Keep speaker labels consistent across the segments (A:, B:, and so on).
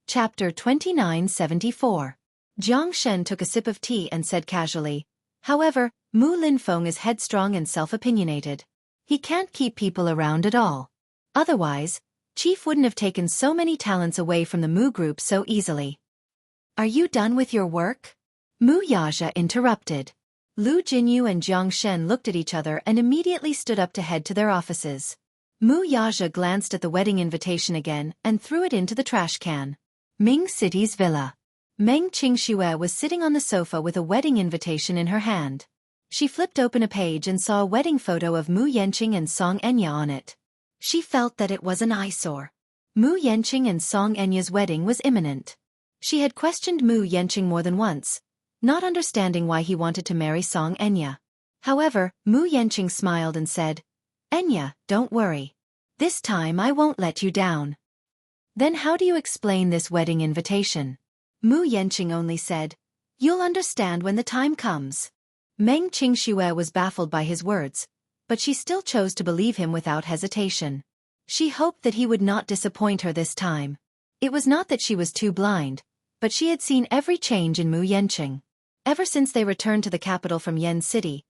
A: Chapter 2974. Jiang Shen took a sip of tea and said casually, "However, Mu Linfeng is headstrong and self-opinionated. He can't keep people around at all. Otherwise, Chief wouldn't have taken so many talents away from the Mu group so easily." "Are you done with your work?" Mu Yaja interrupted. Lu Jinyu and Jiang Shen looked at each other and immediately stood up to head to their offices. Mu Yaja glanced at the wedding invitation again and threw it into the trash can. Ming City's villa. Meng Qingxue was sitting on the sofa with a wedding invitation in her hand. She flipped open a page and saw a wedding photo of Mu Yanqing and Song Enya on it. She felt that it was an eyesore. Mu Yanqing and Song Enya's wedding was imminent. She had questioned Mu Yanqing more than once, not understanding why he wanted to marry Song Enya. However, Mu Yanqing smiled and said, "Enya, don't worry. This time I won't let you down." "Then how do you explain this wedding invitation?" Mu Yanqing only said, "You'll understand when the time comes." Meng Qingxue was baffled by his words, but she still chose to believe him without hesitation. She hoped that he would not disappoint her this time. It was not that she was too blind, but she had seen every change in Mu Yanqing. Ever since they returned to the capital from Yen City,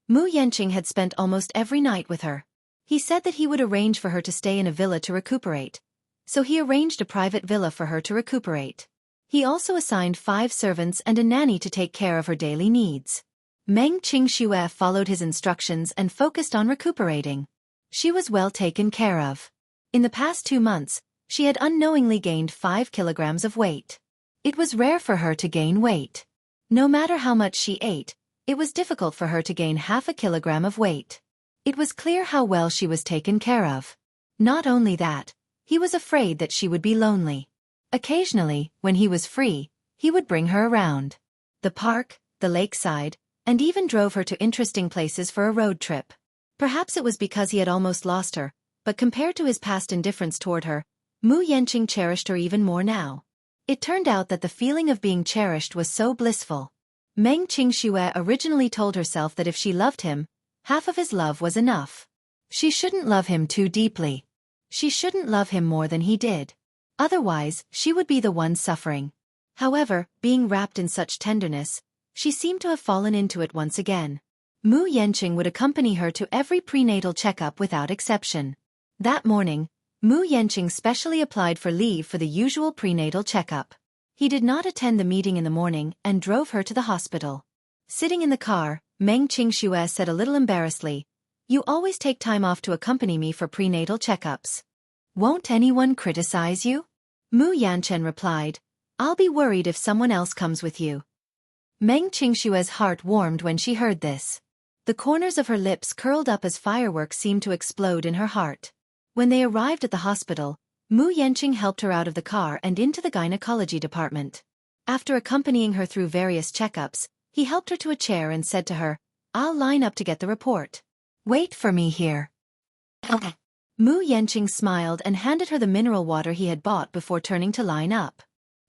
A: Mu Yanqing had spent almost every night with her. He said that he would arrange for her to stay in a villa to recuperate. So he arranged a private villa for her to recuperate. He also assigned 5 servants and a nanny to take care of her daily needs. Meng Qingxue followed his instructions and focused on recuperating. She was well taken care of. In the past 2 months, she had unknowingly gained 5 kilograms of weight. It was rare for her to gain weight. No matter how much she ate, it was difficult for her to gain half a kilogram of weight. It was clear how well she was taken care of. Not only that, he was afraid that she would be lonely. Occasionally, when he was free, he would bring her around the park, the lakeside, and even drove her to interesting places for a road trip. Perhaps it was because he had almost lost her, but compared to his past indifference toward her, Mu Yanqing cherished her even more now. It turned out that the feeling of being cherished was so blissful. Meng Qingxue originally told herself that if she loved him, half of his love was enough. She shouldn't love him too deeply. She shouldn't love him more than he did. Otherwise, she would be the one suffering. However, being wrapped in such tenderness, she seemed to have fallen into it once again. Mu Yanqing would accompany her to every prenatal checkup without exception. That morning, Mu Yanqing specially applied for leave for the usual prenatal checkup. He did not attend the meeting in the morning and drove her to the hospital. Sitting in the car, Meng Qingxue said a little embarrassedly, "You always take time off to accompany me for prenatal checkups. Won't anyone criticize you?" Mu Yanchen replied, "I'll be worried if someone else comes with you." Meng Qingxue's heart warmed when she heard this. The corners of her lips curled up as fireworks seemed to explode in her heart. When they arrived at the hospital, Mu Yanqing helped her out of the car and into the gynecology department. After accompanying her through various checkups, he helped her to a chair and said to her, "I'll line up to get the report. Wait for me here."
B: Okay.
A: Mu Yanqing smiled and handed her the mineral water he had bought before turning to line up.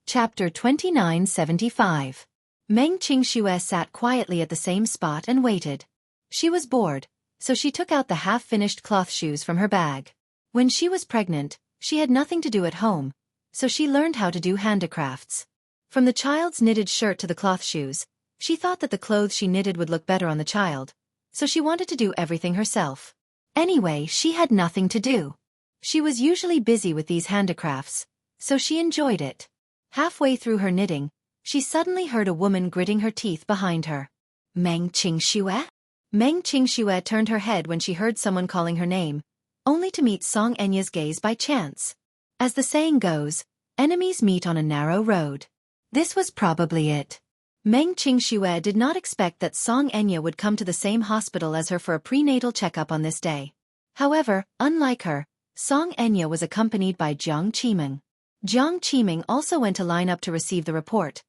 A: Chapter 2975. Meng Qingxue sat quietly at the same spot and waited. She was bored, so she took out the half-finished cloth shoes from her bag. When she was pregnant, she had nothing to do at home, so she learned how to do handicrafts. From the child's knitted shirt to the cloth shoes, she thought that the clothes she knitted would look better on the child, so she wanted to do everything herself. Anyway, she had nothing to do. She was usually busy with these handicrafts, so she enjoyed it. Halfway through her knitting, she suddenly heard a woman gritting her teeth behind her. "Meng Qingxue?" Meng Qingxue turned her head when she heard someone calling her name, only to meet Song Enya's gaze by chance. As the saying goes, enemies meet on a narrow road. This was probably it. Meng Qingxue did not expect that Song Enya would come to the same hospital as her for a prenatal checkup on this day. However, unlike her, Song Enya was accompanied by Jiang Qiming. Jiang Qiming also went to line up to receive the report,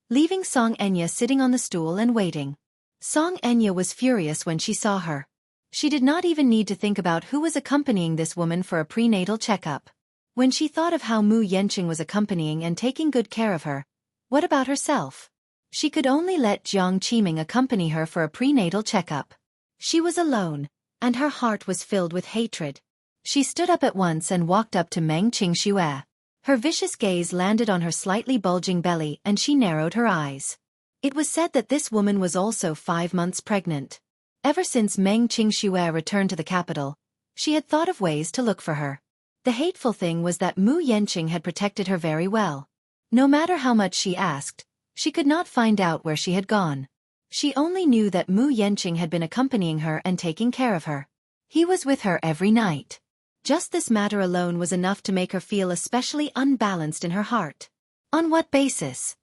A: leaving Song Enya sitting on the stool and waiting. Song Enya was furious when she saw her. She did not even need to think about who was accompanying this woman for a prenatal checkup. When she thought of how Mu Yanqing was accompanying and taking good care of her, what about herself? She could only let Jiang Qiming accompany her for a prenatal checkup. She was alone, and her heart was filled with hatred. She stood up at once and walked up to Meng Qingxue. Her vicious gaze landed on her slightly bulging belly and she narrowed her eyes. It was said that this woman was also 5 months pregnant. Ever since Meng Qingxue returned to the capital, she had thought of ways to look for her. The hateful thing was that Mu Yanqing had protected her very well. No matter how much she asked, she could not find out where she had gone. She only knew that Mu Yanqing had been accompanying her and taking care of her. He was with her every night. Just this matter alone was enough to make her feel especially unbalanced in her heart. On what basis?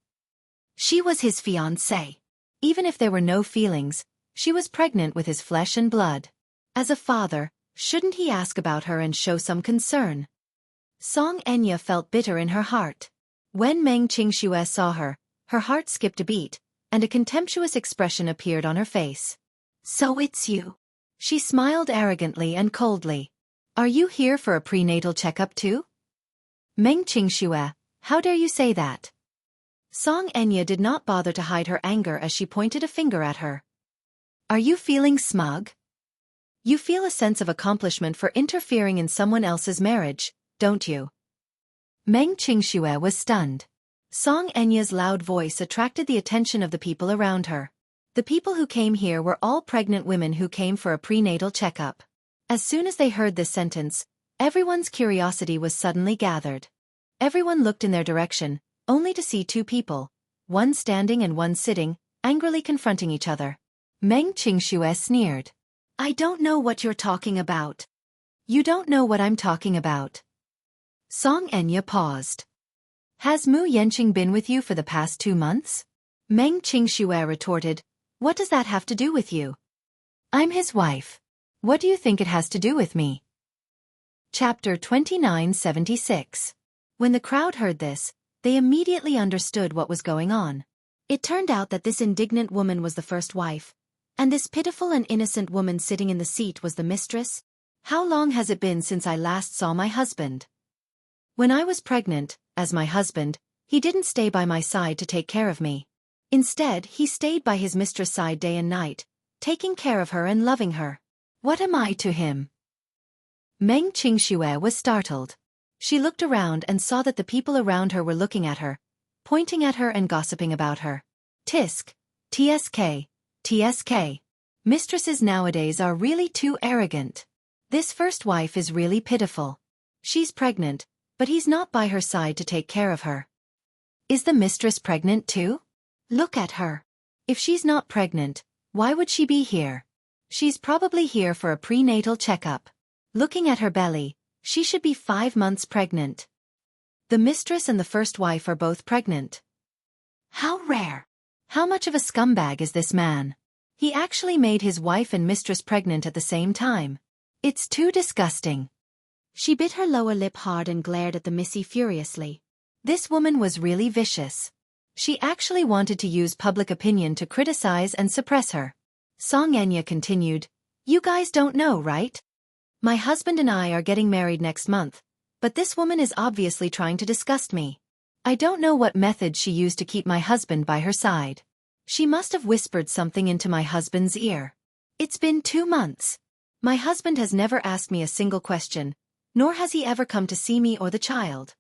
A: She was his fiancée. Even if there were no feelings, she was pregnant with his flesh and blood. As a father, shouldn't he ask about her and show some concern? Song Enya felt bitter in her heart. When Meng Qingxue saw her, her heart skipped a beat, and a contemptuous expression appeared on her face. So it's you. She smiled arrogantly and coldly. Are you here for a prenatal checkup too? Meng Qingxue, how dare you say that? Song Enya did not bother to hide her anger as she pointed a finger at her. Are you feeling smug? You feel a sense of accomplishment for interfering in someone else's marriage, don't you? Meng Qingxue was stunned. Song Enya's loud voice attracted the attention of the people around her. The people who came here were all pregnant women who came for a prenatal checkup. As soon as they heard this sentence, everyone's curiosity was suddenly gathered. Everyone looked in their direction, only to see 2 people, one standing and one sitting, angrily confronting each other. Meng Qingxue sneered. I don't know what you're talking about. You don't know what I'm talking about. Song Enya paused. Has Mu Yanqing been with you for the past 2 months? Meng Qingxue retorted, what does that have to do with you? I'm his wife. What do you think it has to do with me? Chapter 2976. When the crowd heard this, they immediately understood what was going on. It turned out that this indignant woman was the first wife, and this pitiful and innocent woman sitting in the seat was the mistress. How long has it been since I last saw my husband? When I was pregnant, as my husband, he didn't stay by my side to take care of me. Instead, he stayed by his mistress' side day and night, taking care of her and loving her. What am I to him? Meng Qingxue was startled. She looked around and saw that the people around her were looking at her, pointing at her and gossiping about her. Tisk, TSK, TSK. Mistresses nowadays are really too arrogant. This first wife is really pitiful. She's pregnant, but he's not by her side to take care of her. Is the mistress pregnant too? Look at her. If she's not pregnant, why would she be here? She's probably here for a prenatal checkup. Looking at her belly, she should be 5 months pregnant. The mistress and the first wife are both pregnant. How rare! How much of a scumbag is this man? He actually made his wife and mistress pregnant at the same time. It's too disgusting. She bit her lower lip hard and glared at the Missy furiously. This woman was really vicious. She actually wanted to use public opinion to criticize and suppress her. Song Enya continued, you guys don't know, right? My husband and I are getting married next month, but this woman is obviously trying to disgust me. I don't know what method she used to keep my husband by her side. She must have whispered something into my husband's ear. It's been 2 months. My husband has never asked me a single question, nor has he ever come to see me or the child.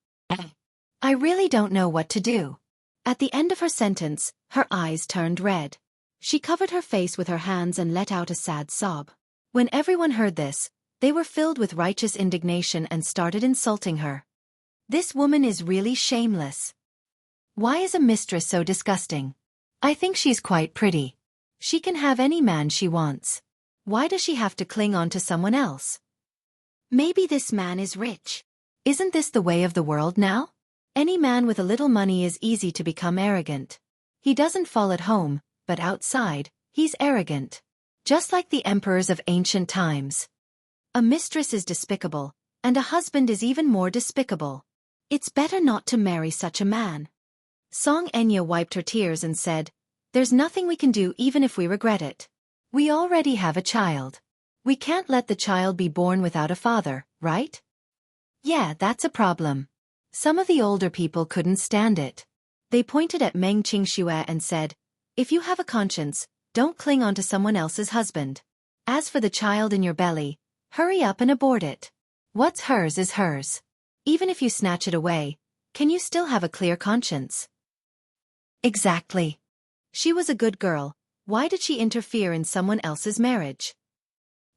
A: I really don't know what to do. At the end of her sentence, her eyes turned red. She covered her face with her hands and let out a sad sob. When everyone heard this, they were filled with righteous indignation and started insulting her. This woman is really shameless. Why is a mistress so disgusting? I think she's quite pretty. She can have any man she wants. Why does she have to cling on to someone else? Maybe this man is rich. Isn't this the way of the world now? Any man with a little money is easy to become arrogant. He doesn't fall at home, but outside, he's arrogant. Just like the emperors of ancient times. A mistress is despicable, and a husband is even more despicable. It's better not to marry such a man. Song Enya wiped her tears and said, there's nothing we can do even if we regret it. We already have a child. We can't let the child be born without a father, right? Yeah, that's a problem. Some of the older people couldn't stand it. They pointed at Meng Qingxue and said, if you have a conscience, don't cling on to someone else's husband. As for the child in your belly, hurry up and abort it. What's hers is hers. Even if you snatch it away, Can you still have a clear conscience? Exactly. She was a good girl. Why did she interfere in someone else's marriage?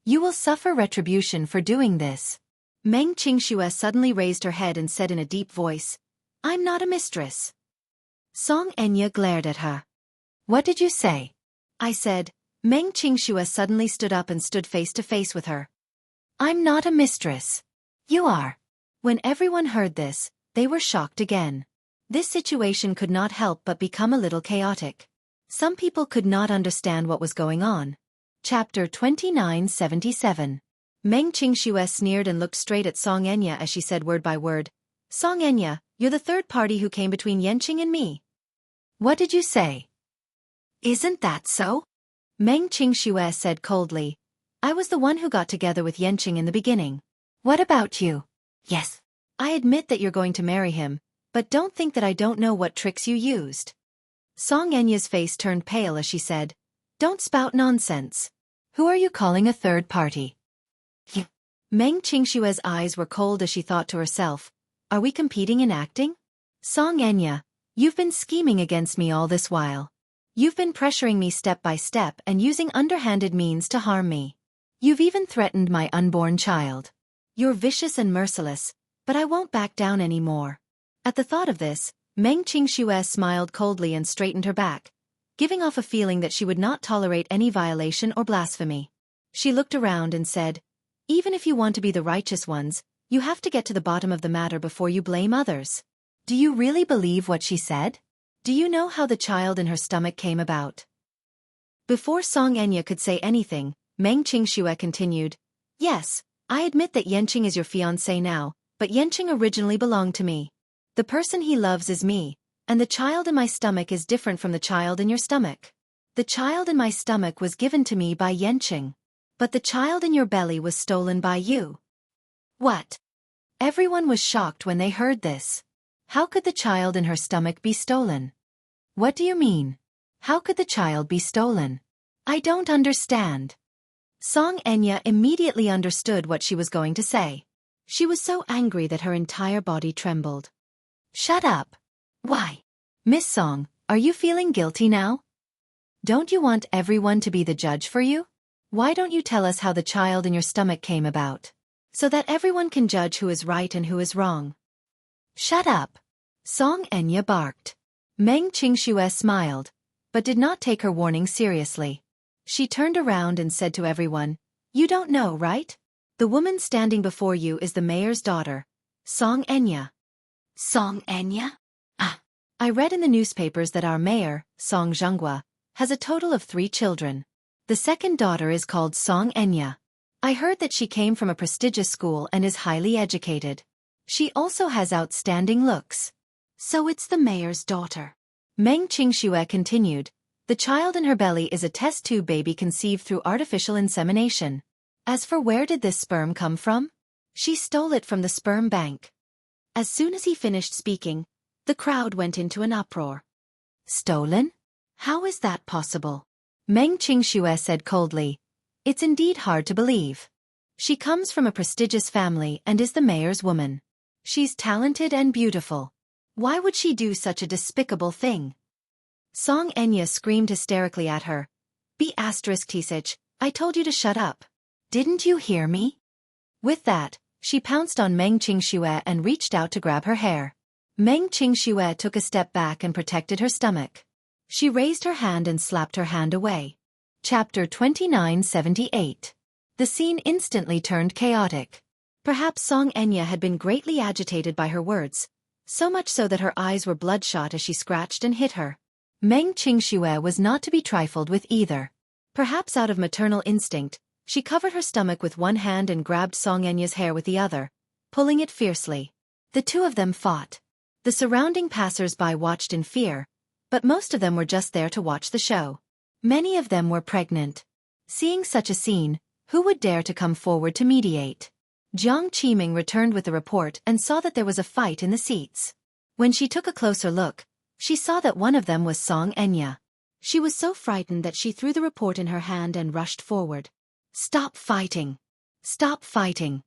A: You will suffer retribution for doing this. Meng Qingxue suddenly raised her head and said in a deep voice, I'm not a mistress. Song Enya glared at her. What did you say? I said. Meng Qingxue suddenly stood up and stood face to face with her. I'm not a mistress. You are. When everyone heard this, they were shocked again. This situation could not help but become a little chaotic. Some people could not understand what was going on. Chapter 2977. Meng Qingxue sneered and looked straight at Song Enya as she said word by word, Song Enya, you're the third party who came between Yenqing and me. What did you say? Isn't that so? Meng Qingxue said coldly. I was the one who got together with Yenqing in the beginning. What about you? Yes. I admit that you're going to marry him, but don't think that I don't know what tricks you used. Song Enya's face turned pale as she said, Don't spout nonsense. Who are you calling a third party? You. Meng Qingxue's eyes were cold as she thought to herself, Are we competing in acting? Song Enya, you've been scheming against me all this while. You've been pressuring me step by step and using underhanded means to harm me. You've even threatened my unborn child. You're vicious and merciless, but I won't back down anymore. At the thought of this, Meng Qingxue smiled coldly and straightened her back, giving off a feeling that she would not tolerate any violation or blasphemy. She looked around and said, Even if you want to be the righteous ones, you have to get to the bottom of the matter before you blame others. Do you really believe what she said? Do you know how the child in her stomach came about? Before Song Enya could say anything, Meng Qingxue continued, Yes, I admit that Yenqing is your fiancé now, but Yenqing originally belonged to me. The person he loves is me, and the child in my stomach is different from the child in your stomach. The child in my stomach was given to me by Yenqing. But the child in your belly was stolen by you. What? Everyone was shocked when they heard this. How could the child in her stomach be stolen? What do you mean? How could the child be stolen? I don't understand. Song Enya immediately understood what she was going to say. She was so angry that her entire body trembled. Shut up. Why? Miss Song, are you feeling guilty now? Don't you want everyone to be the judge for you? Why don't you tell us how the child in your stomach came about? So that everyone can judge who is right and who is wrong. Shut up. Song Enya barked. Meng Qingxue smiled, but did not take her warning seriously. She turned around and said to everyone, You don't know, right? The woman standing before you is the mayor's daughter, Song Enya. Song Enya? Ah. I read in the newspapers that our mayor, Song Zhenghua, has a total of 3 children. The second daughter is called Song Enya. I heard that she came from a prestigious school and is highly educated. She also has outstanding looks. So it's the mayor's daughter. Meng Qingxue continued, The child in her belly is a test tube baby conceived through artificial insemination. As for where did this sperm come from? She stole it from the sperm bank. As soon as he finished speaking, the crowd went into an uproar. Stolen? How is that possible? Meng Qingxue said coldly, It's indeed hard to believe. She comes from a prestigious family and is the mayor's woman. She's talented and beautiful. Why would she do such a despicable thing? Song Enya screamed hysterically at her. T6, I told you to shut up. Didn't you hear me? With that, she pounced on Meng Qingxue and reached out to grab her hair. Meng Qingxue took a step back and protected her stomach. She raised her hand and slapped her hand away. Chapter 2978. The scene instantly turned chaotic. Perhaps Song Enya had been greatly agitated by her words, so much so that her eyes were bloodshot as she scratched and hit her. Meng Qingxue was not to be trifled with either. Perhaps out of maternal instinct, she covered her stomach with one hand and grabbed Song Enya's hair with the other, pulling it fiercely. The two of them fought. The surrounding passers-by watched in fear, but most of them were just there to watch the show. Many of them were pregnant. Seeing such a scene, who would dare to come forward to mediate? Jiang Qiming returned with the report and saw that there was a fight in the seats. When she took a closer look, she saw that one of them was Song Enya. She was so frightened that she threw the report in her hand and rushed forward. Stop fighting! Stop fighting!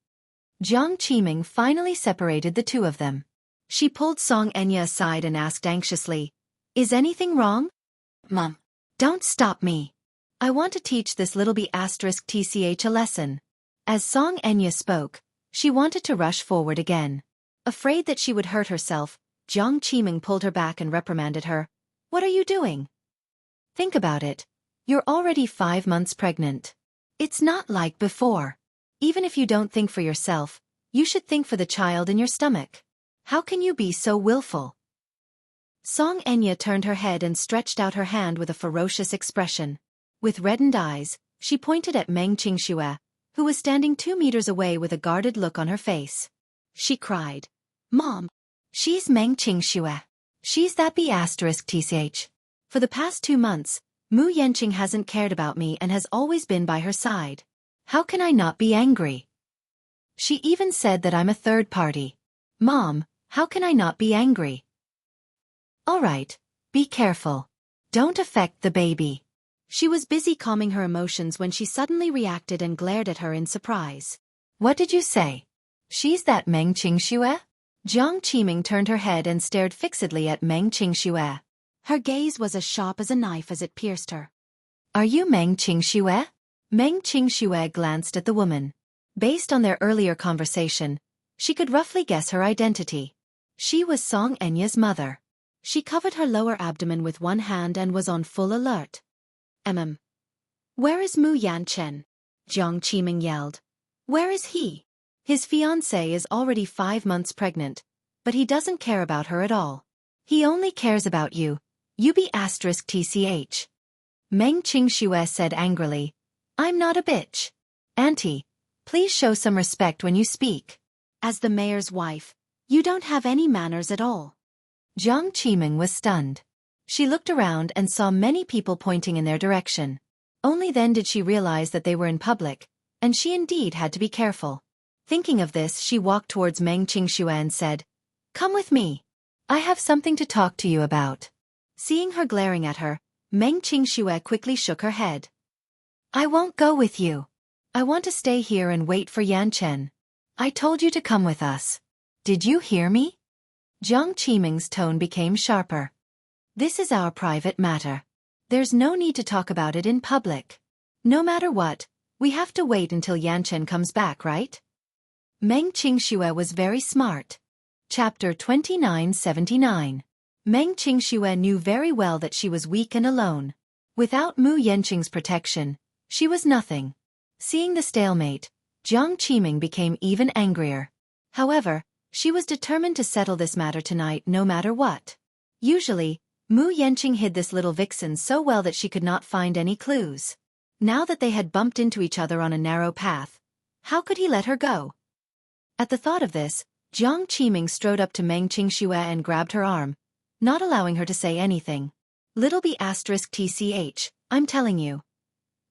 A: Jiang Qiming finally separated the two of them. She pulled Song Enya aside and asked anxiously, "Is anything wrong?" "Mom, don't stop me. I want to teach this little B**tch a lesson." As Song Enya spoke, she wanted to rush forward again. Afraid that she would hurt herself, Jiang Qiming pulled her back and reprimanded her. "What are you doing? Think about it. You're already 5 months pregnant. It's not like before. Even if you don't think for yourself, you should think for the child in your stomach. How can you be so willful?" Song Enya turned her head and stretched out her hand with a ferocious expression. With reddened eyes, she pointed at Meng Qingxue, who was standing 2 meters away with a guarded look on her face. She cried, "Mom, she's Meng Qingxue. She's that B**tch. For the past 2 months, Mu Yanqing hasn't cared about me and has always been by her side. How can I not be angry? She even said that I'm a third party. Mom, how can I not be angry?" "All right, be careful. Don't affect the baby." She was busy calming her emotions when she suddenly reacted and glared at her in surprise. "What did you say? She's that Meng Qingxue?" Jiang Qiming turned her head and stared fixedly at Meng Qingxue. Her gaze was as sharp as a knife as it pierced her. "Are you Meng Qingxue?" Meng Qingxue glanced at the woman. Based on their earlier conversation, she could roughly guess her identity. She was Song Enya's mother. She covered her lower abdomen with one hand and was on full alert. Where is Mu Yanchen?" Jiang Qiming yelled. "Where is he? His fiancée is already 5 months pregnant, but he doesn't care about her at all. He only cares about you, you B**tch. Meng Qingxue said angrily, "I'm not a bitch. Auntie, please show some respect when you speak. As the mayor's wife, you don't have any manners at all." Jiang Qiming was stunned. She looked around and saw many people pointing in their direction. Only then did she realize that they were in public, and she indeed had to be careful. Thinking of this, she walked towards Meng Qingxue and said, "Come with me. I have something to talk to you about." Seeing her glaring at her, Meng Qingxue quickly shook her head. "I won't go with you. I want to stay here and wait for Yanchen. I told you to come with us. Did you hear me?" Jiang Qiming's tone became sharper. "This is our private matter. There's no need to talk about it in public. No matter what, we have to wait until Yanchen comes back, right?" Meng Qingxue was very smart. Chapter 2979. Meng Qingxue knew very well that she was weak and alone. Without Mu Yanqing's protection, she was nothing. Seeing the stalemate, Jiang Qiming became even angrier. However, she was determined to settle this matter tonight no matter what. Usually, Mu Yanqing hid this little vixen so well that she could not find any clues. Now that they had bumped into each other on a narrow path, how could he let her go? At the thought of this, Jiang Qiming strode up to Meng Qingxue and grabbed her arm, not allowing her to say anything. "Little B**tch, I'm telling you.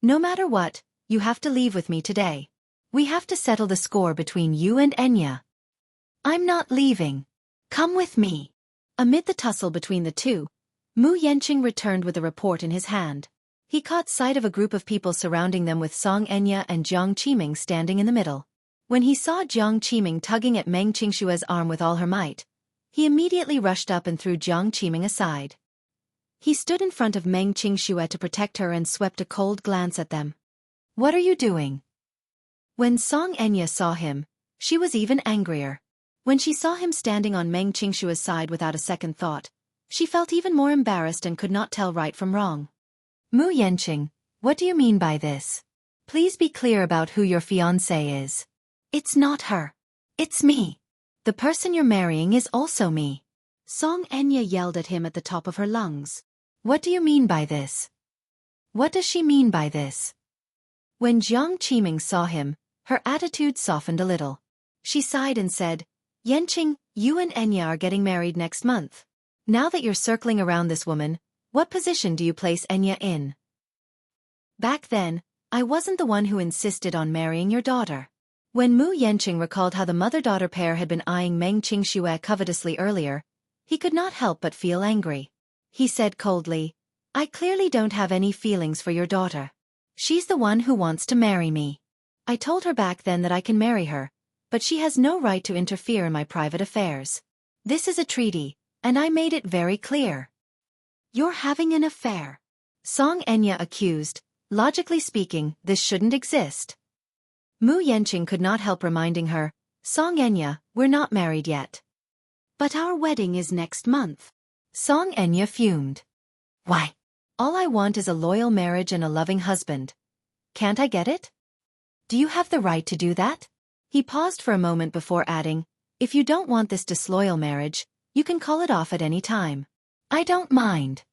A: No matter what, you have to leave with me today. We have to settle the score between you and Enya." "I'm not leaving. Come with me." Amid the tussle between the two, Mu Yanqing returned with a report in his hand. He caught sight of a group of people surrounding them with Song Enya and Jiang Qiming standing in the middle. When he saw Jiang Qiming tugging at Meng Qingxue's arm with all her might, he immediately rushed up and threw Jiang Qiming aside. He stood in front of Meng Qingxue to protect her and swept a cold glance at them. "What are you doing?" When Song Enya saw him, she was even angrier. When she saw him standing on Meng Qingxue's side without a second thought, she felt even more embarrassed and could not tell right from wrong. "Mu Yanqing, what do you mean by this? Please be clear about who your fiancé is." "It's not her. It's me. The person you're marrying is also me." Song Enya yelled at him at the top of her lungs. "What do you mean by this? What does she mean by this?" When Jiang Qiming saw him, her attitude softened a little. She sighed and said, "Yanqing, you and Enya are getting married next month. Now that you're circling around this woman, what position do you place Enya in? Back then, I wasn't the one who insisted on marrying your daughter." When Mu Yanqing recalled how the mother-daughter pair had been eyeing Meng Qingxue covetously earlier, he could not help but feel angry. He said coldly, "I clearly don't have any feelings for your daughter. She's the one who wants to marry me. I told her back then that I can marry her, but she has no right to interfere in my private affairs. This is a treaty, and I made it very clear. You're having an affair. Song Enya accused. Logically speaking, this shouldn't exist. Mu Yenqing could not help reminding her, Song Enya, we're not married yet. But our wedding is next month. Song Enya fumed. Why? All I want is a loyal marriage and a loving husband. Can't I get it? Do you have the right to do that? He paused for a moment before adding, if you don't want this disloyal marriage, you can call it off at any time. I don't mind.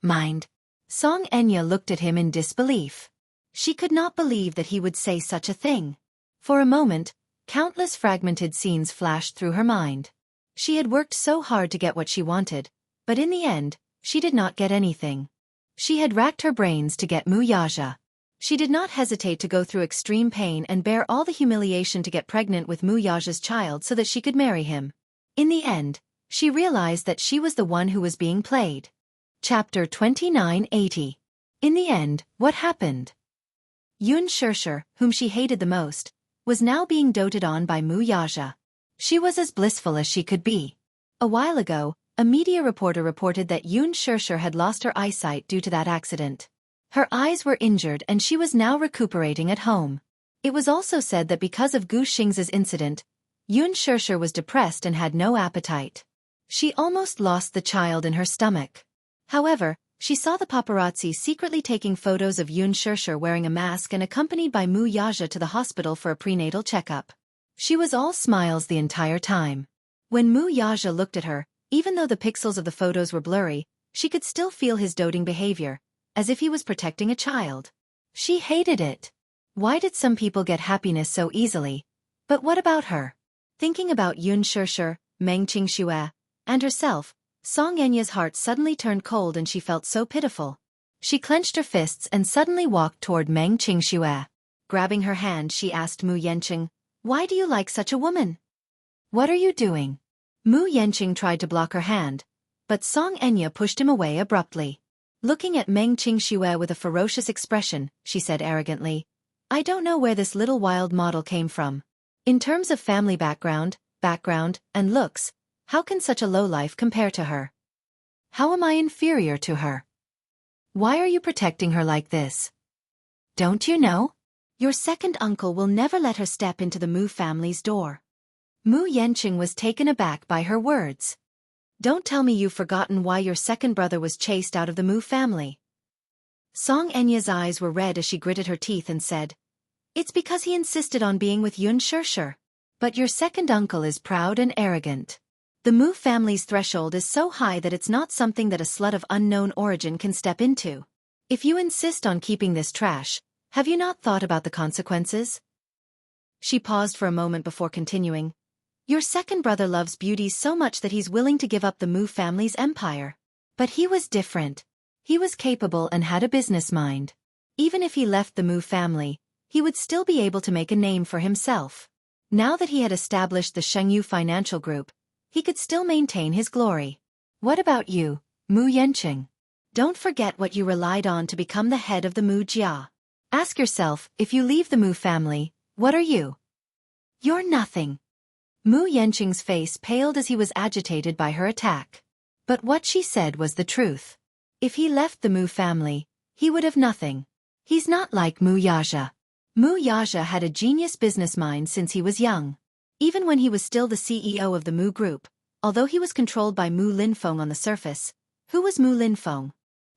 A: Mind? Song Enya looked at him in disbelief. She could not believe that he would say such a thing. For a moment, countless fragmented scenes flashed through her mind. She had worked so hard to get what she wanted, but in the end, she did not get anything. She had racked her brains to get Mu Yaja. She did not hesitate to go through extreme pain and bear all the humiliation to get pregnant with Mu Yaja's child so that she could marry him. In the end, she realized that she was the one who was being played. Chapter 2980. In the end, what happened? Yun Shirshir, whom she hated the most, was now being doted on by Mu Yaja. She was as blissful as she could be. A while ago, a media reporter reported that Yun Shirshir had lost her eyesight due to that accident. Her eyes were injured and she was now recuperating at home. It was also said that because of Gu Xing's incident, Yun Shirshir was depressed and had no appetite. She almost lost the child in her stomach. However, she saw the paparazzi secretly taking photos of Yun Shirshir wearing a mask and accompanied by Mu Yaja to the hospital for a prenatal checkup. She was all smiles the entire time. When Mu Yaja looked at her, even though the pixels of the photos were blurry, she could still feel his doting behavior, as if he was protecting a child. She hated it. Why did some people get happiness so easily? But what about her? Thinking about Yun Shirshir, Meng Qingxue, and herself, Song Enya's heart suddenly turned cold and she felt so pitiful. She clenched her fists and suddenly walked toward Meng Qingxue. Grabbing her hand, she asked Mu Yenqing, why do you like such a woman? What are you doing? Mu Yenqing tried to block her hand, but Song Enya pushed him away abruptly. Looking at Meng Qingxue with a ferocious expression, she said arrogantly, I don't know where this little wild model came from. In terms of family background, and looks, how can such a lowlife compare to her? How am I inferior to her? Why are you protecting her like this? Don't you know? Your second uncle will never let her step into the Mu family's door. Mu Yenqing was taken aback by her words. Don't tell me you've forgotten why your second brother was chased out of the Mu family. Song Enya's eyes were red as she gritted her teeth and said, it's because he insisted on being with Yun Shirshir. But your second uncle is proud and arrogant. The Mu family's threshold is so high that it's not something that a slut of unknown origin can step into. If you insist on keeping this trash, have you not thought about the consequences? She paused for a moment before continuing. Your second brother loves beauty so much that he's willing to give up the Mu family's empire. But he was different. He was capable and had a business mind. Even if he left the Mu family, he would still be able to make a name for himself. Now that he had established the Shengyu Financial Group, he could still maintain his glory. What about you, Mu Yenqing? Don't forget what you relied on to become the head of the Mu Jia. Ask yourself, if you leave the Mu family, what are you? You're nothing. Mu Yenqing's face paled as he was agitated by her attack. But what she said was the truth. If he left the Mu family, he would have nothing. He's not like Mu Yaja. Mu Yaja had a genius business mind since he was young. Even when he was still the CEO of the Mu Group, although he was controlled by Mu Linfeng on the surface. Who was Mu Linfeng?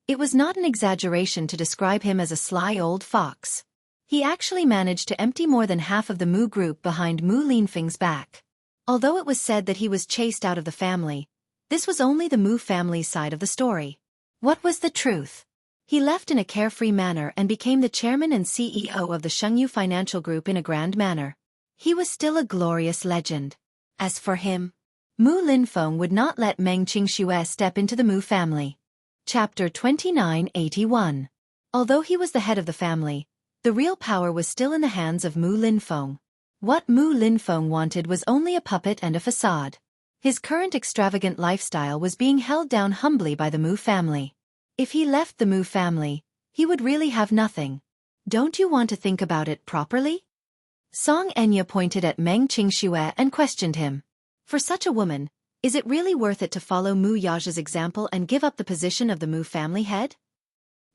A: It was not an exaggeration to describe him as a sly old fox. He actually managed to empty more than half of the Mu Group behind Mu Linfeng's back. Although it was said that he was chased out of the family, this was only the Mu family's side of the story. What was the truth? He left in a carefree manner and became the chairman and CEO of the Shengyu Financial Group in a grand manner. He was still a glorious legend. As for him, Mu Linfeng would not let Meng Qingxue step into the Mu family. Chapter 2981. Although he was the head of the family, the real power was still in the hands of Mu Linfeng. What Mu Linfeng wanted was only a puppet and a facade. His current extravagant lifestyle was being held down humbly by the Mu family. If he left the Mu family, he would really have nothing. Don't you want to think about it properly? Song Enya pointed at Meng Qingxue and questioned him. For such a woman, Is it really worth it to follow Mu Yaja's example and give up the position of the Mu family head?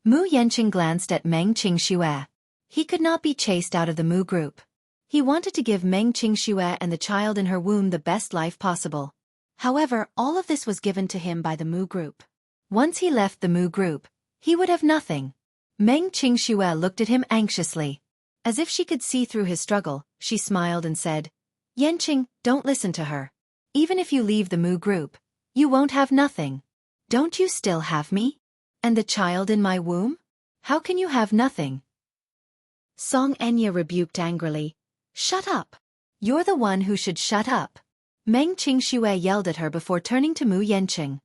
A: Mu Yanqing glanced at Meng Qingxue. He could not be chased out of the Mu group. He wanted to give Meng Qingxue and the child in her womb the best life possible. However, all of this was given to him by the Mu group. Once he left the Mu group, he would have nothing. Meng Qingxue looked at him anxiously. As if she could see through his struggle, she smiled and said, Yanqing, don't listen to her. Even if you leave the Mu group, you won't have nothing. Don't you still have me? And the child in my womb? How can you have nothing? Song Enya rebuked angrily. Shut up. You're the one who should shut up. Meng Qingxue yelled at her before turning to Mu Yanqing.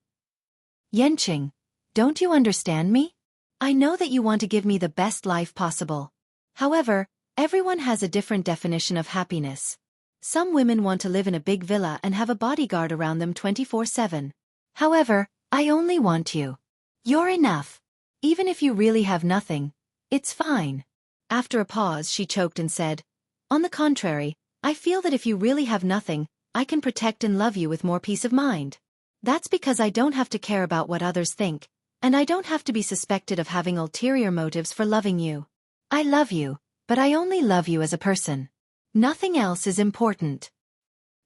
A: Yanqing, don't you understand me? I know that you want to give me the best life possible. However, everyone has a different definition of happiness. Some women want to live in a big villa and have a bodyguard around them 24/7. However, I only want you. You're enough. Even if you really have nothing, it's fine. After a pause, she choked and said, On the contrary, I feel that if you really have nothing, I can protect and love you with more peace of mind. That's because I don't have to care about what others think, and I don't have to be suspected of having ulterior motives for loving you. I love you, but I only love you as a person. Nothing else is important.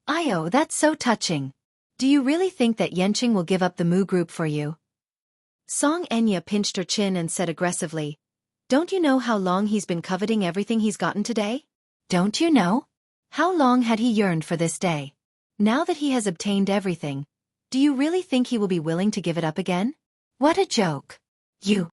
A: Io, that's so touching. Do you really think that Yanqing will give up the Mu group for you? Song Enya pinched her chin and said aggressively, Don't you know how long he's been coveting everything he's gotten today? Don't you know? How long had he yearned for this day? Now that he has obtained everything, do you really think he will be willing to give it up again? What a joke. You.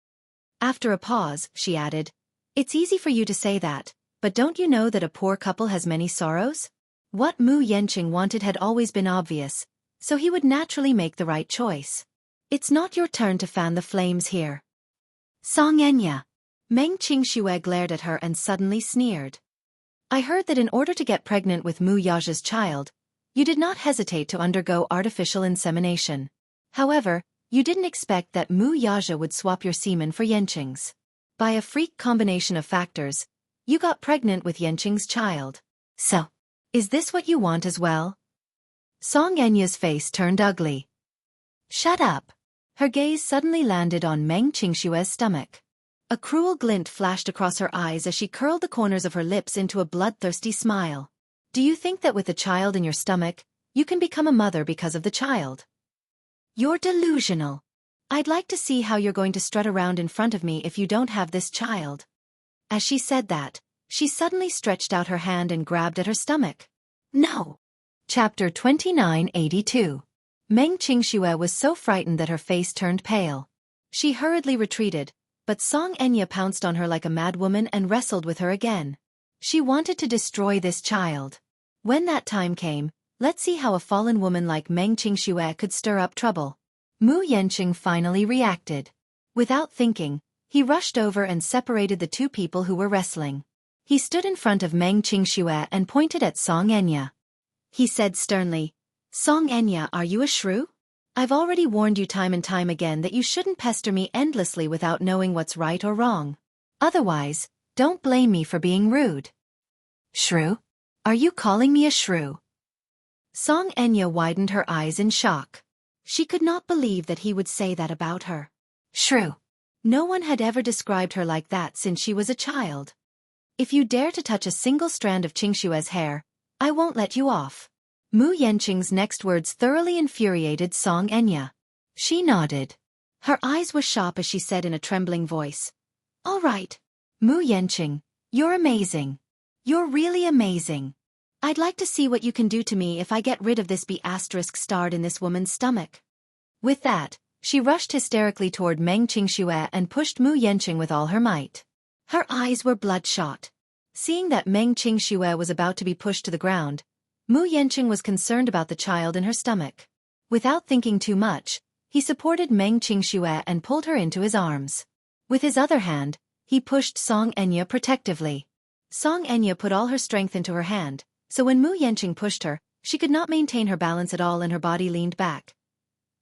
A: After a pause, she added, It's easy for you to say that, but don't you know that a poor couple has many sorrows? What Mu Yanqing wanted had always been obvious, so he would naturally make the right choice. It's not your turn to fan the flames here. Song Enya. Meng Qingxue glared at her and suddenly sneered. I heard that in order to get pregnant with Mu Yaja's child, you did not hesitate to undergo artificial insemination. However, you didn't expect that Mu Yaja would swap your semen for Yanqing's. By a freak combination of factors, you got pregnant with Yanqing's child. So, is this what you want as well? Song Enya's face turned ugly. Shut up. Her gaze suddenly landed on Meng Qingxue's stomach. A cruel glint flashed across her eyes as she curled the corners of her lips into a bloodthirsty smile. Do you think that with the child in your stomach, you can become a mother because of the child? You're delusional. I'd like to see how you're going to strut around in front of me if you don't have this child. As she said that, she suddenly stretched out her hand and grabbed at her stomach. No. Chapter 2982. Meng Qingxue was so frightened that her face turned pale. She hurriedly retreated, but Song Enya pounced on her like a madwoman and wrestled with her again. She wanted to destroy this child. When that time came, let's see how a fallen woman like Meng Qingxue could stir up trouble. Mu Yanqing finally reacted. Without thinking, he rushed over and separated the two people who were wrestling. He stood in front of Meng Qingxue and pointed at Song Enya. He said sternly, Song Enya, are you a shrew? I've already warned you time and time again that you shouldn't pester me endlessly without knowing what's right or wrong. Otherwise, don't blame me for being rude. Shrew? Are you calling me a shrew? Song Enya widened her eyes in shock. She could not believe that he would say that about her. Shrew. No one had ever described her like that since she was a child. If you dare to touch a single strand of Qingxue's hair, I won't let you off. Mu Yanqing's next words thoroughly infuriated Song Enya. She nodded. Her eyes were sharp as she said in a trembling voice, All right. Mu Yanqing, you're amazing. You're really amazing. I'd like to see what you can do to me if I get rid of this B** starred in this woman's stomach. With that, she rushed hysterically toward Meng Qingxue and pushed Mu Yanqing with all her might. Her eyes were bloodshot. Seeing that Meng Qingxue was about to be pushed to the ground, Mu Yanqing was concerned about the child in her stomach. Without thinking too much, he supported Meng Qingxue and pulled her into his arms. With his other hand, he pushed Song Enya protectively. Song Enya put all her strength into her hand, so when Mu Yanqing pushed her, she could not maintain her balance at all and her body leaned back.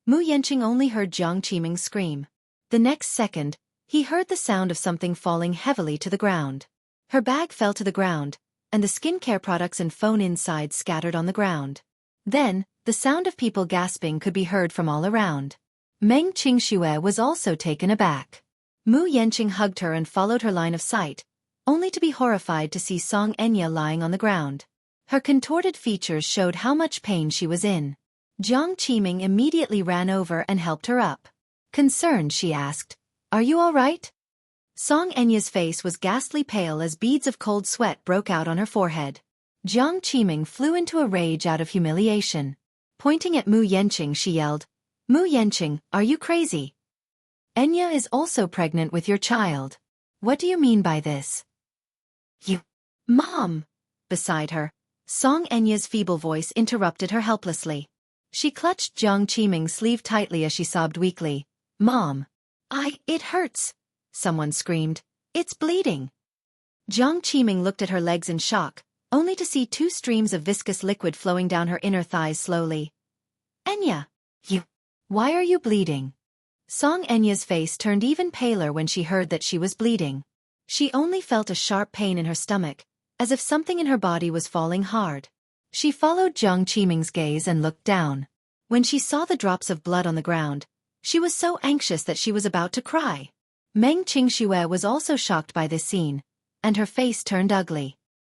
A: Mu Yanqing only heard Jiang Qiming scream. The next second, he heard the sound of something falling heavily to the ground. Her bag fell to the ground, and the skincare products and phone inside scattered on the ground. Then, The sound of people gasping could be heard from all around. Meng Qingxue was also taken aback. Mu Yanqing hugged her and followed her line of sight, only to be horrified to see Song Enya lying on the ground. Her contorted features showed how much pain she was in. Jiang Qiming immediately ran over and helped her up. Concerned, she asked, "Are you all right?" Song Enya's face was ghastly pale as beads of cold sweat broke out on her forehead. Jiang Qiming flew into a rage out of humiliation. Pointing at Mu Yanqing, she yelled, "Mu Yanqing, are you crazy? Enya is also pregnant with your child. What do you mean by this?" "You, Mom!" Beside her, Song Enya's feeble voice interrupted her helplessly. She clutched Jiang Qiming's sleeve tightly as she sobbed weakly. "Mom! It hurts!" Someone screamed. "It's bleeding!" Jiang Qiming looked at her legs in shock, only to see 2 streams of viscous liquid flowing down her inner thighs slowly. "Enya! Why are you bleeding?" Song Enya's face turned even paler when she heard that she was bleeding. She only felt a sharp pain in her stomach, as if something in her body was falling hard. She followed Jiang Qiming's gaze and looked down. When she saw the drops of blood on the ground, she was so anxious that she was about to cry. Meng Qingxue was also shocked by this scene, and her face turned ugly.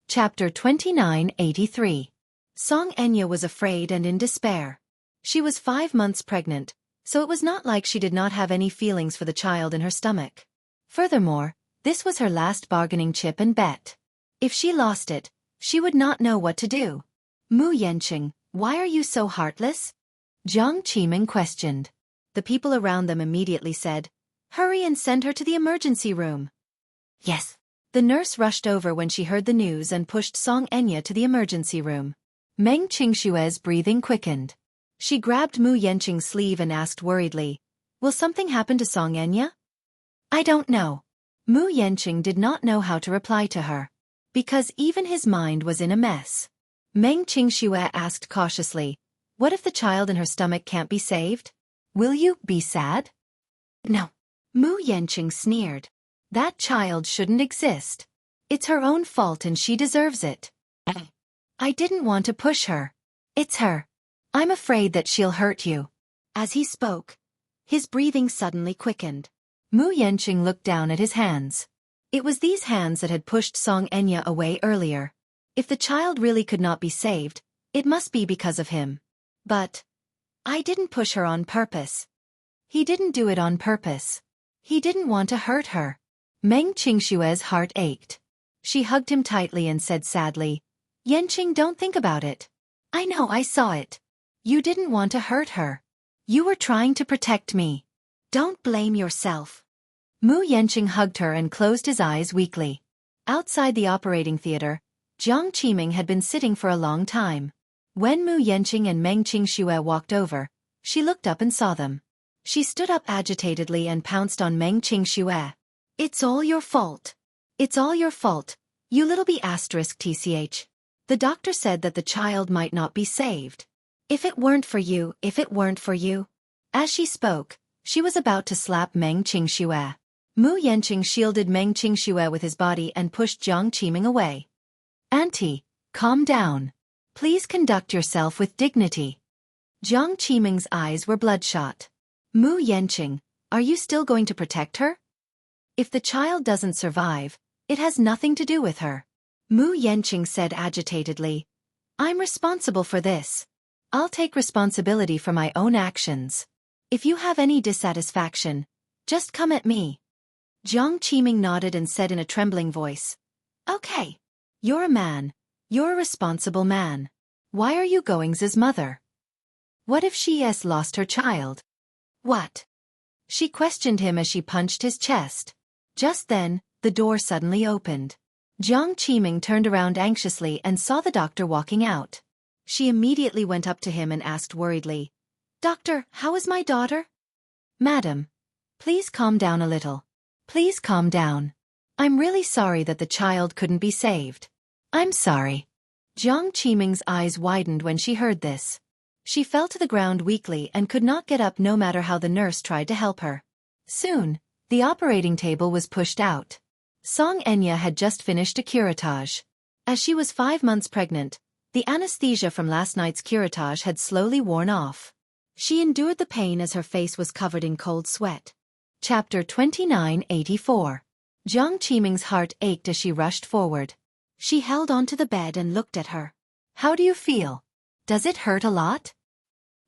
A: Chapter 2983. Song Enya was afraid and in despair. She was 5 months pregnant, so it was not like she did not have any feelings for the child in her stomach. Furthermore, this was her last bargaining chip and bet. If she lost it, she would not know what to do. "Mu Yanqing, why are you so heartless?" Jiang Qiming questioned. The people around them immediately said, "Hurry and send her to the emergency room." "Yes." The nurse rushed over when she heard the news and pushed Song Enya to the emergency room. Meng Qingxue's breathing quickened. She grabbed Mu Yanqing's sleeve and asked worriedly, "Will something happen to Song Enya?" "I don't know." Mu Yanqing did not know how to reply to her, because even his mind was in a mess. Meng Qingxue asked cautiously, "What if the child in her stomach can't be saved? Will you be sad?" "No." Mu Yanqing sneered. "That child shouldn't exist. It's her own fault and she deserves it. I didn't want to push her. It's her. I'm afraid that she'll hurt you." As he spoke, his breathing suddenly quickened. Mu Yanqing looked down at his hands. It was these hands that had pushed Song Enya away earlier. If the child really could not be saved, it must be because of him. "But I didn't push her on purpose." He didn't do it on purpose. He didn't want to hurt her. Meng Qingxue's heart ached. She hugged him tightly and said sadly, "Yanqing, don't think about it. I know, I saw it. You didn't want to hurt her. You were trying to protect me. Don't blame yourself." Mu Yanqing hugged her and closed his eyes weakly. Outside the operating theater, Jiang Qiming had been sitting for a long time. When Mu Yanqing and Meng Qingxue walked over, she looked up and saw them. She stood up agitatedly and pounced on Meng Qingxue. "It's all your fault. It's all your fault, you little b***tch. The doctor said that the child might not be saved. If it weren't for you, if it weren't for you." As she spoke, she was about to slap Meng Qingxue. Mu Yanqing shielded Meng Qingxue with his body and pushed Jiang Qiming away. "Auntie, calm down. Please conduct yourself with dignity." Jiang Qiming's eyes were bloodshot. "Mu Yanqing, are you still going to protect her? If the child doesn't survive, it has nothing to do with her." Mu Yanqing said agitatedly, "I'm responsible for this. I'll take responsibility for my own actions. If you have any dissatisfaction, just come at me." Jiang Qiming nodded and said in a trembling voice, "Okay. You're a man. You're a responsible man. Why are you Going's mother? What if she has lost her child?" "What?" she questioned him as she punched his chest. Just then, the door suddenly opened. Jiang Qiming turned around anxiously and saw the doctor walking out. She immediately went up to him and asked worriedly, "Doctor, how is my daughter?" "Madam, please calm down a little. Please calm down. I'm really sorry that the child couldn't be saved." "I'm sorry." Jiang Qiming's eyes widened when she heard this. She fell to the ground weakly and could not get up no matter how the nurse tried to help her. Soon, the operating table was pushed out. Song Enya had just finished a curettage. As she was 5 months pregnant, The anesthesia from last night's curettage had slowly worn off. She endured the pain as her face was covered in cold sweat. Chapter 2984. Jiang Qiming's heart ached as she rushed forward. She held onto the bed and looked at her. How do you feel? Does it hurt a lot?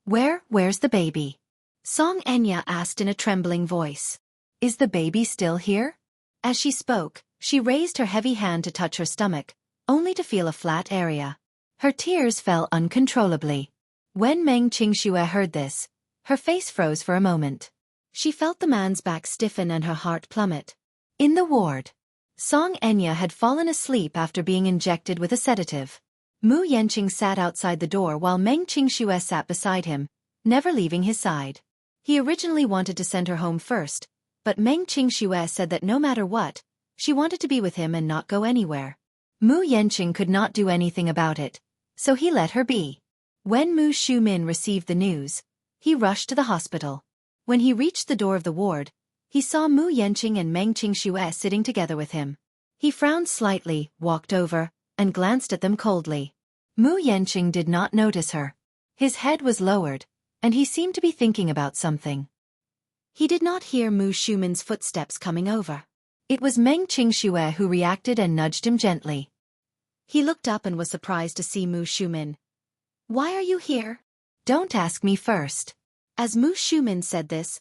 A: Where's the baby? Song Enya asked in a trembling voice. Is the baby still here? As she spoke, she raised her heavy hand to touch her stomach, only to feel a flat area. Her tears fell uncontrollably. When Meng Qingxue heard this, her face froze for a moment. She felt the man's back stiffen and her heart plummet. In the ward, Song Enya had fallen asleep after being injected with a sedative. Mu Yanqing sat outside the door while Meng Qingxue sat beside him, never leaving his side. He originally wanted to send her home first, but Meng Qingxue said that no matter what, she wanted to be with him and not go anywhere. Mu Yanqing could not do anything about it, so he let her be. When Mu Shumin received the news, he rushed to the hospital. When he reached the door of the ward, he saw Mu Yanqing and Meng Qingxue sitting together with him. He frowned slightly, walked over, and glanced at them coldly. Mu Yanqing did not notice her. His head was lowered, and he seemed to be thinking about something. He did not hear Mu Shumin's footsteps coming over. It was Meng Qingxue who reacted and nudged him gently. He looked up and was surprised to see Mu Shumin. Why are you here? Don't ask me first. As Mu Shumin said this,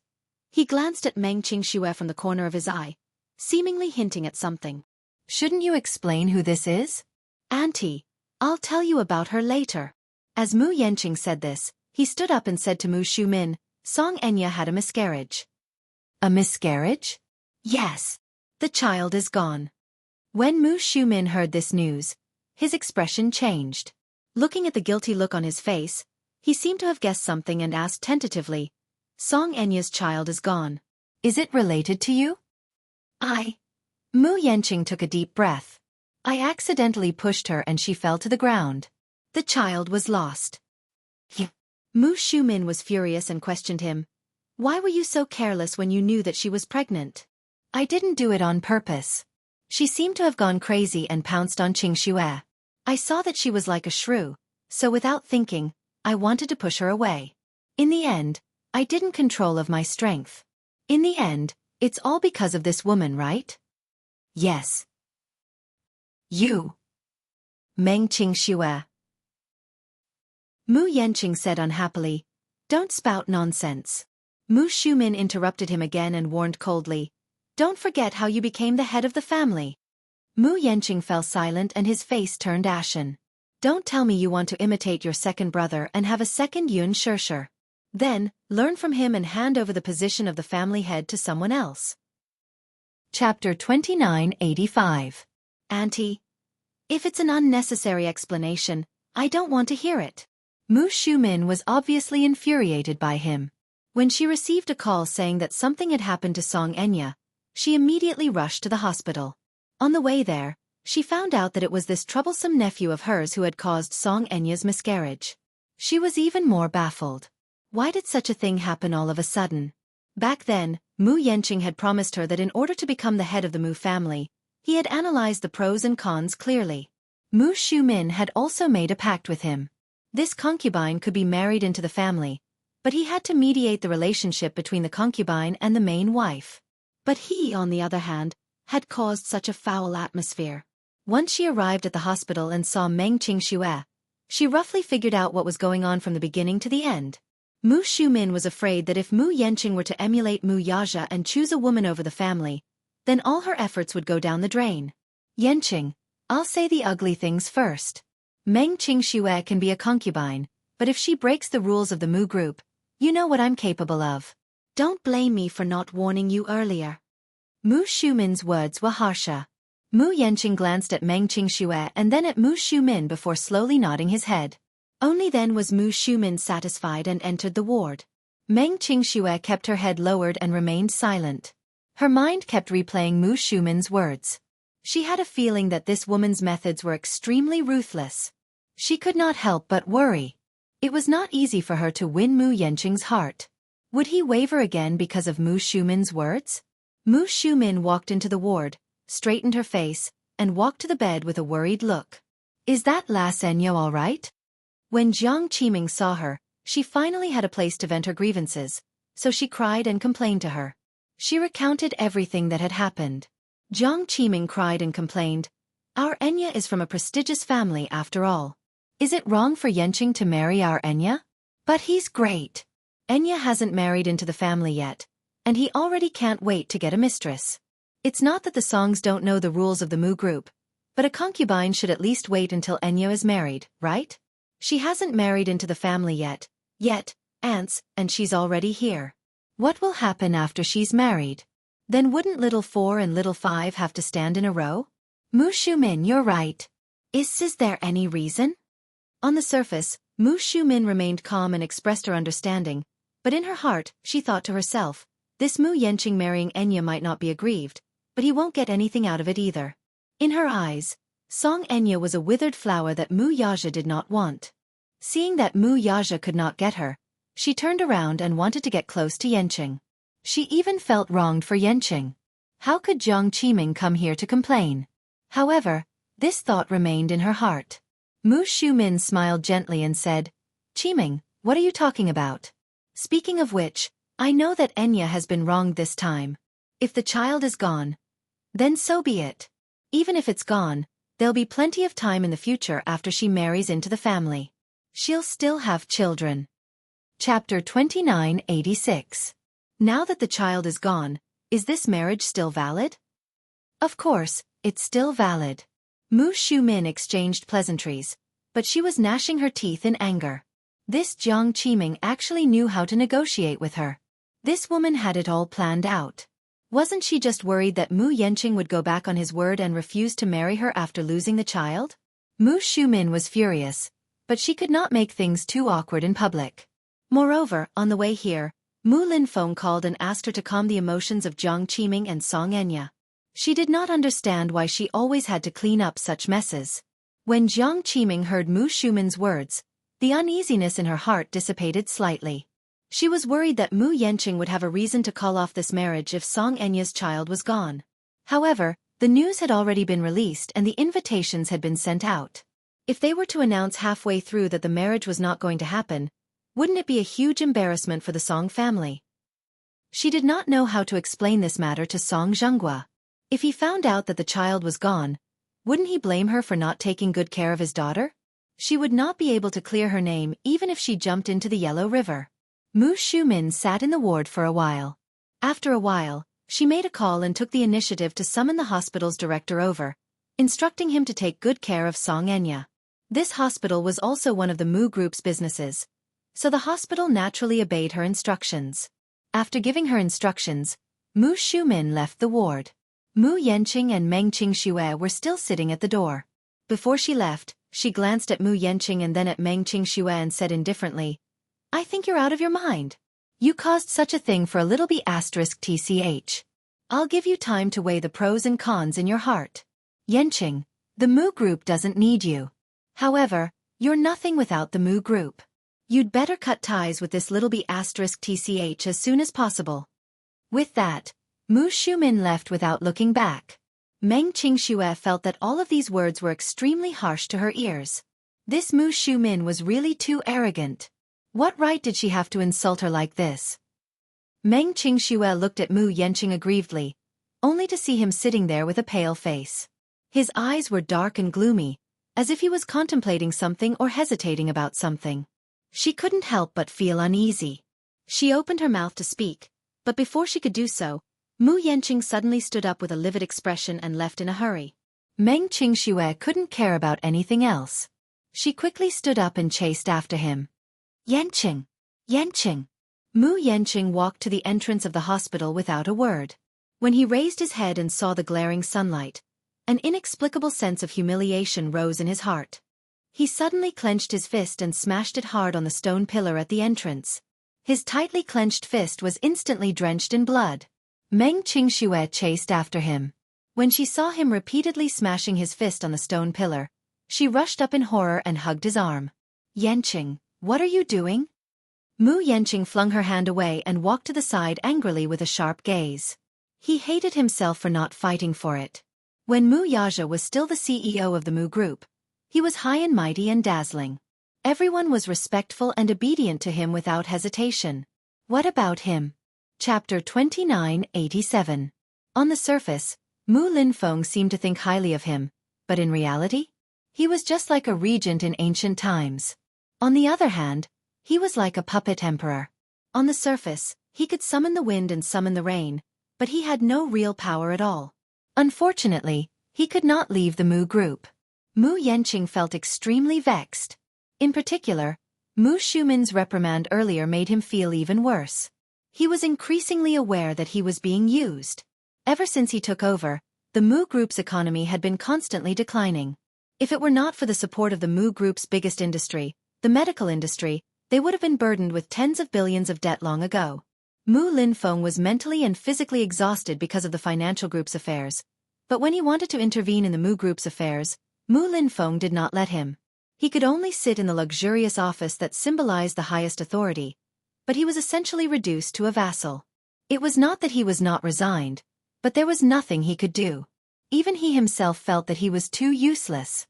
A: he glanced at Meng Qingxue from the corner of his eye, seemingly hinting at something. Shouldn't you explain who this is? Auntie, I'll tell you about her later. As Mu Yanqing said this, he stood up and said to Mu Shumin, Song Enya had a miscarriage. A miscarriage? Yes. The child is gone. When Mu Shumin heard this news, his expression changed. Looking at the guilty look on his face, he seemed to have guessed something and asked tentatively, Song Enya's child is gone. Is it related to you? Mu Yanqing took a deep breath. I accidentally pushed her and she fell to the ground. The child was lost. Mu Shumin was furious and questioned him. Why were you so careless when you knew that she was pregnant? I didn't do it on purpose. She seemed to have gone crazy and pounced on Qingxue. I saw that she was like a shrew, so without thinking, I wanted to push her away. In the end, I didn't control of my strength. In the end, it's all because of this woman, right? Yes. You. Meng Qingxue. Mu Yanqing said unhappily, Don't spout nonsense. Mu Shumin interrupted him again and warned coldly, Don't forget how you became the head of the family. Mu Yanqing fell silent and his face turned ashen. Don't tell me you want to imitate your second brother and have a second Yun Shirshir. Then, learn from him and hand over the position of the family head to someone else. Chapter 2985. Auntie. If it's an unnecessary explanation, I don't want to hear it. Mu Shumin was obviously infuriated by him. When she received a call saying that something had happened to Song Enya, she immediately rushed to the hospital. On the way there, she found out that it was this troublesome nephew of hers who had caused Song Enya's miscarriage. She was even more baffled. Why did such a thing happen all of a sudden? Back then, Mu Yanqing had promised her that in order to become the head of the Mu family, he had analyzed the pros and cons clearly. Mu Shumin had also made a pact with him. This concubine could be married into the family, but he had to mediate the relationship between the concubine and the main wife. But he, on the other hand, had caused such a foul atmosphere. Once she arrived at the hospital and saw Meng Qingxue, she roughly figured out what was going on from the beginning to the end. Mu Shumin was afraid that if Mu Yanqing were to emulate Mu Yaja and choose a woman over the family, then all her efforts would go down the drain. Yanqing, I'll say the ugly things first. Meng Qingxue can be a concubine, but if she breaks the rules of the Mu group, you know what I'm capable of. Don't blame me for not warning you earlier. Mu Shumin's words were harsher. Mu Yanqing glanced at Meng Qingxue and then at Mu Shumin before slowly nodding his head. Only then was Mu Shumin satisfied and entered the ward. Meng Qingxue kept her head lowered and remained silent. Her mind kept replaying Mu Shumin's words. She had a feeling that this woman's methods were extremely ruthless. She could not help but worry. It was not easy for her to win Mu Yanqing's heart. Would he waver again because of Mu Shumin's words? Mu Shumin walked into the ward, straightened her face, and walked to the bed with a worried look. Is that lass Enya all right? When Jiang Qiming saw her, she finally had a place to vent her grievances, so she cried and complained to her. She recounted everything that had happened. Jiang Qiming cried and complained, "Our Enya is from a prestigious family after all. Is it wrong for Yenqing to marry our Enya? But he's great. Enya hasn't married into the family yet, and he already can't wait to get a mistress. It's not that the Songs don't know the rules of the Mu group, but a concubine should at least wait until Enya is married, right? She hasn't married into the family yet, aunts, and she's already here. What will happen after she's married? Then wouldn't little 4 and little 5 have to stand in a row? Mu Shumin, you're right. Is there any reason?" On the surface, Mu Shumin remained calm and expressed her understanding, but in her heart, she thought to herself, this Mu Yenqing marrying Enya might not be aggrieved, but he won't get anything out of it either. In her eyes, Song Enya was a withered flower that Mu Yaja did not want. Seeing that Mu Yaja could not get her, she turned around and wanted to get close to Yenqing. She even felt wronged for Yenqing. How could Jiang Qiming come here to complain? However, this thought remained in her heart. Mu Shumin smiled gently and said, "Qiming, what are you talking about? Speaking of which, I know that Enya has been wronged this time. If the child is gone, then so be it. Even if it's gone, there'll be plenty of time in the future after she marries into the family. She'll still have children." Chapter 2986. Now that the child is gone, is this marriage still valid? Of course, it's still valid. Mu Shumin exchanged pleasantries, but she was gnashing her teeth in anger. This Jiang Qiming actually knew how to negotiate with her. This woman had it all planned out. Wasn't she just worried that Mu Yenqing would go back on his word and refuse to marry her after losing the child? Mu Shumin was furious, but she could not make things too awkward in public. Moreover, on the way here, Mu Linfeng called and asked her to calm the emotions of Jiang Qiming and Song Enya. She did not understand why she always had to clean up such messes. When Jiang Qiming heard Mu Shumin's words, the uneasiness in her heart dissipated slightly. She was worried that Mu Yenqing would have a reason to call off this marriage if Song Enya's child was gone. However, the news had already been released and the invitations had been sent out. If they were to announce halfway through that the marriage was not going to happen, wouldn't it be a huge embarrassment for the Song family? She did not know how to explain this matter to Song Zhenghua. If he found out that the child was gone, wouldn't he blame her for not taking good care of his daughter? She would not be able to clear her name even if she jumped into the Yellow River. Mu Shumin sat in the ward for a while. After a while, she made a call and took the initiative to summon the hospital's director over, instructing him to take good care of Song Enya. This hospital was also one of the Mu Group's businesses, so the hospital naturally obeyed her instructions. After giving her instructions, Mu Shumin left the ward. Mu Yenqing and Meng Qingxue were still sitting at the door. Before she left, she glanced at Mu Yenqing and then at Meng Qingxue and said indifferently, "I think you're out of your mind. You caused such a thing for a little b*tch. I'll give you time to weigh the pros and cons in your heart. Yenqing, the Mu Group doesn't need you. However, you're nothing without the Mu Group. You'd better cut ties with this little b*tch as soon as possible." With that, Mu Shumin left without looking back. Meng Qingxue felt that all of these words were extremely harsh to her ears. This Mu Shumin was really too arrogant. What right did she have to insult her like this? Meng Qingxue looked at Mu Yenqing aggrievedly, only to see him sitting there with a pale face. His eyes were dark and gloomy, as if he was contemplating something or hesitating about something. She couldn't help but feel uneasy. She opened her mouth to speak, but before she could do so, Mu Yenqing suddenly stood up with a livid expression and left in a hurry. Meng Qingxue couldn't care about anything else. She quickly stood up and chased after him. "Yenqing! Yenqing!" Mu Yenqing walked to the entrance of the hospital without a word. When he raised his head and saw the glaring sunlight, an inexplicable sense of humiliation rose in his heart. He suddenly clenched his fist and smashed it hard on the stone pillar at the entrance. His tightly clenched fist was instantly drenched in blood. Meng Qingxue chased after him. When she saw him repeatedly smashing his fist on the stone pillar, she rushed up in horror and hugged his arm. "Yenqing, what are you doing?" Mu Yenqing flung her hand away and walked to the side angrily with a sharp gaze. He hated himself for not fighting for it. When Mu Yaja was still the CEO of the Mu Group, He was high and mighty and dazzling. Everyone was respectful and obedient to him without hesitation. What about him? Chapter 2987. On the surface, Mu Linfeng seemed to think highly of him, but in reality, he was just like a regent in ancient times. On the other hand, he was like a puppet emperor. On the surface, he could summon the wind and summon the rain, but he had no real power at all. Unfortunately, he could not leave the Mu group. Mu Yanqing felt extremely vexed. In particular, Mu Shumin's reprimand earlier made him feel even worse. He was increasingly aware that he was being used. Ever since he took over, the Mu Group's economy had been constantly declining. If it were not for the support of the Mu Group's biggest industry, the medical industry, they would have been burdened with tens of billions of debt long ago. Mu Linfeng was mentally and physically exhausted because of the financial group's affairs. But when he wanted to intervene in the Mu Group's affairs, Mu Linfeng did not let him. He could only sit in the luxurious office that symbolized the highest authority, but he was essentially reduced to a vassal. It was not that he was not resigned, but there was nothing he could do. Even he himself felt that he was too useless.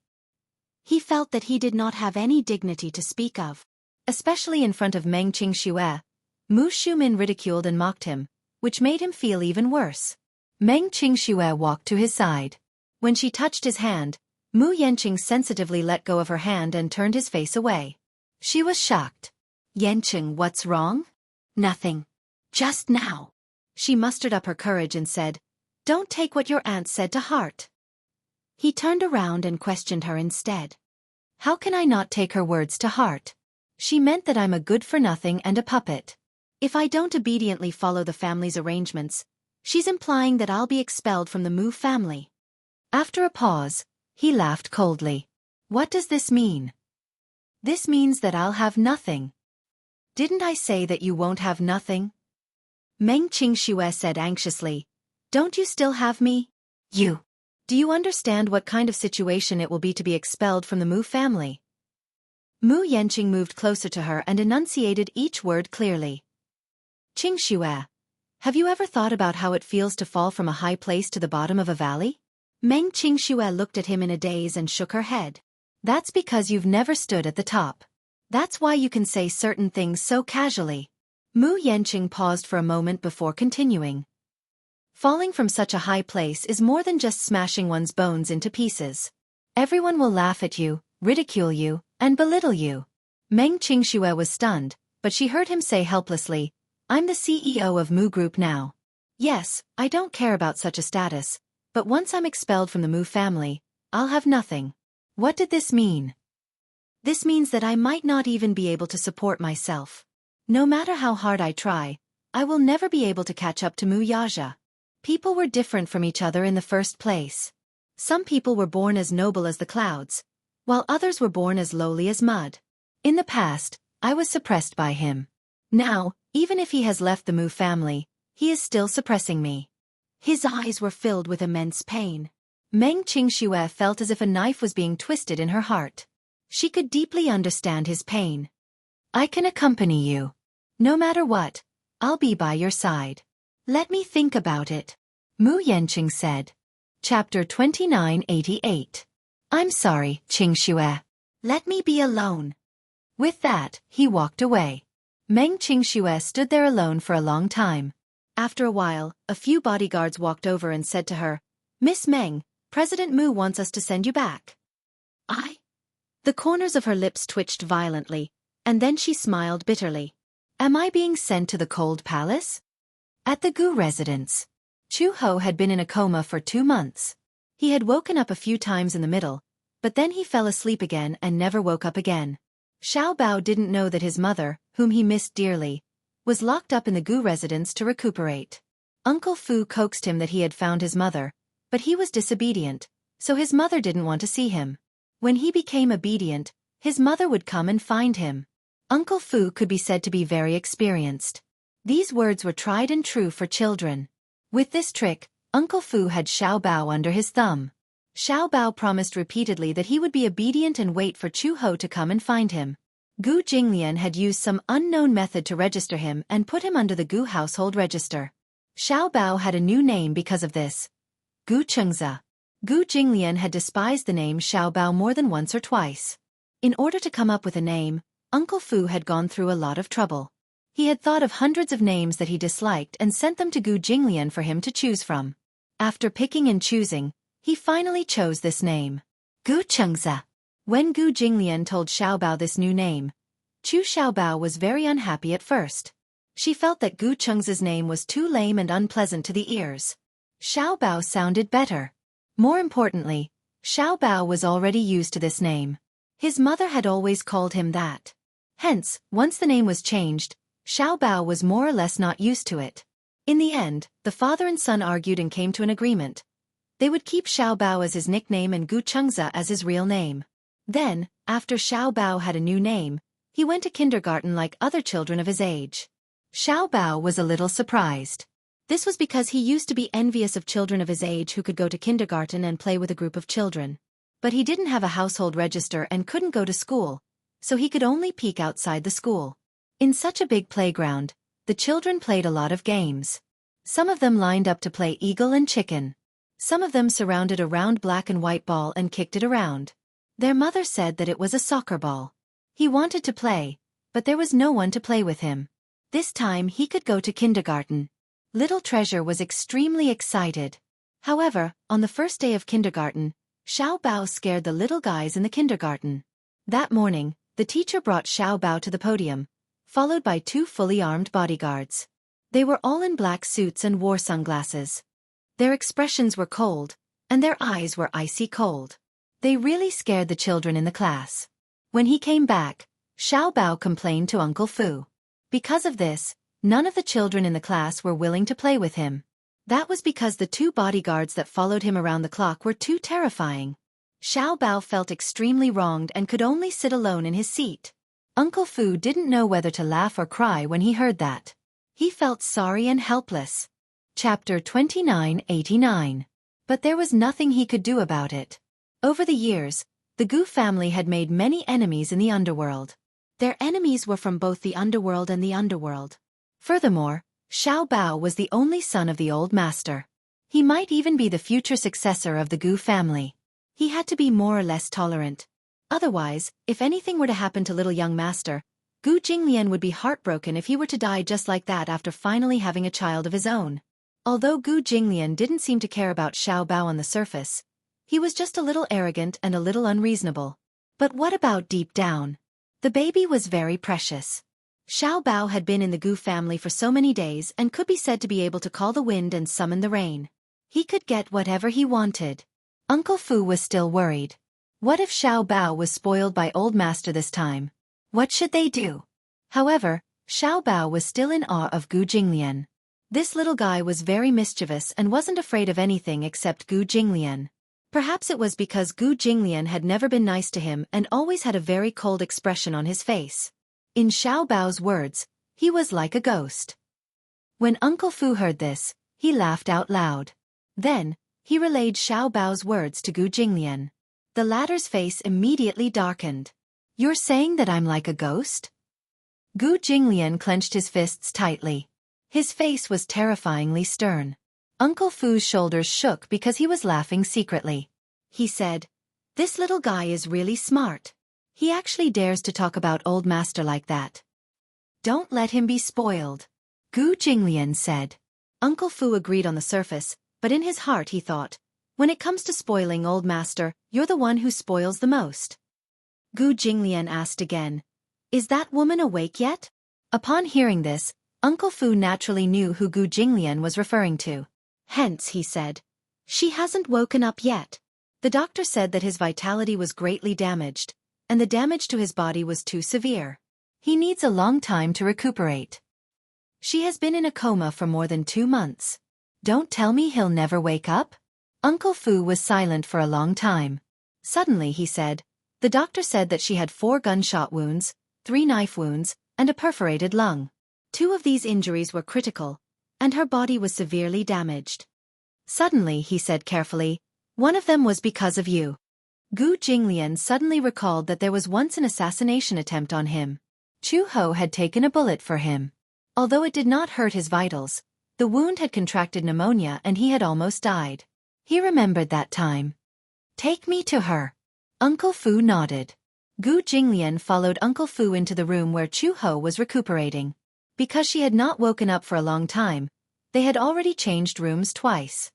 A: He felt that he did not have any dignity to speak of. Especially in front of Meng Qingxue, Mu Shumin ridiculed and mocked him, which made him feel even worse. Meng Qingxue walked to his side. When she touched his hand, Mu Yanqing sensitively let go of her hand and turned his face away. She was shocked. "Yanqing, what's wrong?" "Nothing. Just now." She mustered up her courage and said, "Don't take what your aunt said to heart." He turned around and questioned her instead. "How can I not take her words to heart? She meant that I'm a good-for-nothing and a puppet. If I don't obediently follow the family's arrangements, she's implying that I'll be expelled from the Mu family." After a pause, he laughed coldly. "What does this mean?" "This means that I'll have nothing." "Didn't I say that you won't have nothing?" Meng Qingxue said anxiously. "Don't you still have me? You. Do you understand what kind of situation it will be to be expelled from the Mu family?" Mu Yanqing moved closer to her and enunciated each word clearly. "Qingxue, have you ever thought about how it feels to fall from a high place to the bottom of a valley?" Meng Qingxue looked at him in a daze and shook her head. "That's because you've never stood at the top. That's why you can say certain things so casually." Mu Yanqing paused for a moment before continuing. "Falling from such a high place is more than just smashing one's bones into pieces. Everyone will laugh at you, ridicule you, and belittle you." Meng Qingxue was stunned, but she heard him say helplessly, "I'm the CEO of Mu Group now. Yes, I don't care about such a status, but once I'm expelled from the Mu family, I'll have nothing." What did this mean? This means that I might not even be able to support myself. No matter how hard I try, I will never be able to catch up to Mu Yaja. People were different from each other in the first place. Some people were born as noble as the clouds, while others were born as lowly as mud. In the past, I was suppressed by him. Now, even if he has left the Mu family, he is still suppressing me. His eyes were filled with immense pain. Meng Qingxue felt as if a knife was being twisted in her heart. She could deeply understand his pain. "I can accompany you. No matter what, I'll be by your side." "Let me think about it," Mu Yanqing said. Chapter 2988. "I'm sorry, Qingxue. Let me be alone." With that, he walked away. Meng Qingxue stood there alone for a long time. After a while, a few bodyguards walked over and said to her, "Miss Meng, President Mu wants us to send you back." "I?" The corners of her lips twitched violently, and then she smiled bitterly. "Am I being sent to the cold palace?" At the Gu residence, Chu Ho had been in a coma for 2 months. He had woken up a few times in the middle, but then he fell asleep again and never woke up again. Xiao Bao didn't know that his mother, whom he missed dearly, was locked up in the Gu residence to recuperate. Uncle Fu coaxed him that he had found his mother, but he was disobedient, so his mother didn't want to see him. When he became obedient, his mother would come and find him. Uncle Fu could be said to be very experienced. These words were tried and true for children. With this trick, Uncle Fu had Xiao Bao under his thumb. Xiao Bao promised repeatedly that he would be obedient and wait for Chu Ho to come and find him. Gu Jinglian had used some unknown method to register him and put him under the Gu household register. Xiao Bao had a new name because of this: Gu Chengza. Gu Jinglian had despised the name Xiaobao more than once or twice. In order to come up with a name, Uncle Fu had gone through a lot of trouble. He had thought of hundreds of names that he disliked and sent them to Gu Jinglian for him to choose from. After picking and choosing, he finally chose this name. Gu Chengzi. When Gu Jinglian told Xiaobao this new name, Chu Xiaobao was very unhappy at first. She felt that Gu Chengzi's name was too lame and unpleasant to the ears. Xiaobao sounded better. More importantly, Xiaobao was already used to this name. His mother had always called him that. Hence, once the name was changed, Xiaobao was more or less not used to it. In the end, the father and son argued and came to an agreement. They would keep Xiaobao as his nickname and Gu Chengzi as his real name. Then, after Xiaobao had a new name, he went to kindergarten like other children of his age. Xiaobao was a little surprised. This was because he used to be envious of children of his age who could go to kindergarten and play with a group of children. But he didn't have a household register and couldn't go to school, so he could only peek outside the school. In such a big playground, the children played a lot of games. Some of them lined up to play eagle and chicken. Some of them surrounded a round black and white ball and kicked it around. Their mother said that it was a soccer ball. He wanted to play, but there was no one to play with him. This time he could go to kindergarten. Little Treasure was extremely excited. However, on the first day of kindergarten, Xiaobao scared the little guys in the kindergarten. That morning, the teacher brought Xiaobao to the podium, followed by 2 fully armed bodyguards. They were all in black suits and wore sunglasses. Their expressions were cold, and their eyes were icy cold. They really scared the children in the class. When he came back, Xiaobao complained to Uncle Fu. Because of this, none of the children in the class were willing to play with him. That was because the 2 bodyguards that followed him around the clock were too terrifying. Xiaobao felt extremely wronged and could only sit alone in his seat. Uncle Fu didn't know whether to laugh or cry when he heard that. He felt sorry and helpless. Chapter 2989. But there was nothing he could do about it. Over the years, the Gu family had made many enemies in the underworld. Their enemies were from both the underworld and the underworld. Furthermore, Xiaobao was the only son of the old master. He might even be the future successor of the Gu family. He had to be more or less tolerant. Otherwise, if anything were to happen to little young master, Gu Jinglian would be heartbroken if he were to die just like that after finally having a child of his own. Although Gu Jinglian didn't seem to care about Xiaobao on the surface, he was just a little arrogant and a little unreasonable. But what about deep down? The baby was very precious. Xiaobao had been in the Gu family for so many days and could be said to be able to call the wind and summon the rain. He could get whatever he wanted. Uncle Fu was still worried. What if Xiaobao was spoiled by old master this time? What should they do? However, Xiaobao was still in awe of Gu Jinglian. This little guy was very mischievous and wasn't afraid of anything except Gu Jinglian. Perhaps it was because Gu Jinglian had never been nice to him and always had a very cold expression on his face. In Xiaobao's words, he was like a ghost. When Uncle Fu heard this, he laughed out loud. Then, he relayed Xiaobao's words to Gu Jinglian. The latter's face immediately darkened. You're saying that I'm like a ghost? Gu Jinglian clenched his fists tightly. His face was terrifyingly stern. Uncle Fu's shoulders shook because he was laughing secretly. He said, "This little guy is really smart. He actually dares to talk about old master like that. Don't let him be spoiled," Gu Jinglian said. Uncle Fu agreed on the surface, but in his heart he thought, when it comes to spoiling old master, you're the one who spoils the most. Gu Jinglian asked again, "Is that woman awake yet?" Upon hearing this, Uncle Fu naturally knew who Gu Jinglian was referring to. Hence, he said, "She hasn't woken up yet." The doctor said that his vitality was greatly damaged, and the damage to his body was too severe. He needs a long time to recuperate. She has been in a coma for more than 2 months. Don't tell me he'll never wake up? Uncle Fu was silent for a long time. Suddenly he said, "The doctor said that she had 4 gunshot wounds, 3 knife wounds, and a perforated lung. 2 of these injuries were critical, and her body was severely damaged. Suddenly, he said carefully, one of them was because of you." Gu Jinglian suddenly recalled that there was once an assassination attempt on him. Chu Ho had taken a bullet for him. Although it did not hurt his vitals, the wound had contracted pneumonia and he had almost died. He remembered that time. Take me to her. Uncle Fu nodded. Gu Jinglian followed Uncle Fu into the room where Chu Ho was recuperating. Because she had not woken up for a long time, they had already changed rooms twice.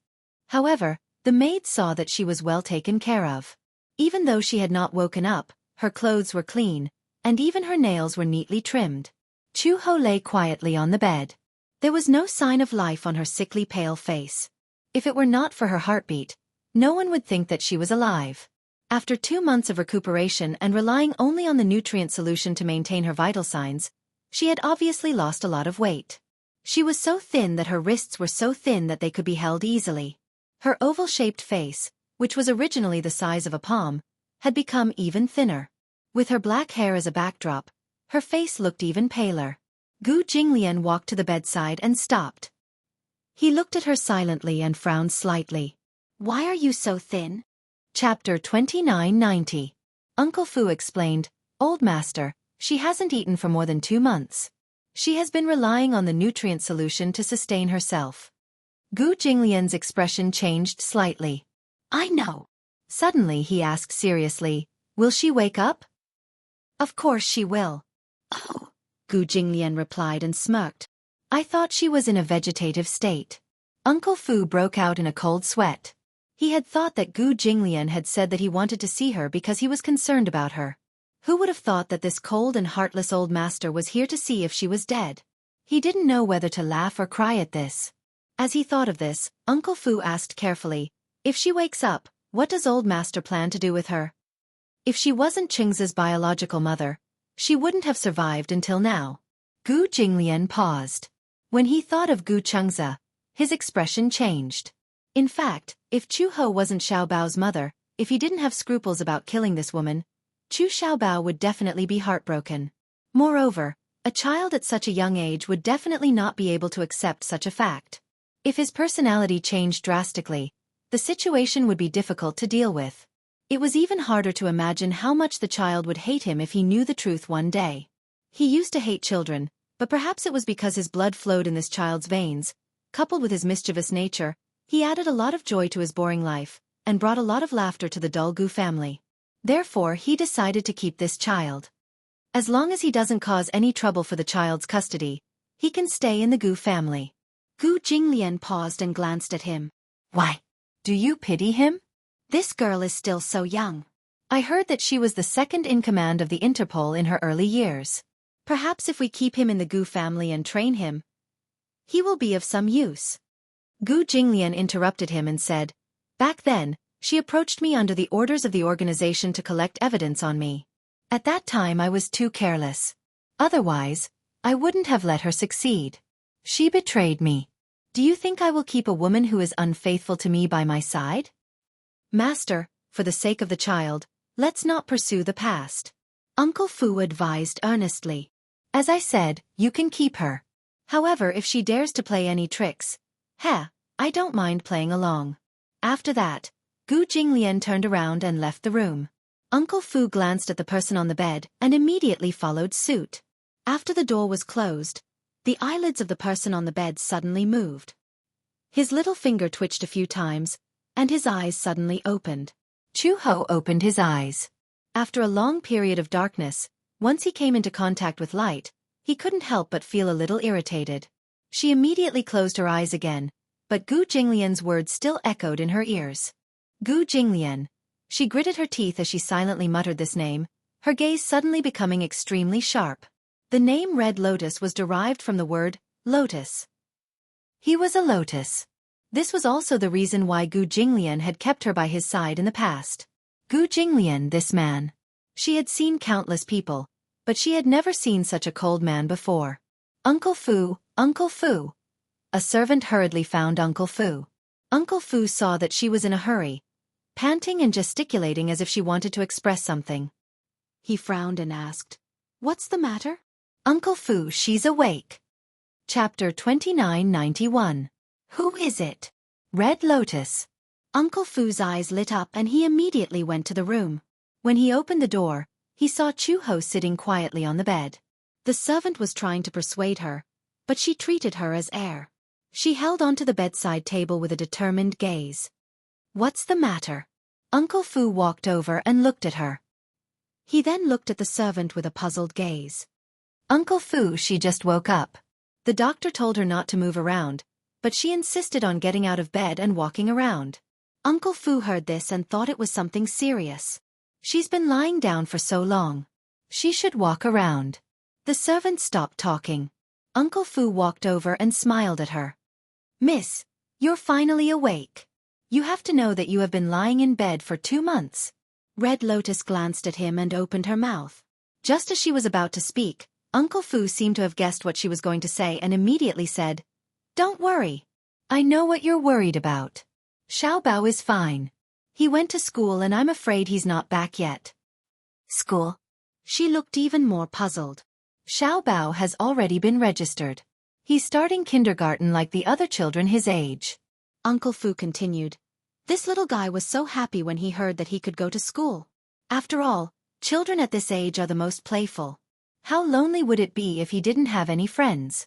A: However, the maid saw that she was well taken care of. Even though she had not woken up, her clothes were clean, and even her nails were neatly trimmed. Chu Ho lay quietly on the bed. There was no sign of life on her sickly pale face. If it were not for her heartbeat, no one would think that she was alive. After 2 months of recuperation and relying only on the nutrient solution to maintain her vital signs, she had obviously lost a lot of weight. She was so thin that her wrists were so thin that they could be held easily. Her oval-shaped face, which was originally the size of a palm, had become even thinner. With her black hair as a backdrop, her face looked even paler. Gu Jinglian walked to the bedside and stopped. He looked at her silently and frowned slightly. Why are you so thin? Chapter 2990. Uncle Fu explained, Old Master, she hasn't eaten for more than 2 months. She has been relying on the nutrient solution to sustain herself. Gu Jinglian's expression changed slightly. I know. Suddenly he asked seriously, will she wake up? Of course she will. Oh, Gu Jinglian replied and smirked. I thought she was in a vegetative state. Uncle Fu broke out in a cold sweat. He had thought that Gu Jinglian had said that he wanted to see her because he was concerned about her. Who would have thought that this cold and heartless old master was here to see if she was dead? He didn't know whether to laugh or cry at this. As he thought of this, Uncle Fu asked carefully, if she wakes up, what does old master plan to do with her? If she wasn't Cheng's biological mother, she wouldn't have survived until now. Gu Jinglian paused. When he thought of Gu Chengze, his expression changed. In fact, if Chu Ho wasn't Xiaobao's mother, if he didn't have scruples about killing this woman, Chu Xiaobao would definitely be heartbroken. Moreover, a child at such a young age would definitely not be able to accept such a fact. If his personality changed drastically, the situation would be difficult to deal with. It was even harder to imagine how much the child would hate him if he knew the truth one day. He used to hate children, but perhaps it was because his blood flowed in this child's veins. Coupled with his mischievous nature, he added a lot of joy to his boring life, and brought a lot of laughter to the dull Gu family. Therefore he decided to keep this child. As long as he doesn't cause any trouble for the child's custody, he can stay in the Gu family. Gu Jinglian paused and glanced at him. Why? Do you pity him? This girl is still so young. I heard that she was the second in command of the Interpol in her early years. Perhaps if we keep him in the Gu family and train him, he will be of some use. Gu Jinglian interrupted him and said, back then, she approached me under the orders of the organization to collect evidence on me. At that time I was too careless. Otherwise, I wouldn't have let her succeed. She betrayed me. Do you think I will keep a woman who is unfaithful to me by my side? Master, for the sake of the child, let's not pursue the past. Uncle Fu advised earnestly. As I said, you can keep her. However, if she dares to play any tricks, I don't mind playing along. After that, Gu Jinglian turned around and left the room. Uncle Fu glanced at the person on the bed and immediately followed suit. After the door was closed, the eyelids of the person on the bed suddenly moved. His little finger twitched a few times, and his eyes suddenly opened. Chu Ho opened his eyes. After a long period of darkness, once he came into contact with light, he couldn't help but feel a little irritated. She immediately closed her eyes again, but Gu Jinglian's words still echoed in her ears. Gu Jinglian. She gritted her teeth as she silently muttered this name, her gaze suddenly becoming extremely sharp. The name Red Lotus was derived from the word lotus. He was a lotus. This was also the reason why Gu Jinglian had kept her by his side in the past. Gu Jinglian, this man. She had seen countless people, but she had never seen such a cold man before. Uncle Fu, Uncle Fu. A servant hurriedly found Uncle Fu. Uncle Fu saw that she was in a hurry, panting and gesticulating as if she wanted to express something. He frowned and asked, "What's the matter?" "Uncle Fu, she's awake." Chapter 2991. Who is it? Red Lotus. Uncle Fu's eyes lit up and he immediately went to the room. When he opened the door, he saw Chu Ho sitting quietly on the bed. The servant was trying to persuade her, but she treated her as air. She held onto the bedside table with a determined gaze. What's the matter? Uncle Fu walked over and looked at her. He then looked at the servant with a puzzled gaze. Uncle Fu, she just woke up. The doctor told her not to move around, but she insisted on getting out of bed and walking around. Uncle Fu heard this and thought it was something serious. She's been lying down for so long. She should walk around. The servant stopped talking. Uncle Fu walked over and smiled at her. Miss, you're finally awake. You have to know that you have been lying in bed for 2 months. Red Lotus glanced at him and opened her mouth. Just as she was about to speak, Uncle Fu seemed to have guessed what she was going to say and immediately said, Don't worry. I know what you're worried about. Xiao Bao is fine. He went to school and I'm afraid he's not back yet. School? She looked even more puzzled. Xiao Bao has already been registered. He's starting kindergarten like the other children his age. Uncle Fu continued. This little guy was so happy when he heard that he could go to school. After all, children at this age are the most playful. How lonely would it be if he didn't have any friends?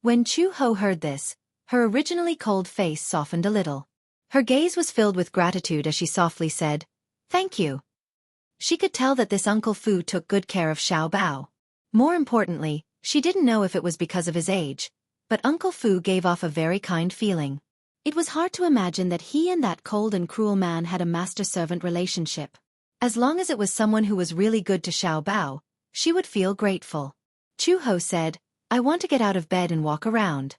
A: When Chu Ho heard this, her originally cold face softened a little. Her gaze was filled with gratitude as she softly said, Thank you. She could tell that this Uncle Fu took good care of Xiao Bao. More importantly, she didn't know if it was because of his age, but Uncle Fu gave off a very kind feeling. It was hard to imagine that he and that cold and cruel man had a master-servant relationship. As long as it was someone who was really good to Xiao Bao, she would feel grateful. Chu Ho said, I want to get out of bed and walk around.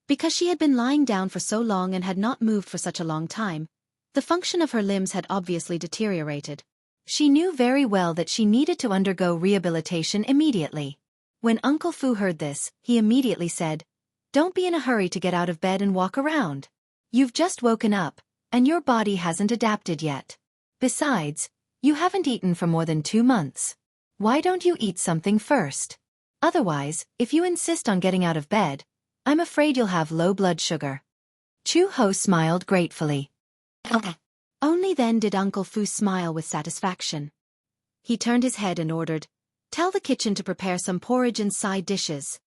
A: Because she had been lying down for so long and had not moved for such a long time, the function of her limbs had obviously deteriorated. She knew very well that she needed to undergo rehabilitation immediately. When Uncle Fu heard this, he immediately said, Don't be in a hurry to get out of bed and walk around. You've just woken up, and your body hasn't adapted yet. Besides, you haven't eaten for more than 2 months. Why don't you eat something first? Otherwise, if you insist on getting out of bed, I'm afraid you'll have low blood sugar. Chu Ho smiled gratefully. Only then did Uncle Fu smile with satisfaction. He turned his head and ordered, Tell the kitchen to prepare some porridge and side dishes.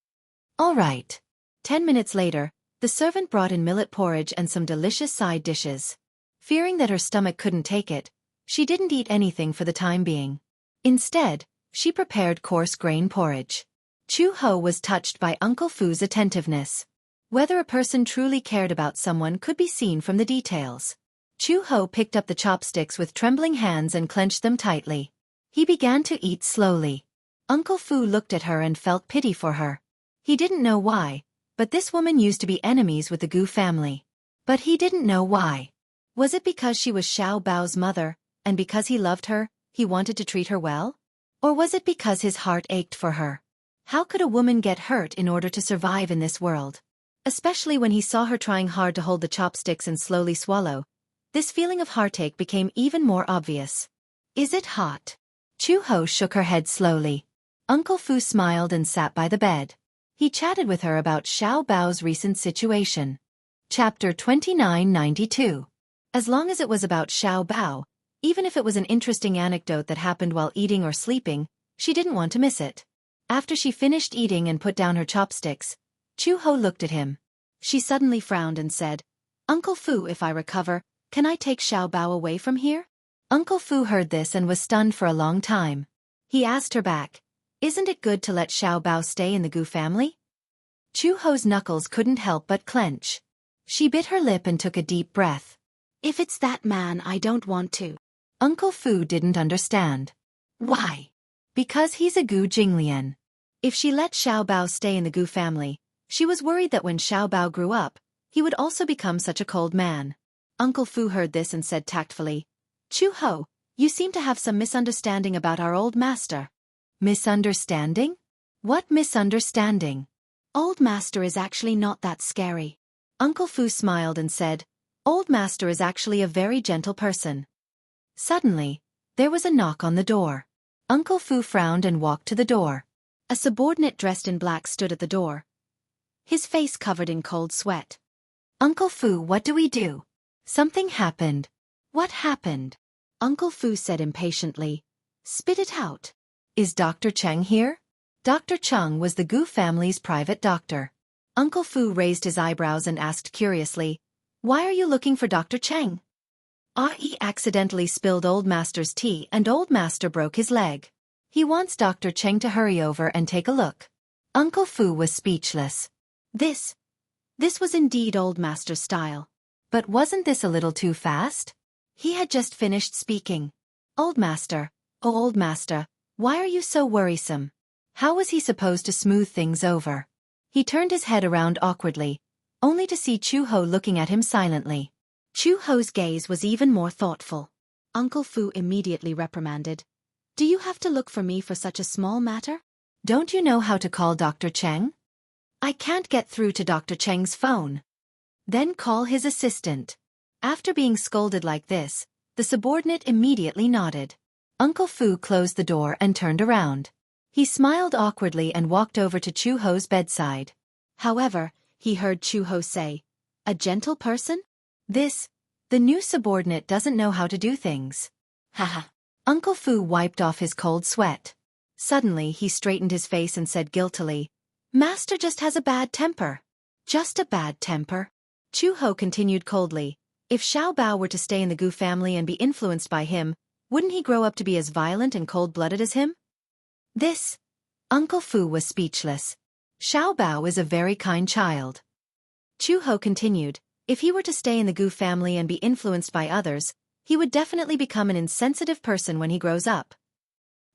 A: All right. 10 minutes later, the servant brought in millet porridge and some delicious side dishes. Fearing that her stomach couldn't take it, she didn't eat anything for the time being. Instead, she prepared coarse grain porridge. Chu Ho was touched by Uncle Fu's attentiveness. Whether a person truly cared about someone could be seen from the details. Chu Ho picked up the chopsticks with trembling hands and clenched them tightly. He began to eat slowly. Uncle Fu looked at her and felt pity for her. He didn't know why, but this woman used to be enemies with the Gu family. But he didn't know why. Was it because she was Xiao Bao's mother, and because he loved her, he wanted to treat her well? Or was it because his heart ached for her? How could a woman get hurt in order to survive in this world? Especially when he saw her trying hard to hold the chopsticks and slowly swallow. This feeling of heartache became even more obvious. Is it hot? Chu Ho shook her head slowly. Uncle Fu smiled and sat by the bed. He chatted with her about Xiao Bao's recent situation. Chapter 2992. As long as it was about Xiao Bao, even if it was an interesting anecdote that happened while eating or sleeping, she didn't want to miss it. After she finished eating and put down her chopsticks, Chu Ho looked at him. She suddenly frowned and said, Uncle Fu, if I recover, can I take Xiao Bao away from here? Uncle Fu heard this and was stunned for a long time. He asked her back, Isn't it good to let Xiao Bao stay in the Gu family? Chu Ho's knuckles couldn't help but clench. She bit her lip and took a deep breath. If it's that man, I don't want to. Uncle Fu didn't understand. Why? Because he's a Gu Jinglian. If she let Xiao Bao stay in the Gu family, she was worried that when Xiao Bao grew up, he would also become such a cold man. Uncle Fu heard this and said tactfully, Chu Ho, you seem to have some misunderstanding about our old master. Misunderstanding? What misunderstanding? Old master is actually not that scary. Uncle Fu smiled and said, Old master is actually a very gentle person. Suddenly, there was a knock on the door. Uncle Fu frowned and walked to the door. A subordinate dressed in black stood at the door, his face covered in cold sweat. Uncle Fu, what do we do? Something happened. What happened? Uncle Fu said impatiently. Spit it out. Is Dr. Cheng here? Dr. Cheng was the Gu family's private doctor. Uncle Fu raised his eyebrows and asked curiously, Why are you looking for Dr. Cheng? He accidentally spilled Old Master's tea and Old Master broke his leg. He wants Dr. Cheng to hurry over and take a look. Uncle Fu was speechless. This was indeed Old Master's style. But wasn't this a little too fast? He had just finished speaking. Old Master, oh Old Master, why are you so worrisome? How was he supposed to smooth things over? He turned his head around awkwardly, only to see Chu Ho looking at him silently. Chu Ho's gaze was even more thoughtful. Uncle Fu immediately reprimanded. Do you have to look for me for such a small matter? Don't you know how to call Dr. Cheng? I can't get through to Dr. Cheng's phone. Then call his assistant. After being scolded like this, the subordinate immediately nodded. Uncle Fu closed the door and turned around. He smiled awkwardly and walked over to Chu Ho's bedside. However, he heard Chu Ho say, "A gentle person? The new subordinate doesn't know how to do things." Haha. Uncle Fu wiped off his cold sweat. Suddenly he straightened his face and said guiltily, "Master just has a bad temper." Just a bad temper? Chu Ho continued coldly. If Xiao Bao were to stay in the Gu family and be influenced by him, wouldn't he grow up to be as violent and cold-blooded as him? Uncle Fu was speechless. Xiao Bao is a very kind child. Chu Ho continued, if he were to stay in the Gu family and be influenced by others, he would definitely become an insensitive person when he grows up.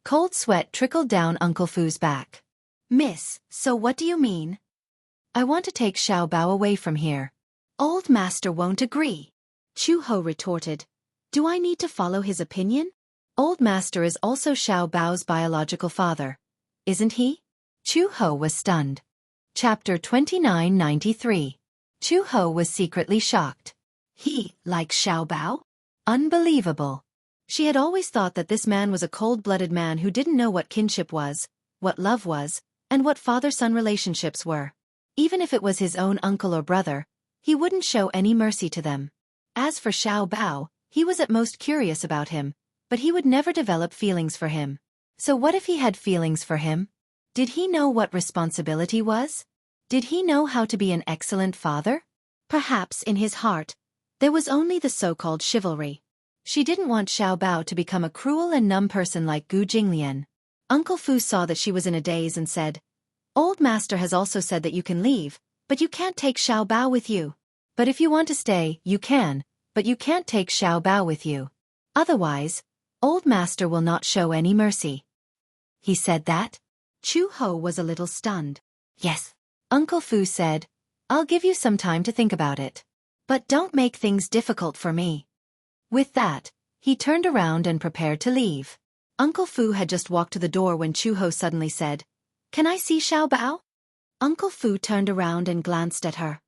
A: Cold sweat trickled down Uncle Fu's back. Miss, so what do you mean? I want to take Xiao Bao away from here. Old Master won't agree. Chu Ho retorted. Do I need to follow his opinion? Old Master is also Xiao Bao's biological father. Isn't he? Chu Ho was stunned. Chapter 2993. Chu Ho was secretly shocked. He, like Xiao Bao? Unbelievable. She had always thought that this man was a cold-blooded man who didn't know what kinship was, what love was, and what father-son relationships were. Even if it was his own uncle or brother, he wouldn't show any mercy to them. As for Xiao Bao, he was at most curious about him, but he would never develop feelings for him. So what if he had feelings for him? Did he know what responsibility was? Did he know how to be an excellent father? Perhaps in his heart, there was only the so-called chivalry. She didn't want Xiao Bao to become a cruel and numb person like Gu Jinglian. Uncle Fu saw that she was in a daze and said, Old Master has also said that you can leave, but you can't take Xiao Bao with you. But if you want to stay, you can, but you can't take Xiao Bao with you. Otherwise, Old Master will not show any mercy. He said that? Chu Ho was a little stunned. Yes. Uncle Fu said, I'll give you some time to think about it. But don't make things difficult for me. With that, he turned around and prepared to leave. Uncle Fu had just walked to the door when Chu Ho suddenly said, Can I see Xiao Bao? Uncle Fu turned around and glanced at her.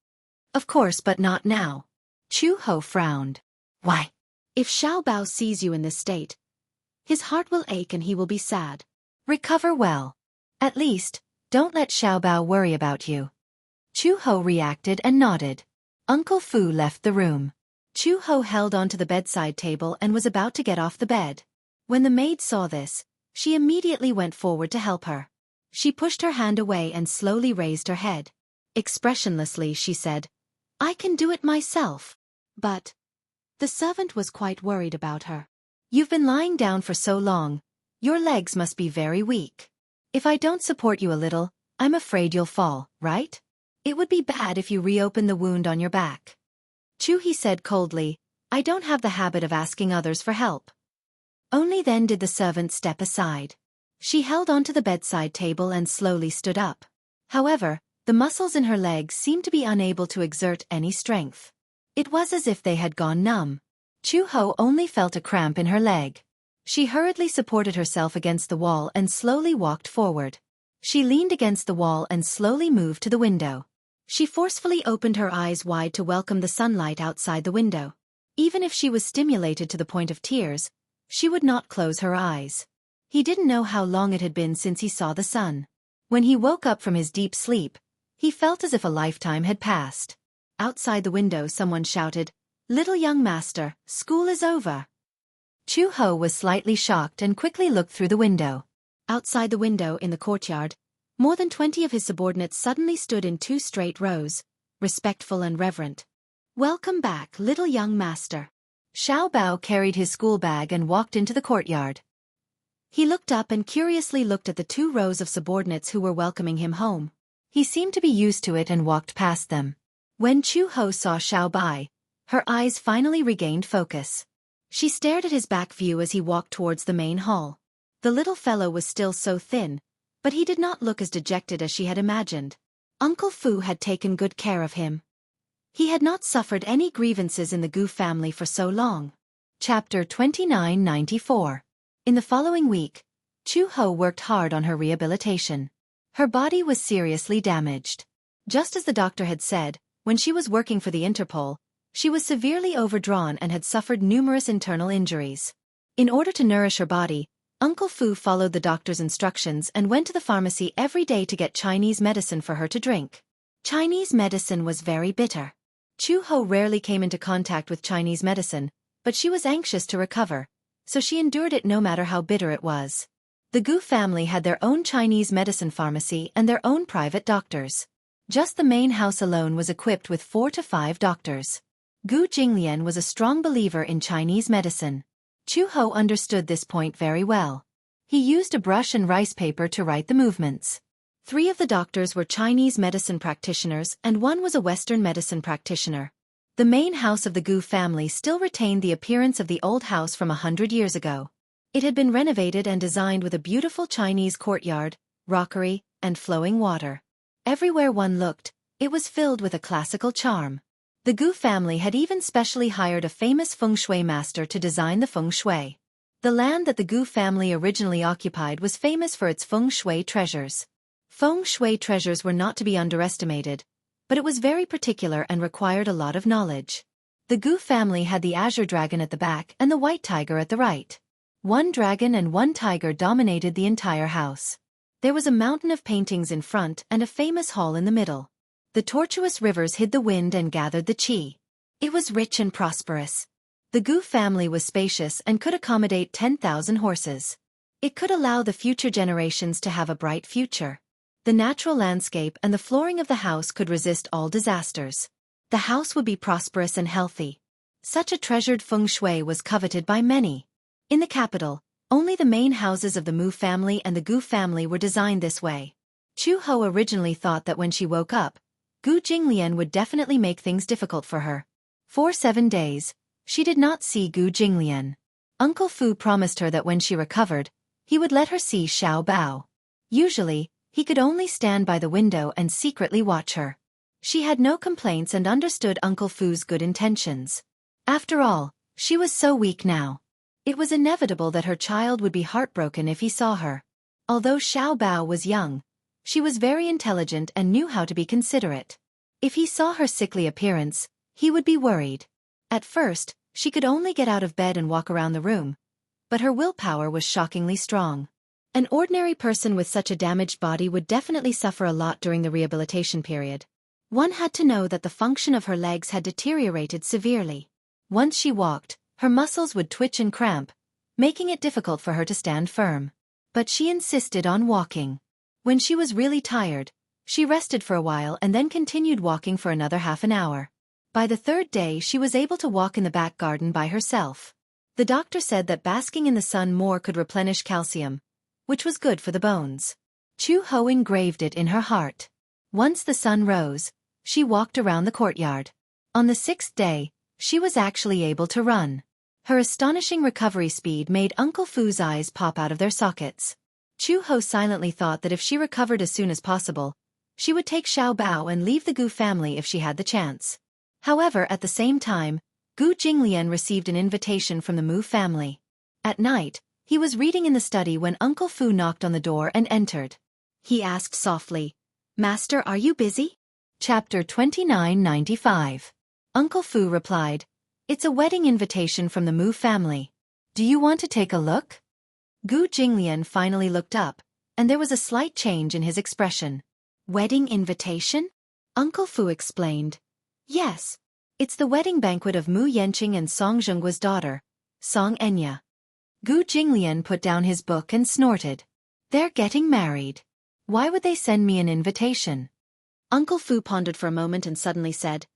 A: Of course, but not now. Chu Ho frowned. Why? If Xiao Bao sees you in this state, his heart will ache and he will be sad. Recover well. At least, don't let Xiao Bao worry about you. Chu Ho reacted and nodded. Uncle Fu left the room. Chu Ho held onto the bedside table and was about to get off the bed. When the maid saw this, she immediately went forward to help her. She pushed her hand away and slowly raised her head. Expressionlessly she said, I can do it myself. But the servant was quite worried about her. You've been lying down for so long, your legs must be very weak. If I don't support you a little, I'm afraid you'll fall, right? It would be bad if you reopen the wound on your back. Chu he said coldly, I don't have the habit of asking others for help. Only then did the servant step aside. She held onto the bedside table and slowly stood up. However, the muscles in her legs seemed to be unable to exert any strength. It was as if they had gone numb. Chu Ho only felt a cramp in her leg. She hurriedly supported herself against the wall and slowly walked forward. She leaned against the wall and slowly moved to the window. She forcefully opened her eyes wide to welcome the sunlight outside the window. Even if she was stimulated to the point of tears, she would not close her eyes. He didn't know how long it had been since he saw the sun. When he woke up from his deep sleep, he felt as if a lifetime had passed. Outside the window someone shouted, Little young master, school is over. Chu Ho was slightly shocked and quickly looked through the window. Outside the window in the courtyard, more than 20 of his subordinates suddenly stood in 2 straight rows, respectful and reverent. Welcome back, little young master. Xiao Bao carried his school bag and walked into the courtyard. He looked up and curiously looked at the 2 rows of subordinates who were welcoming him home. He seemed to be used to it and walked past them. When Chu Ho saw Xiao Bai, her eyes finally regained focus. She stared at his back view as he walked towards the main hall. The little fellow was still so thin, but he did not look as dejected as she had imagined. Uncle Fu had taken good care of him. He had not suffered any grievances in the Gu family for so long. Chapter 2994. In the following week, Chu Ho worked hard on her rehabilitation. Her body was seriously damaged. Just as the doctor had said, when she was working for the Interpol, she was severely overdrawn and had suffered numerous internal injuries. In order to nourish her body, Uncle Fu followed the doctor's instructions and went to the pharmacy every day to get Chinese medicine for her to drink. Chinese medicine was very bitter. Chu Ho rarely came into contact with Chinese medicine, but she was anxious to recover, so she endured it no matter how bitter it was. The Gu family had their own Chinese medicine pharmacy and their own private doctors. Just the main house alone was equipped with 4 to 5 doctors. Gu Jinglian was a strong believer in Chinese medicine. Chu Ho understood this point very well. He used a brush and rice paper to write the movements. 3 of the doctors were Chinese medicine practitioners and 1 was a Western medicine practitioner. The main house of the Gu family still retained the appearance of the old house from 100 years ago. It had been renovated and designed with a beautiful Chinese courtyard, rockery, and flowing water. Everywhere one looked, it was filled with a classical charm. The Gu family had even specially hired a famous feng shui master to design the feng shui. The land that the Gu family originally occupied was famous for its feng shui treasures. Feng shui treasures were not to be underestimated, but it was very particular and required a lot of knowledge. The Gu family had the azure dragon at the back and the white tiger at the right. 1 dragon and 1 tiger dominated the entire house. There was a mountain of paintings in front and a famous hall in the middle. The tortuous rivers hid the wind and gathered the qi. It was rich and prosperous. The Gu family was spacious and could accommodate 10,000 horses. It could allow the future generations to have a bright future. The natural landscape and the flooring of the house could resist all disasters. The house would be prosperous and healthy. Such a treasured feng shui was coveted by many. In the capital, only the main houses of the Mu family and the Gu family were designed this way. Chu Ho originally thought that when she woke up, Gu Jinglian would definitely make things difficult for her. For 7 days, she did not see Gu Jinglian. Uncle Fu promised her that when she recovered, he would let her see Xiao Bao. Usually, he could only stand by the window and secretly watch her. She had no complaints and understood Uncle Fu's good intentions. After all, she was so weak now. It was inevitable that her child would be heartbroken if he saw her. Although Xiao Bao was young, she was very intelligent and knew how to be considerate. If he saw her sickly appearance, he would be worried. At first, she could only get out of bed and walk around the room, but her willpower was shockingly strong. An ordinary person with such a damaged body would definitely suffer a lot during the rehabilitation period. One had to know that the function of her legs had deteriorated severely. Once she walked, her muscles would twitch and cramp, making it difficult for her to stand firm. But she insisted on walking. When she was really tired, she rested for a while and then continued walking for another half an hour. By the 3rd day she was able to walk in the back garden by herself. The doctor said that basking in the sun more could replenish calcium, which was good for the bones. Chu Ho engraved it in her heart. Once the sun rose, she walked around the courtyard. On the 6th day, she was actually able to run. Her astonishing recovery speed made Uncle Fu's eyes pop out of their sockets. Chu Ho silently thought that if she recovered as soon as possible, she would take Xiao Bao and leave the Gu family if she had the chance. However, at the same time, Gu Jinglian received an invitation from the Mu family. At night, he was reading in the study when Uncle Fu knocked on the door and entered. He asked softly, "Master, are you busy?" Chapter 2995. Uncle Fu replied, "It's a wedding invitation from the Mu family. Do you want to take a look?" Gu Jinglian finally looked up, and there was a slight change in his expression. "Wedding invitation?" Uncle Fu explained. "Yes. It's the wedding banquet of Mu Yenqing and Song Zhengguo's daughter, Song Enya." Gu Jinglian put down his book and snorted. "They're getting married. Why would they send me an invitation?" Uncle Fu pondered for a moment and suddenly said,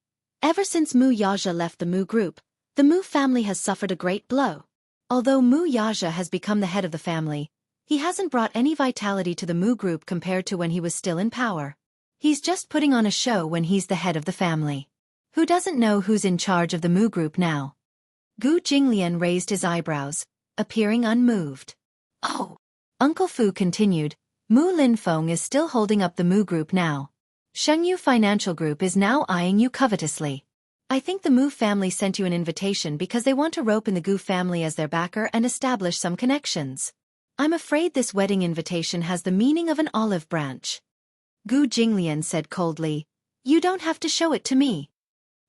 A: "Ever since Mu Yaja left the Mu group, The Mu family has suffered a great blow. Although Mu Yaja has become the head of the family, he hasn't brought any vitality to the Mu group compared to when he was still in power. He's just putting on a show when he's the head of the family. Who doesn't know who's in charge of the Mu group now? Gu Jinglian raised his eyebrows, appearing unmoved. Oh. Uncle Fu continued, Mu Linfeng is still holding up the Mu group now. Shengyu Financial Group is now eyeing you covetously. I think the Mu family sent you an invitation because they want to rope in the Gu family as their backer and establish some connections. I'm afraid this wedding invitation has the meaning of an olive branch. Gu Jinglian said coldly, You don't have to show it to me.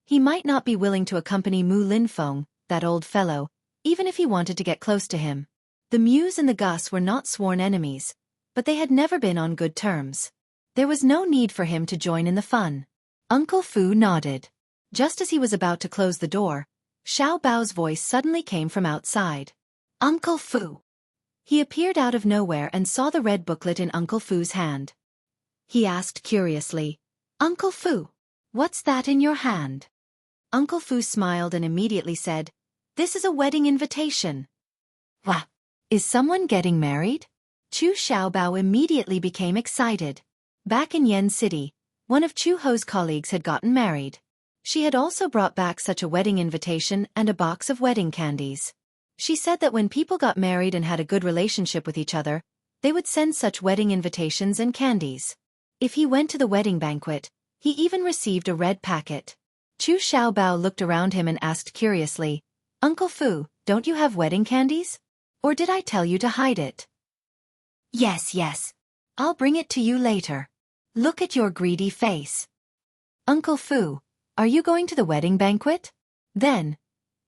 A: He might not be willing to accompany Mu Linfeng, that old fellow, even if he wanted to get close to him. The Mus and the Gus were not sworn enemies, but they had never been on good terms. There was no need for him to join in the fun. Uncle Fu nodded. Just as he was about to close the door, Xiao Bao's voice suddenly came from outside. Uncle Fu. He appeared out of nowhere and saw the red booklet in Uncle Fu's hand. He asked curiously, Uncle Fu, what's that in your hand? Uncle Fu smiled and immediately said, This is a wedding invitation. What? Is someone getting married? Chu Xiaobao immediately became excited. Back in Yen City, one of Chu Ho's colleagues had gotten married. She had also brought back such a wedding invitation and a box of wedding candies. She said that when people got married and had a good relationship with each other, they would send such wedding invitations and candies. If he went to the wedding banquet, he even received a red packet. Chu Xiaobao looked around him and asked curiously, Uncle Fu, don't you have wedding candies? Or did I tell you to hide it? Yes. I'll bring it to you later. Look at your greedy face. Uncle Fu, are you going to the wedding banquet? Then,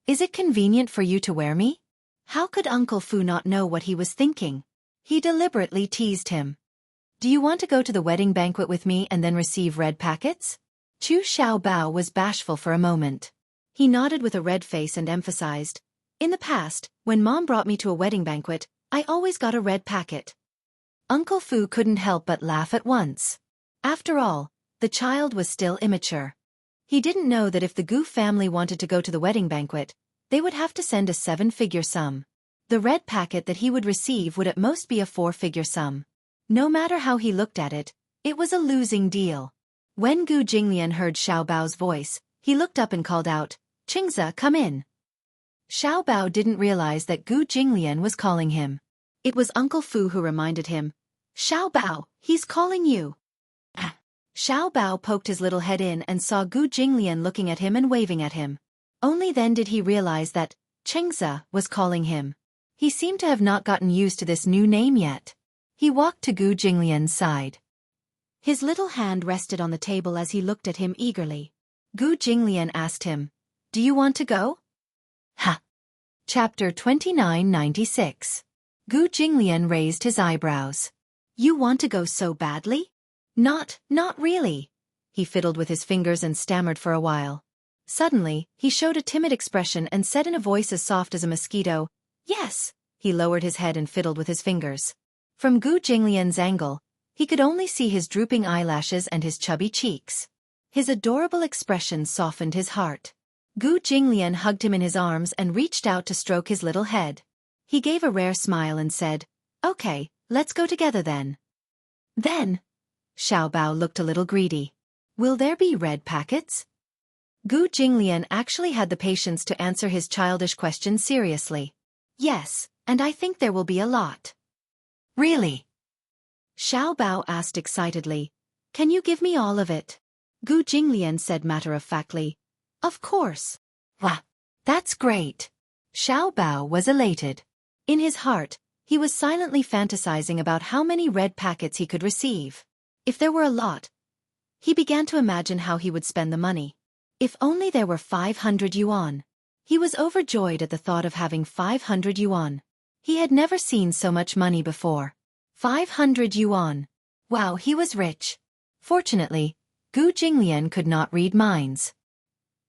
A: is it convenient for you to wear me? How could Uncle Fu not know what he was thinking? He deliberately teased him. Do you want to go to the wedding banquet with me and then receive red packets? Chu Xiaobao was bashful for a moment. He nodded with a red face and emphasized, In the past, when Mom brought me to a wedding banquet, I always got a red packet. Uncle Fu couldn't help but laugh at once. After all, the child was still immature. He didn't know that if the Gu family wanted to go to the wedding banquet, they would have to send a 7-figure sum. The red packet that he would receive would at most be a 4-figure sum. No matter how he looked at it, it was a losing deal. When Gu Jinglian heard Xiao Bao's voice, he looked up and called out, Qingzi, come in. Xiao Bao didn't realize that Gu Jinglian was calling him. It was Uncle Fu who reminded him, Xiao Bao, he's calling you. Xiao Bao poked his little head in and saw Gu Jinglian looking at him and waving at him. Only then did he realize that Qingzi was calling him. He seemed to have not gotten used to this new name yet. He walked to Gu Jinglian's side. His little hand rested on the table as he looked at him eagerly. Gu Jinglian asked him, Do you want to go? Ha! Chapter 2996. Gu Jinglian raised his eyebrows. You want to go so badly? Not really. He fiddled with his fingers and stammered for a while. Suddenly, he showed a timid expression and said in a voice as soft as a mosquito, Yes. He lowered his head and fiddled with his fingers. From Gu Jinglian's angle, he could only see his drooping eyelashes and his chubby cheeks. His adorable expression softened his heart. Gu Jinglian hugged him in his arms and reached out to stroke his little head. He gave a rare smile and said, Okay, let's go together then. Then, Xiao Bao looked a little greedy. Will there be red packets? Gu Jinglian actually had the patience to answer his childish question seriously. Yes, and I think there will be a lot. Really? Xiao Bao asked excitedly. Can you give me all of it? Gu Jinglian said matter-of-factly. Of course. Wah! That's great. Xiao Bao was elated. In his heart, he was silently fantasizing about how many red packets he could receive. If there were a lot, he began to imagine how he would spend the money. If only there were 500 yuan. He was overjoyed at the thought of having 500 yuan. He had never seen so much money before. 500 yuan. Wow, he was rich. Fortunately, Gu Jinglian could not read minds.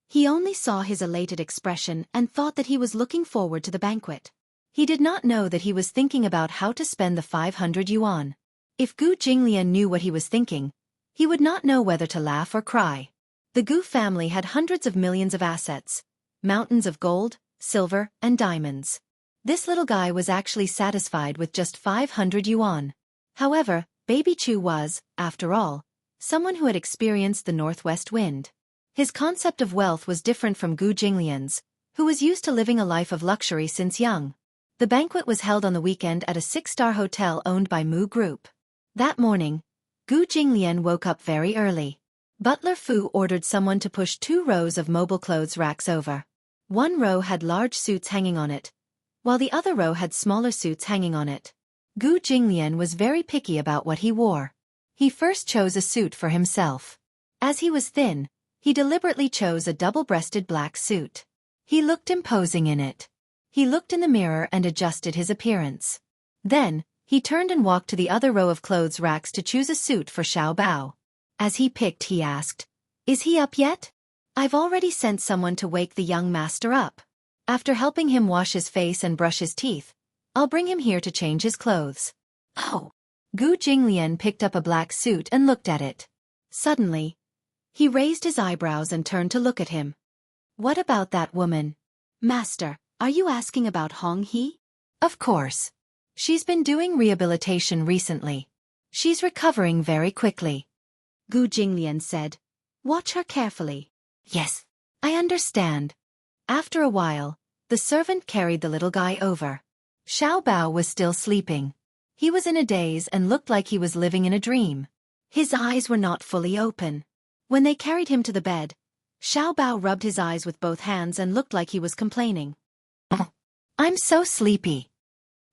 A: He only saw his elated expression and thought that he was looking forward to the banquet. He did not know that he was thinking about how to spend the 500 yuan. If Gu Jinglian knew what he was thinking, he would not know whether to laugh or cry. The Gu family had hundreds of millions of assets, mountains of gold, silver, and diamonds. This little guy was actually satisfied with just 500 yuan. However, Baby Chu was, after all, someone who had experienced the northwest wind. His concept of wealth was different from Gu Jinglian's, who was used to living a life of luxury since young. The banquet was held on the weekend at a 6-star hotel owned by Mu Group. That morning, Gu Jinglian woke up very early. Butler Fu ordered someone to push 2 rows of mobile clothes racks over. One row had large suits hanging on it, while the other row had smaller suits hanging on it. Gu Jinglian was very picky about what he wore. He first chose a suit for himself. As he was thin, he deliberately chose a double-breasted black suit. He looked imposing in it. He looked in the mirror and adjusted his appearance. Then, he turned and walked to the other row of clothes racks to choose a suit for Xiao Bao. As he picked, he asked, "Is he up yet? I've already sent someone to wake the young master up. After helping him wash his face and brush his teeth, I'll bring him here to change his clothes." Oh! Gu Jinglian picked up a black suit and looked at it. Suddenly, he raised his eyebrows and turned to look at him. "What about that woman?" "Master, are you asking about Hong He?" "Of course. She's been doing rehabilitation recently. She's recovering very quickly." Gu Jinglian said. "Watch her carefully." "Yes, I understand." After a while, the servant carried the little guy over. Xiao Bao was still sleeping. He was in a daze and looked like he was living in a dream. His eyes were not fully open. When they carried him to the bed, Xiao Bao rubbed his eyes with both hands and looked like he was complaining. "I'm so sleepy."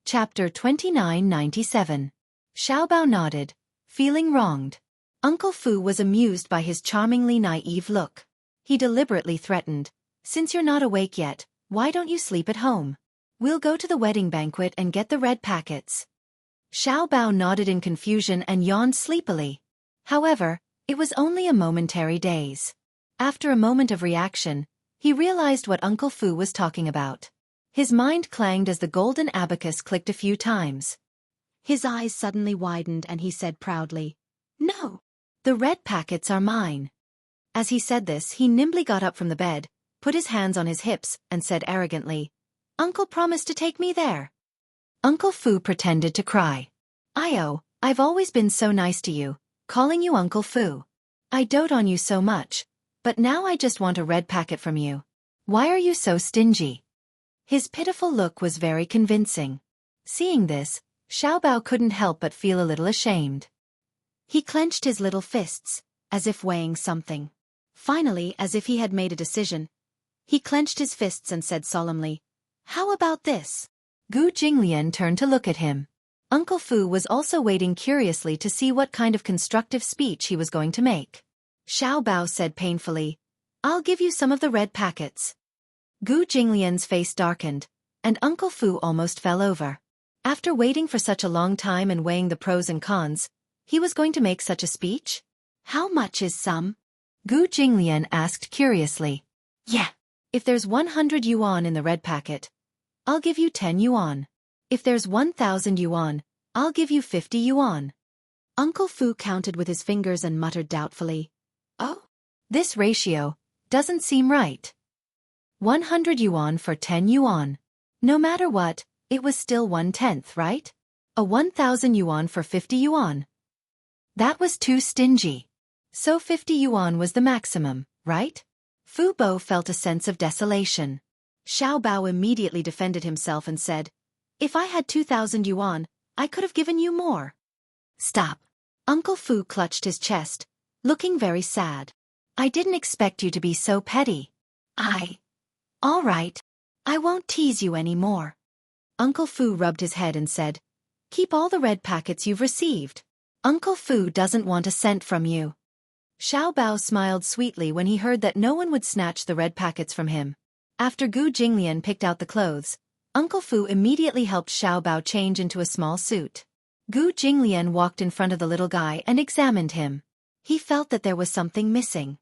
A: Chapter 2997. Xiao Bao nodded, feeling wronged. Uncle Fu was amused by his charmingly naive look. He deliberately threatened, "Since you're not awake yet, why don't you sleep at home? We'll go to the wedding banquet and get the red packets." Xiao Bao nodded in confusion and yawned sleepily. However, it was only a momentary daze. After a moment of reaction, he realized what Uncle Fu was talking about. His mind clanged as the golden abacus clicked a few times. His eyes suddenly widened and he said proudly, "No! The red packets are mine." As he said this, he nimbly got up from the bed, put his hands on his hips, and said arrogantly, "Uncle promised to take me there." Uncle Fu pretended to cry. I've always been so nice to you, calling you Uncle Fu. I dote on you so much, but now I just want a red packet from you. Why are you so stingy?" His pitiful look was very convincing. Seeing this, Xiao Bao couldn't help but feel a little ashamed. He clenched his little fists, as if weighing something. Finally, as if he had made a decision, he clenched his fists and said solemnly, "How about this?" Gu Jinglian turned to look at him. Uncle Fu was also waiting curiously to see what kind of constructive speech he was going to make. Xiao Bao said painfully, "I'll give you some of the red packets." Gu Jinglian's face darkened, and Uncle Fu almost fell over. After waiting for such a long time and weighing the pros and cons, he was going to make such a speech? "How much is some?" Gu Jinglian asked curiously. "Yeah. If there's 100 yuan in the red packet, I'll give you 10 yuan. If there's 1,000 yuan, I'll give you 50 yuan. Uncle Fu counted with his fingers and muttered doubtfully, "Oh, this ratio doesn't seem right. 100 yuan for 10 yuan. No matter what, it was still 1/10, right? A 1,000 yuan for 50 yuan. That was too stingy. So 50 yuan was the maximum, right?" Fu Bo felt a sense of desolation. Xiao Bao immediately defended himself and said, "If I had 2,000 yuan, I could have given you more." "Stop." Uncle Fu clutched his chest, looking very sad. "I didn't expect you to be so petty." All right. I won't tease you any more." Uncle Fu rubbed his head and said, "Keep all the red packets you've received. Uncle Fu doesn't want a cent from you." Xiao Bao smiled sweetly when he heard that no one would snatch the red packets from him. After Gu Jinglian picked out the clothes, Uncle Fu immediately helped Xiao Bao change into a small suit. Gu Jinglian walked in front of the little guy and examined him. He felt that there was something missing.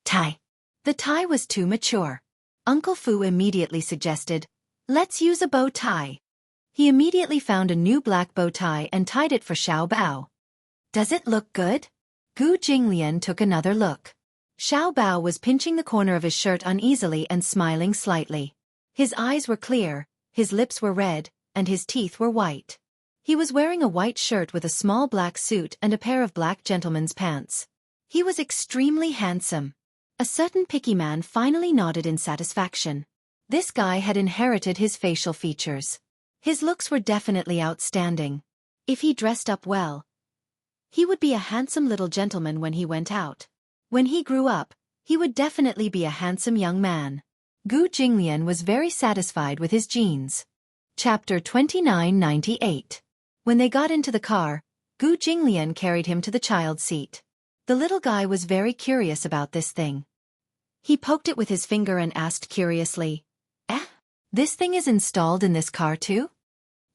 A: Tie. The tie was too mature. Uncle Fu immediately suggested, "Let's use a bow tie." He immediately found a new black bow tie and tied it for Xiao Bao. "Does it look good?" Gu Jinglian took another look. Xiao Bao was pinching the corner of his shirt uneasily and smiling slightly. His eyes were clear, his lips were red, and his teeth were white. He was wearing a white shirt with a small black suit and a pair of black gentleman's pants. He was extremely handsome. A certain picky man finally nodded in satisfaction. This guy had inherited his facial features. His looks were definitely outstanding. If he dressed up well, he would be a handsome little gentleman when he went out. When he grew up, he would definitely be a handsome young man. Gu Jinglian was very satisfied with his genes. Chapter 2998. When they got into the car, Gu Jinglian carried him to the child's seat. The little guy was very curious about this thing. He poked it with his finger and asked curiously, this thing is installed in this car too?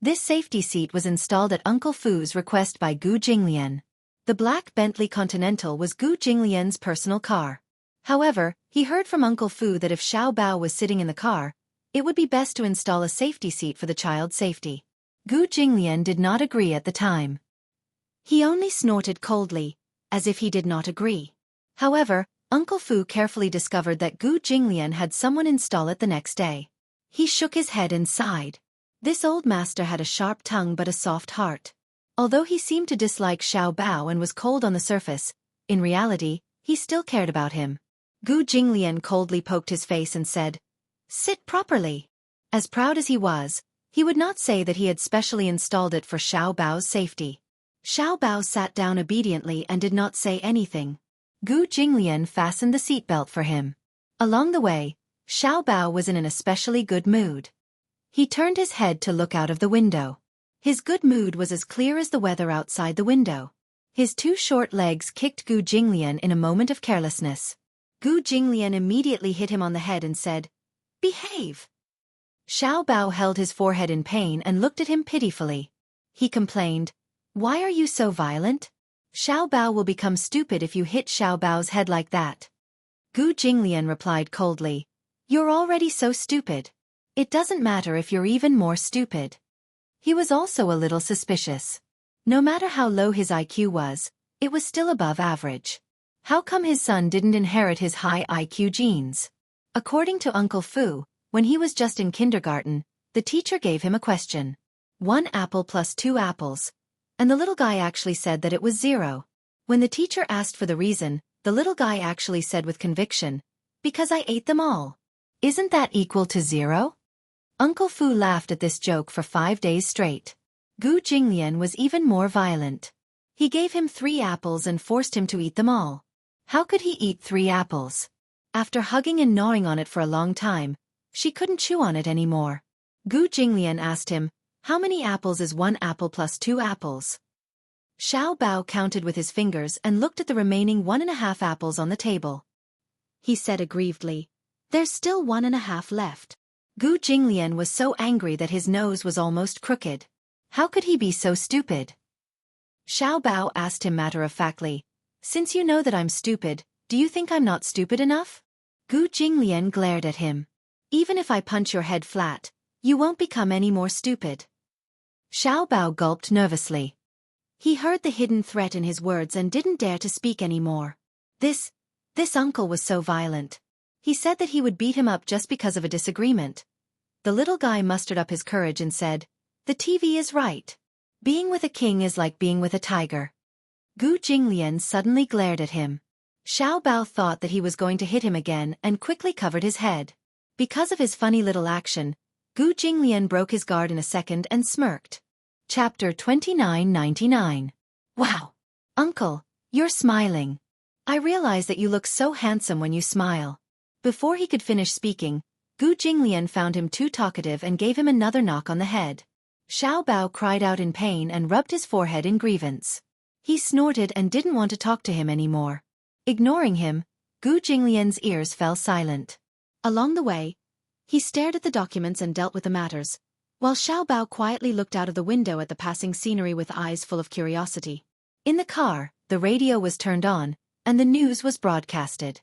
A: This safety seat was installed at Uncle Fu's request by Gu Jinglian. The black Bentley Continental was Gu Jinglian's personal car. However, he heard from Uncle Fu that if Xiao Bao was sitting in the car, it would be best to install a safety seat for the child's safety. Gu Jinglian did not agree at the time. He only snorted coldly, as if he did not agree. However, Uncle Fu carefully discovered that Gu Jinglian had someone install it the next day. He shook his head and sighed. This old master had a sharp tongue but a soft heart. Although he seemed to dislike Xiao Bao and was cold on the surface, in reality, he still cared about him. Gu Jinglian coldly poked his face and said, "Sit properly." As proud as he was, he would not say that he had specially installed it for Xiao Bao's safety. Xiao Bao sat down obediently and did not say anything. Gu Jinglian fastened the seatbelt for him. Along the way, Xiao Bao was in an especially good mood. He turned his head to look out of the window. His good mood was as clear as the weather outside the window. His two short legs kicked Gu Jinglian in a moment of carelessness. Gu Jinglian immediately hit him on the head and said, "Behave." Xiao Bao held his forehead in pain and looked at him pitifully. He complained, "Why are you so violent? Xiao Bao will become stupid if you hit Xiao Bao's head like that." Gu Jinglian replied coldly, "You're already so stupid. It doesn't matter if you're even more stupid." He was also a little suspicious. No matter how low his IQ was, it was still above average. How come his son didn't inherit his high IQ genes? According to Uncle Fu, when he was just in kindergarten, the teacher gave him a question. 1 apple plus 2 apples. And the little guy actually said that it was 0. When the teacher asked for the reason, the little guy actually said with conviction, "Because I ate them all." Isn't that equal to 0? Uncle Fu laughed at this joke for 5 days straight. Gu Jinglian was even more violent. He gave him 3 apples and forced him to eat them all. How could he eat 3 apples? After hugging and gnawing on it for a long time, she couldn't chew on it anymore. Gu Jinglian asked him, "How many apples is 1 apple plus 2 apples?" Xiao Bao counted with his fingers and looked at the remaining 1.5 apples on the table. He said aggrievedly, "There's still 1.5 left." Gu Jinglian was so angry that his nose was almost crooked. How could he be so stupid? Xiao Bao asked him matter-of-factly, "Since you know that I'm stupid, do you think I'm not stupid enough?" Gu Jinglian glared at him. "Even if I punch your head flat, you won't become any more stupid." Xiao Bao gulped nervously. He heard the hidden threat in his words and didn't dare to speak anymore. This uncle was so violent. He said that he would beat him up just because of a disagreement. The little guy mustered up his courage and said, "The TV is right. Being with a king is like being with a tiger." Gu Jinglian suddenly glared at him. Xiao Bao thought that he was going to hit him again and quickly covered his head. Because of his funny little action, Gu Jinglian broke his guard in a second and smirked. Chapter 2999. Wow! Uncle, you're smiling. I realize that you look so handsome when you smile. Before he could finish speaking, Gu Jinglian found him too talkative and gave him another knock on the head. Xiao Bao cried out in pain and rubbed his forehead in grievance. He snorted and didn't want to talk to him anymore. Ignoring him, Gu Jinglian's ears fell silent. Along the way, he stared at the documents and dealt with the matters, while Xiao Bao quietly looked out of the window at the passing scenery with eyes full of curiosity. In the car, the radio was turned on, and the news was broadcasted.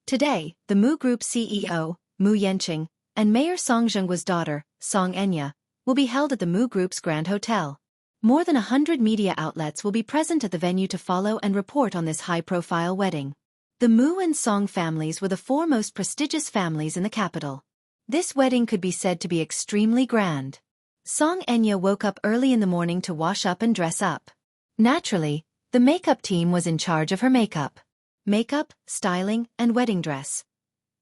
A: Today, the Mu Group CEO, Mu Yanqing, and Mayor Song Zhengguo's daughter, Song Enya, will be held at the Mu Group's Grand Hotel. More than 100 media outlets will be present at the venue to follow and report on this high-profile wedding. The Mu and Song families were the four most prestigious families in the capital. This wedding could be said to be extremely grand. Song Enya woke up early in the morning to wash up and dress up. Naturally, the makeup team was in charge of her makeup, styling, and wedding dress.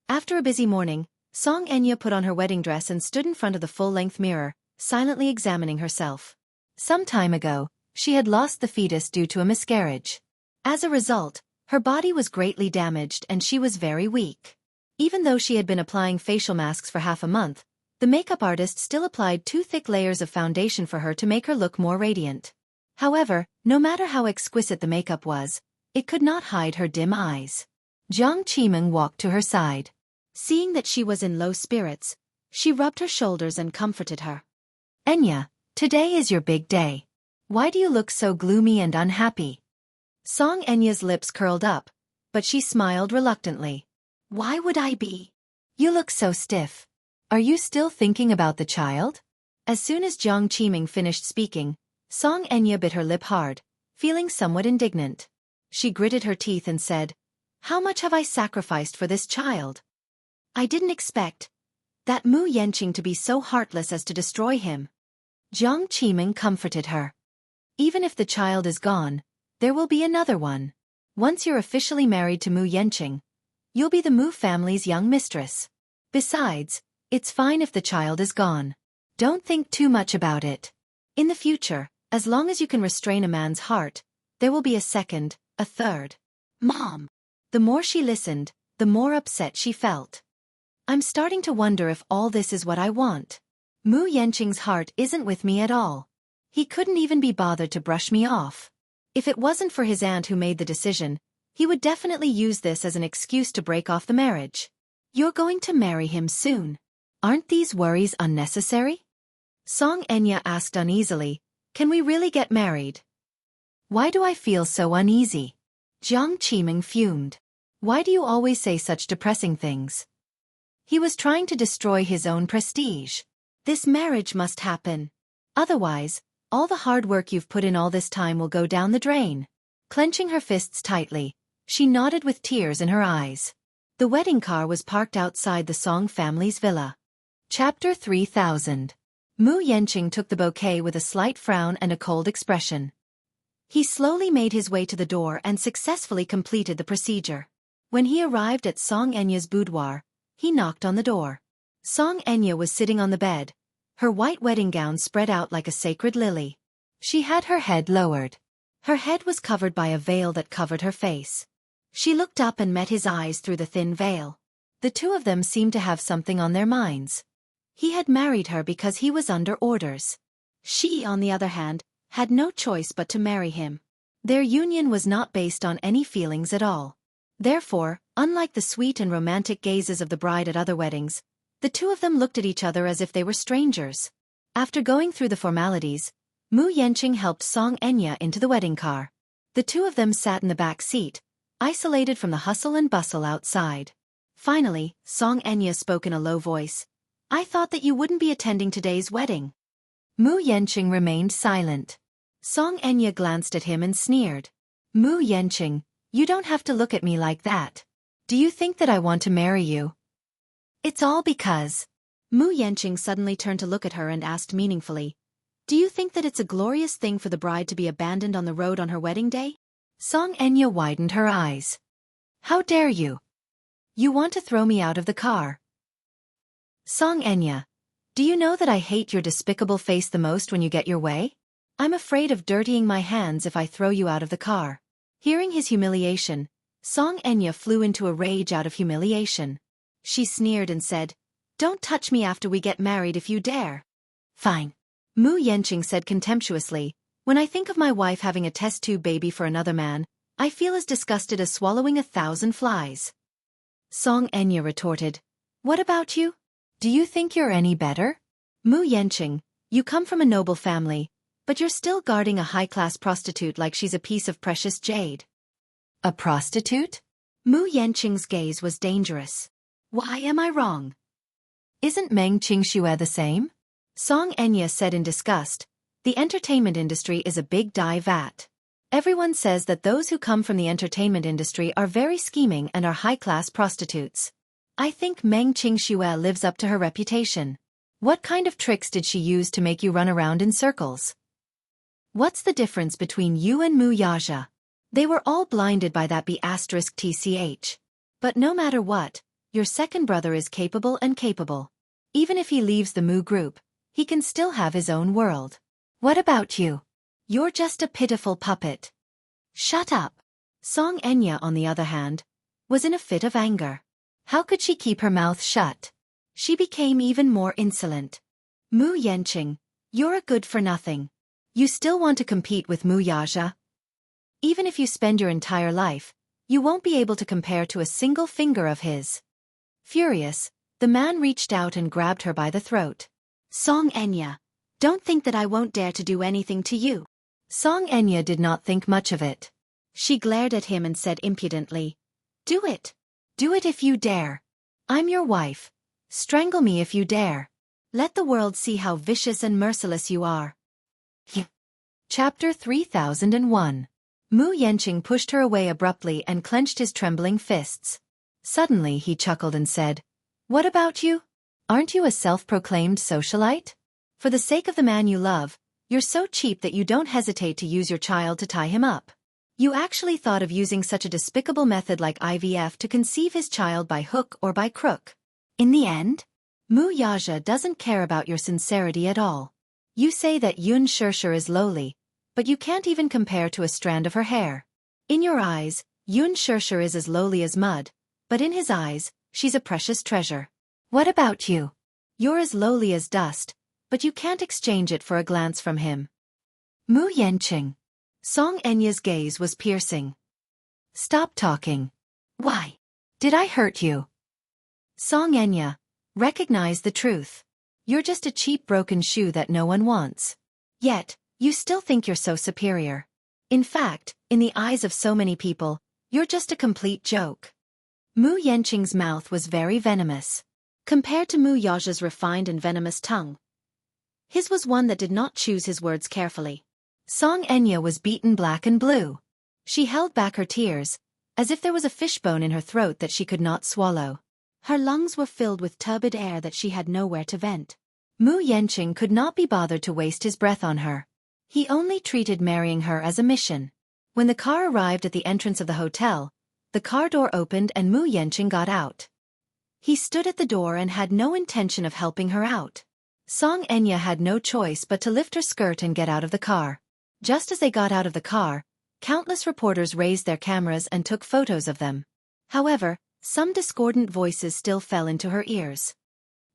A: After a busy morning, Song Enya put on her wedding dress and stood in front of the full-length mirror, silently examining herself. Some time ago, she had lost the fetus due to a miscarriage. As a result, her body was greatly damaged and she was very weak. Even though she had been applying facial masks for half a month, the makeup artist still applied 2 thick layers of foundation for her to make her look more radiant. However, no matter how exquisite the makeup was, it could not hide her dim eyes. Jiang Qimeng walked to her side. Seeing that she was in low spirits, she rubbed her shoulders and comforted her. Enya, today is your big day. Why do you look so gloomy and unhappy? Song Enya's lips curled up, but she smiled reluctantly. Why would I be? You look so stiff. Are you still thinking about the child? As soon as Jiang Qimeng finished speaking, Song Enya bit her lip hard, feeling somewhat indignant. She gritted her teeth and said, How much have I sacrificed for this child? I didn't expect that Mu Yanqing to be so heartless as to destroy him. Jiang Qimeng comforted her. Even if the child is gone, there will be another one. Once you're officially married to Mu Yanqing, you'll be the Mu family's young mistress. Besides, it's fine if the child is gone. Don't think too much about it. In the future, as long as you can restrain a man's heart, there will be a second, a third. Mom! The more she listened, the more upset she felt. I'm starting to wonder if all this is what I want. Mu Yanqing's heart isn't with me at all. He couldn't even be bothered to brush me off. If it wasn't for his aunt who made the decision, he would definitely use this as an excuse to break off the marriage. You're going to marry him soon. Aren't these worries unnecessary? Song Enya asked uneasily, Can we really get married? Why do I feel so uneasy? Jiang Qimeng fumed. Why do you always say such depressing things? He was trying to destroy his own prestige. This marriage must happen. Otherwise, all the hard work you've put in all this time will go down the drain. Clenching her fists tightly, she nodded with tears in her eyes. The wedding car was parked outside the Song family's villa. Chapter 3000. Mu Yanqing took the bouquet with a slight frown and a cold expression. He slowly made his way to the door and successfully completed the procedure. When he arrived at Song Enya's boudoir, he knocked on the door. Song Enya was sitting on the bed, her white wedding gown spread out like a sacred lily. She had her head lowered. Her head was covered by a veil that covered her face. She looked up and met his eyes through the thin veil. The two of them seemed to have something on their minds. He had married her because he was under orders. She, on the other hand, had no choice but to marry him. Their union was not based on any feelings at all. Therefore, unlike the sweet and romantic gazes of the bride at other weddings, the two of them looked at each other as if they were strangers. After going through the formalities, Mu Yanqing helped Song Enya into the wedding car. The two of them sat in the back seat, isolated from the hustle and bustle outside. Finally, Song Enya spoke in a low voice. I thought that you wouldn't be attending today's wedding. Mu Yanqing remained silent. Song Enya glanced at him and sneered. Mu Yanqing, you don't have to look at me like that. Do you think that I want to marry you? It's all because... Mu Yanqing suddenly turned to look at her and asked meaningfully, Do you think that it's a glorious thing for the bride to be abandoned on the road on her wedding day? Song Enya widened her eyes. How dare you? You want to throw me out of the car. Song Enya, do you know that I hate your despicable face the most when you get your way? I'm afraid of dirtying my hands if I throw you out of the car. Hearing his humiliation, Song Enya flew into a rage out of humiliation. She sneered and said, Don't touch me after we get married if you dare. Fine. Mu Yanqing said contemptuously, When I think of my wife having a test tube baby for another man, I feel as disgusted as swallowing 1,000 flies. Song Enya retorted, What about you? Do you think you're any better? Mu Yanqing, you come from a noble family, but you're still guarding a high-class prostitute like she's a piece of precious jade. A prostitute? Mu Yanqing's gaze was dangerous. Why am I wrong? Isn't Meng Qingxue the same? Song Enya said in disgust, The entertainment industry is a big dye vat. Everyone says that those who come from the entertainment industry are very scheming and are high-class prostitutes. I think Meng Qingxue lives up to her reputation. What kind of tricks did she use to make you run around in circles? What's the difference between you and Mu Yaja? They were all blinded by that B*TCH. But no matter what, your second brother is capable and capable. Even if he leaves the Mu group, he can still have his own world. What about you? You're just a pitiful puppet. Shut up. Song Enya, on the other hand, was in a fit of anger. How could she keep her mouth shut? She became even more insolent. Mu Yanqing, you're a good-for-nothing. You still want to compete with Mu Yaja? Even if you spend your entire life, you won't be able to compare to a single finger of his. Furious, the man reached out and grabbed her by the throat. Song Enya, don't think that I won't dare to do anything to you. Song Enya did not think much of it. She glared at him and said impudently, Do it. Do it if you dare. I'm your wife. Strangle me if you dare. Let the world see how vicious and merciless you are. Chapter 3001. Mu Yanqing pushed her away abruptly and clenched his trembling fists. Suddenly he chuckled and said, What about you? Aren't you a self-proclaimed socialite? For the sake of the man you love, you're so cheap that you don't hesitate to use your child to tie him up. You actually thought of using such a despicable method like IVF to conceive his child by hook or by crook. In the end, Mu Yaja doesn't care about your sincerity at all. You say that Yun Shirshir is lowly, but you can't even compare to a strand of her hair. In your eyes, Yun Shirshir is as lowly as mud, but in his eyes, she's a precious treasure. What about you? You're as lowly as dust, but you can't exchange it for a glance from him. Mu Yanqing. Song Enya's gaze was piercing. Stop talking. Why? Did I hurt you? Song Enya, recognize the truth. You're just a cheap broken shoe that no one wants. Yet, you still think you're so superior. In fact, in the eyes of so many people, you're just a complete joke. Mu Yanqing's mouth was very venomous. Compared to Mu Yaja's refined and venomous tongue, his was one that did not choose his words carefully. Song Enya was beaten black and blue. She held back her tears, as if there was a fishbone in her throat that she could not swallow. Her lungs were filled with turbid air that she had nowhere to vent. Mu Yanqing could not be bothered to waste his breath on her. He only treated marrying her as a mission. When the car arrived at the entrance of the hotel, the car door opened and Mu Yanqing got out. He stood at the door and had no intention of helping her out. Song Enya had no choice but to lift her skirt and get out of the car. Just as they got out of the car, countless reporters raised their cameras and took photos of them. However, some discordant voices still fell into her ears.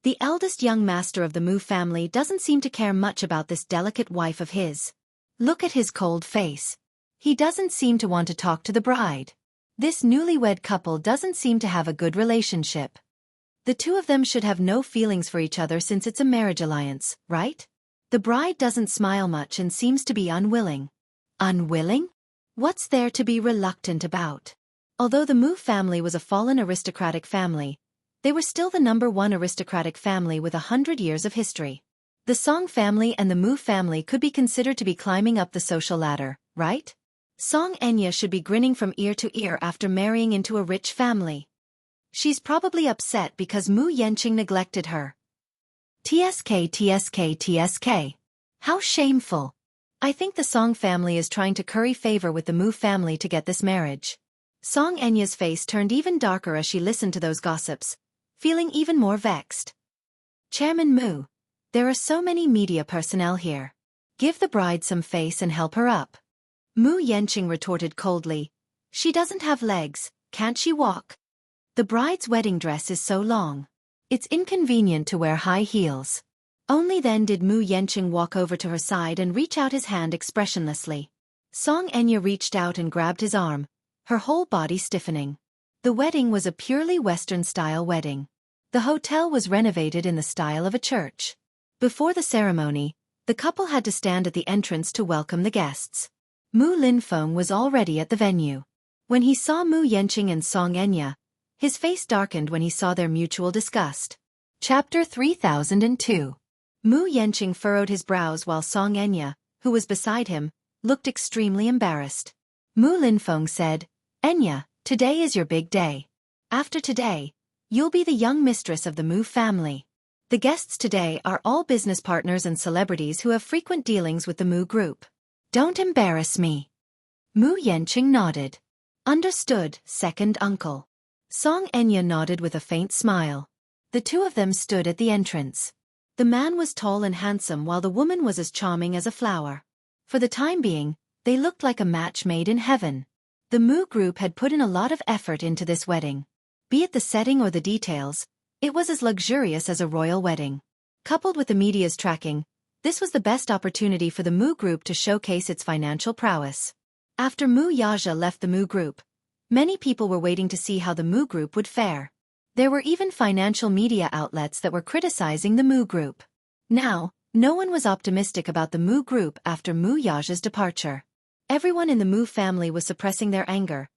A: The eldest young master of the Mu family doesn't seem to care much about this delicate wife of his. Look at his cold face. He doesn't seem to want to talk to the bride. This newlywed couple doesn't seem to have a good relationship. The two of them should have no feelings for each other since it's a marriage alliance, right? The bride doesn't smile much and seems to be unwilling. Unwilling? What's there to be reluctant about? Although the Mu family was a fallen aristocratic family, they were still the #1 aristocratic family with 100 years of history. The Song family and the Mu family could be considered to be climbing up the social ladder, right? Song Enya should be grinning from ear to ear after marrying into a rich family. She's probably upset because Mu Yanqing neglected her. TSK. How shameful. I think the Song family is trying to curry favor with the Mu family to get this marriage. Song Enya's face turned even darker as she listened to those gossips, feeling even more vexed. Chairman Mu, there are so many media personnel here. Give the bride some face and help her up. Mu Yanqing retorted coldly. She doesn't have legs, can't she walk? The bride's wedding dress is so long. It's inconvenient to wear high heels. Only then did Mu Yanqing walk over to her side and reach out his hand expressionlessly. Song Enya reached out and grabbed his arm, her whole body stiffening. The wedding was a purely Western-style wedding. The hotel was renovated in the style of a church. Before the ceremony, the couple had to stand at the entrance to welcome the guests. Mu Linfeng was already at the venue. When he saw Mu Yanqing and Song Enya, his face darkened when he saw their mutual disgust. Chapter 3002. Mu Yanqing furrowed his brows while Song Enya, who was beside him, looked extremely embarrassed. Mu Linfeng said, "Enya, today is your big day. After today, you'll be the young mistress of the Mu family. The guests today are all business partners and celebrities who have frequent dealings with the Mu group. Don't embarrass me." Mu Yanqing nodded. "Understood, second uncle." Song Enya nodded with a faint smile. The two of them stood at the entrance. The man was tall and handsome while the woman was as charming as a flower. For the time being, they looked like a match made in heaven. The Mu group had put in a lot of effort into this wedding. Be it the setting or the details, it was as luxurious as a royal wedding. Coupled with the media's tracking, this was the best opportunity for the Mu group to showcase its financial prowess. After Mu Yaja left the Mu group, many people were waiting to see how the Mu group would fare. There were even financial media outlets that were criticizing the Mu group. Now, no one was optimistic about the Mu group after Mu Yaja's departure. Everyone in the Mu family was suppressing their anger,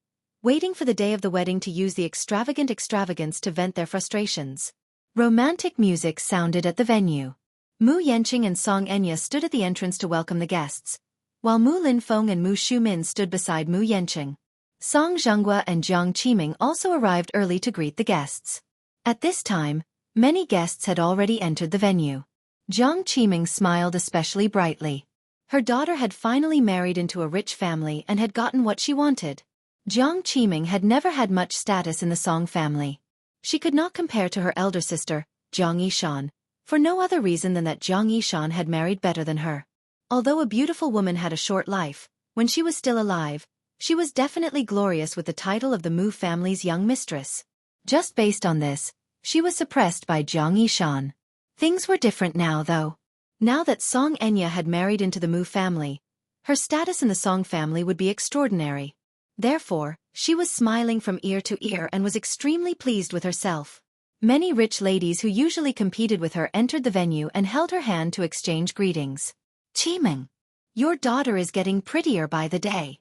A: waiting for the day of the wedding to use the extravagance to vent their frustrations. Romantic music sounded at the venue. Mu Yanqing and Song Enya stood at the entrance to welcome the guests, while Mu Linfeng and Mu Shumin stood beside Mu Yanqing. Song Zhenghua and Jiang Qiming also arrived early to greet the guests. At this time, many guests had already entered the venue. Jiang Qiming smiled especially brightly. Her daughter had finally married into a rich family and had gotten what she wanted. Jiang Qiming had never had much status in the Song family. She could not compare to her elder sister, Jiang Yishan, for no other reason than that Jiang Yishan had married better than her. Although a beautiful woman had a short life, when she was still alive, she was definitely glorious with the title of the Mu family's young mistress. Just based on this, she was suppressed by Jiang Yishan. Things were different now though. Now that Song Enya had married into the Mu family, her status in the Song family would be extraordinary. Therefore, she was smiling from ear to ear and was extremely pleased with herself. Many rich ladies who usually competed with her entered the venue and held her hand to exchange greetings. "Qiming, your daughter is getting prettier by the day.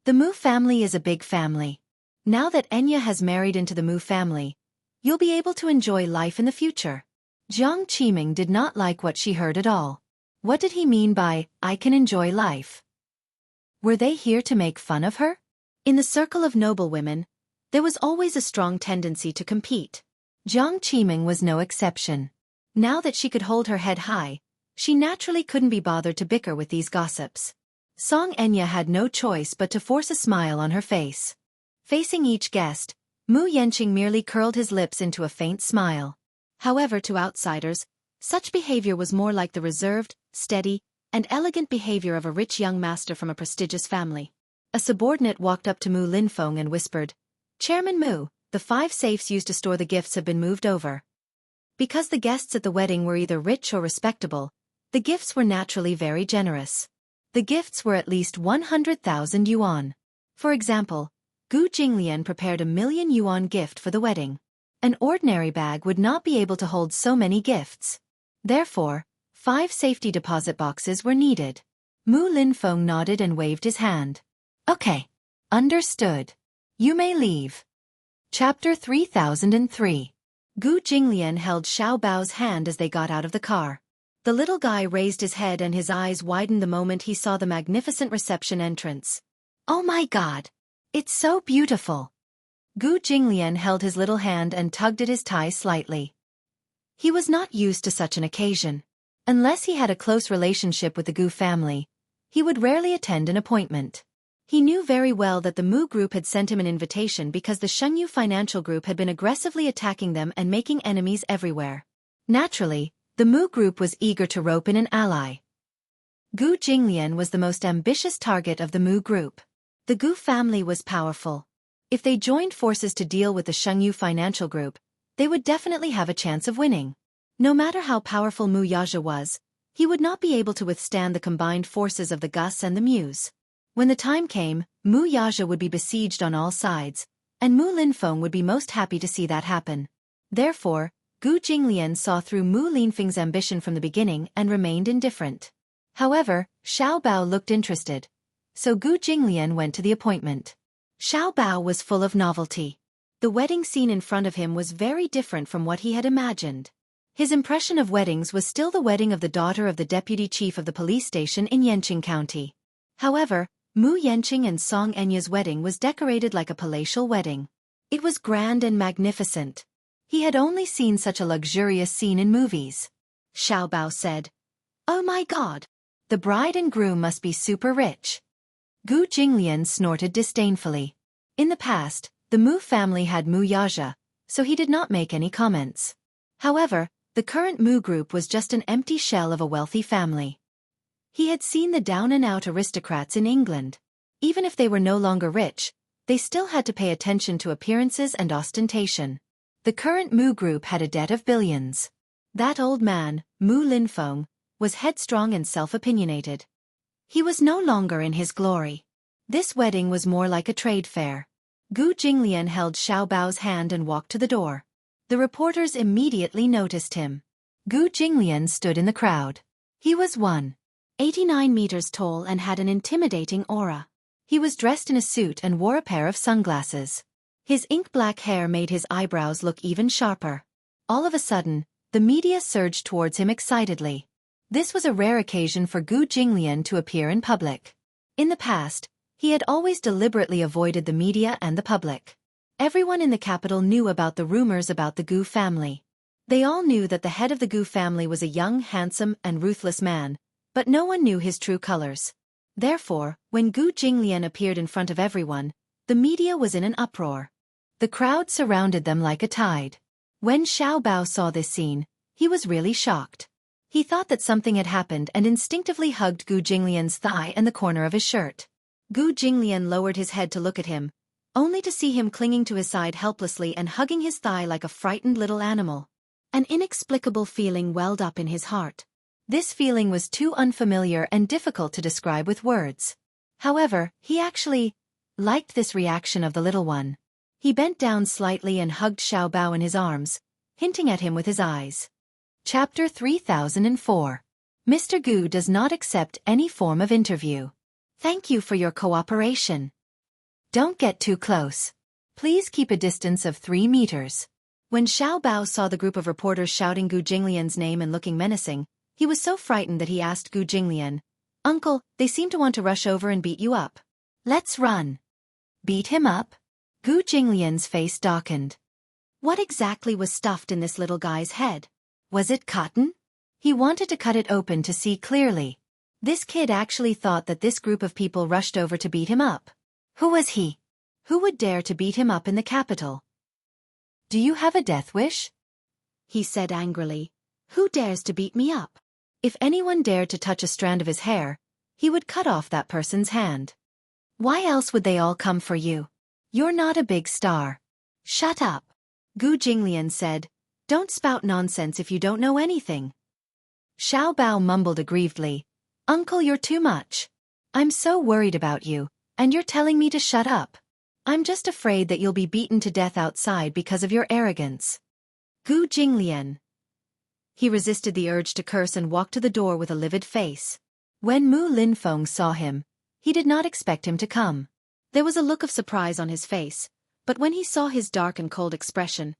A: The Mu family is a big family. Now that Enya has married into the Mu family, you'll be able to enjoy life in the future." Jiang Qiming did not like what she heard at all. What did he mean by, "I can enjoy life"? Were they here to make fun of her? In the circle of noble women, there was always a strong tendency to compete. Jiang Qiming was no exception. Now that she could hold her head high, she naturally couldn't be bothered to bicker with these gossips. Song Enya had no choice but to force a smile on her face. Facing each guest, Mu Yanqing merely curled his lips into a faint smile. However, to outsiders, such behavior was more like the reserved, steady, and elegant behavior of a rich young master from a prestigious family. A subordinate walked up to Mu Linfeng and whispered, "Chairman Mu, the 5 safes used to store the gifts have been moved over." Because the guests at the wedding were either rich or respectable, the gifts were naturally very generous. The gifts were at least 100,000 yuan. For example, Gu Jinglian prepared a 1,000,000 yuan gift for the wedding. An ordinary bag would not be able to hold so many gifts. Therefore, 5 safety deposit boxes were needed. Mu Linfeng nodded and waved his hand. "Okay. Understood. You may leave." Chapter 3003. Gu Jinglian held Xiao Bao's hand as they got out of the car. The little guy raised his head and his eyes widened the moment he saw the magnificent reception entrance. "Oh my God! It's so beautiful!" Gu Jinglian held his little hand and tugged at his tie slightly. He was not used to such an occasion. Unless he had a close relationship with the Gu family, he would rarely attend an appointment. He knew very well that the Mu group had sent him an invitation because the Shengyu financial group had been aggressively attacking them and making enemies everywhere. Naturally, the Mu group was eager to rope in an ally. Gu Jinglian was the most ambitious target of the Mu group. The Gu family was powerful. If they joined forces to deal with the Shengyu financial group, they would definitely have a chance of winning. No matter how powerful Mu Yaja was, he would not be able to withstand the combined forces of the Gus and the Mus. When the time came, Mu Yaja would be besieged on all sides, and Mu Linfeng would be most happy to see that happen. Therefore, Gu Jinglian saw through Mu Linfeng's ambition from the beginning and remained indifferent. However, Xiao Bao looked interested, so Gu Jinglian went to the appointment. Xiao Bao was full of novelty. The wedding scene in front of him was very different from what he had imagined. His impression of weddings was still the wedding of the daughter of the deputy chief of the police station in Yanqing County. However, Mu Yenqing and Song Enya's wedding was decorated like a palatial wedding. It was grand and magnificent. He had only seen such a luxurious scene in movies. Xiao Bao said, "Oh my god! The bride and groom must be super rich." Gu Jinglian snorted disdainfully. In the past, the Mu family had Mu Yaja, so he did not make any comments. However, the current Mu group was just an empty shell of a wealthy family. He had seen the down-and-out aristocrats in England. Even if they were no longer rich, they still had to pay attention to appearances and ostentation. The current Mu group had a debt of billions. That old man, Mu Linfeng, was headstrong and self-opinionated. He was no longer in his glory. This wedding was more like a trade fair. Gu Jinglian held Xiao Bao's hand and walked to the door. The reporters immediately noticed him. Gu Jinglian stood in the crowd. He was 189 meters tall and had an intimidating aura. He was dressed in a suit and wore a pair of sunglasses. His ink-black hair made his eyebrows look even sharper. All of a sudden, the media surged towards him excitedly. This was a rare occasion for Gu Jinglian to appear in public. In the past, he had always deliberately avoided the media and the public. Everyone in the capital knew about the rumors about the Gu family. They all knew that the head of the Gu family was a young, handsome, and ruthless man, but no one knew his true colors. Therefore, when Gu Jinglian appeared in front of everyone, the media was in an uproar. The crowd surrounded them like a tide. When Xiao Bao saw this scene, he was really shocked. He thought that something had happened and instinctively hugged Gu Jinglian's thigh and the corner of his shirt. Gu Jinglian lowered his head to look at him, only to see him clinging to his side helplessly and hugging his thigh like a frightened little animal. An inexplicable feeling welled up in his heart. This feeling was too unfamiliar and difficult to describe with words. However, he actually liked this reaction of the little one. He bent down slightly and hugged Xiao Bao in his arms, hinting at him with his eyes. Chapter 3004. Mr. Gu does not accept any form of interview. Thank you for your cooperation. Don't get too close. Please keep a distance of 3 meters. When Xiao Bao saw the group of reporters shouting Gu Jinglian's name and looking menacing, he was so frightened that he asked Gu Jinglian, "Uncle, they seem to want to rush over and beat you up. Let's run." Beat him up? Gu Jinglian's face darkened. What exactly was stuffed in this little guy's head? Was it cotton? He wanted to cut it open to see clearly. This kid actually thought that this group of people rushed over to beat him up. Who was he? Who would dare to beat him up in the capital? "Do you have a death wish?" he said angrily. "Who dares to beat me up?" If anyone dared to touch a strand of his hair, he would cut off that person's hand. Why else would they all come for you? You're not a big star. Shut up. Gu Jinglian said, "Don't spout nonsense if you don't know anything." Xiao Bao mumbled aggrievedly, "Uncle, you're too much. I'm so worried about you, and you're telling me to shut up. I'm just afraid that you'll be beaten to death outside because of your arrogance." Gu Jinglian. He resisted the urge to curse and walked to the door with a livid face. When Mu Linfeng saw him, he did not expect him to come. There was a look of surprise on his face, but when he saw his dark and cold expression,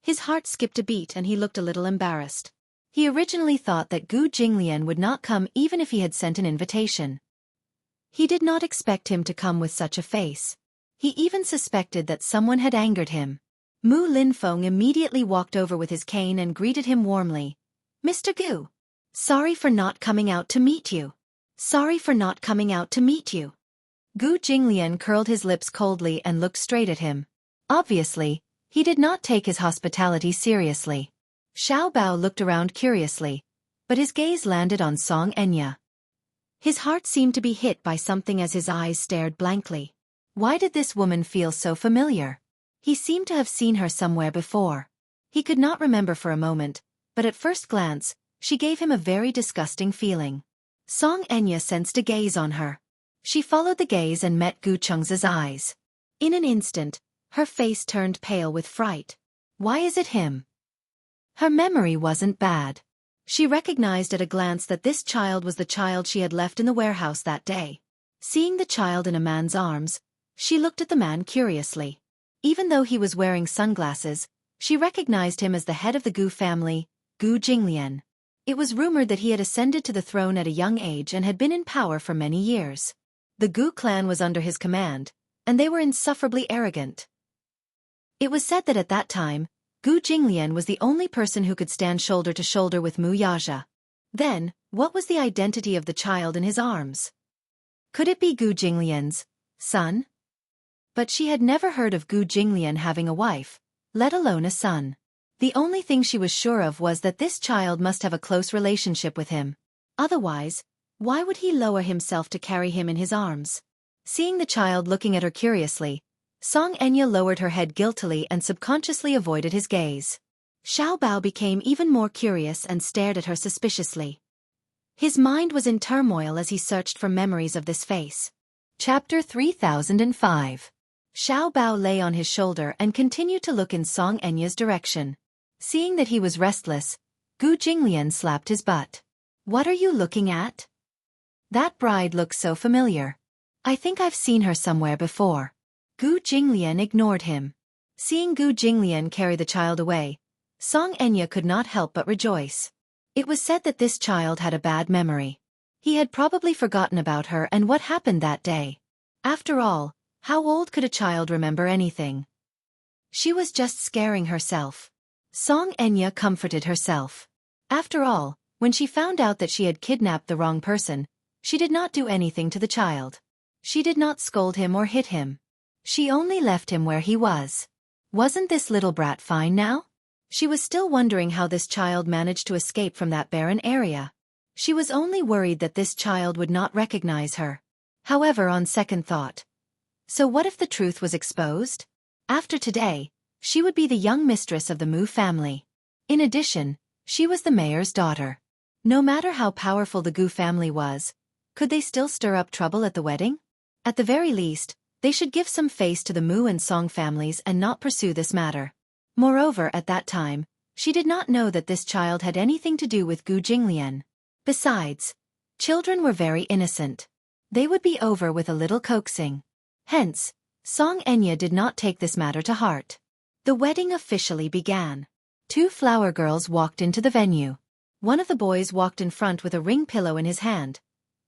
A: his heart skipped a beat and he looked a little embarrassed. He originally thought that Gu Jinglian would not come even if he had sent an invitation. He did not expect him to come with such a face. He even suspected that someone had angered him. Mu Linfeng immediately walked over with his cane and greeted him warmly. "Mr. Gu. Sorry for not coming out to meet you. Sorry for not coming out to meet you." Gu Jinglian curled his lips coldly and looked straight at him. Obviously, he did not take his hospitality seriously. Xiao Bao looked around curiously, but his gaze landed on Song Enya. His heart seemed to be hit by something as his eyes stared blankly. Why did this woman feel so familiar? He seemed to have seen her somewhere before. He could not remember for a moment, but at first glance, she gave him a very disgusting feeling. Song Enya sensed a gaze on her. She followed the gaze and met Gu Cheng's eyes. In an instant, her face turned pale with fright. Why is it him? Her memory wasn't bad. She recognized at a glance that this child was the child she had left in the warehouse that day. Seeing the child in a man's arms, she looked at the man curiously. Even though he was wearing sunglasses, she recognized him as the head of the Gu family, Gu Jinglian. It was rumored that he had ascended to the throne at a young age and had been in power for many years. The Gu clan was under his command, and they were insufferably arrogant. It was said that at that time, Gu Jinglian was the only person who could stand shoulder to shoulder with Mu Yaja. Then, what was the identity of the child in his arms? Could it be Gu Jinglian's son? But she had never heard of Gu Jinglian having a wife, let alone a son. The only thing she was sure of was that this child must have a close relationship with him. Otherwise, why would he lower himself to carry him in his arms? Seeing the child looking at her curiously, Song Enya lowered her head guiltily and subconsciously avoided his gaze. Xiao Bao became even more curious and stared at her suspiciously. His mind was in turmoil as he searched for memories of this face. Chapter 3005. Xiao Bao lay on his shoulder and continued to look in Song Enya's direction. Seeing that he was restless, Gu Jinglian slapped his butt. "What are you looking at? That bride looks so familiar. I think I've seen her somewhere before." Gu Jinglian ignored him. Seeing Gu Jinglian carry the child away, Song Enya could not help but rejoice. It was said that this child had a bad memory. He had probably forgotten about her and what happened that day. After all, how old could a child remember anything? She was just scaring herself. Song Enya comforted herself. After all, when she found out that she had kidnapped the wrong person, she did not do anything to the child. She did not scold him or hit him. She only left him where he was. Wasn't this little brat fine now? She was still wondering how this child managed to escape from that barren area. She was only worried that this child would not recognize her. However, on second thought, so what if the truth was exposed? After today, she would be the young mistress of the Mu family. In addition, she was the mayor's daughter. No matter how powerful the Gu family was, could they still stir up trouble at the wedding? At the very least, they should give some face to the Mu and Song families and not pursue this matter. Moreover, at that time, she did not know that this child had anything to do with Gu Jinglian. Besides, children were very innocent. They would be over with a little coaxing. Hence, Song Enya did not take this matter to heart. The wedding officially began. 2 flower girls walked into the venue. One of the boys walked in front with a ring pillow in his hand,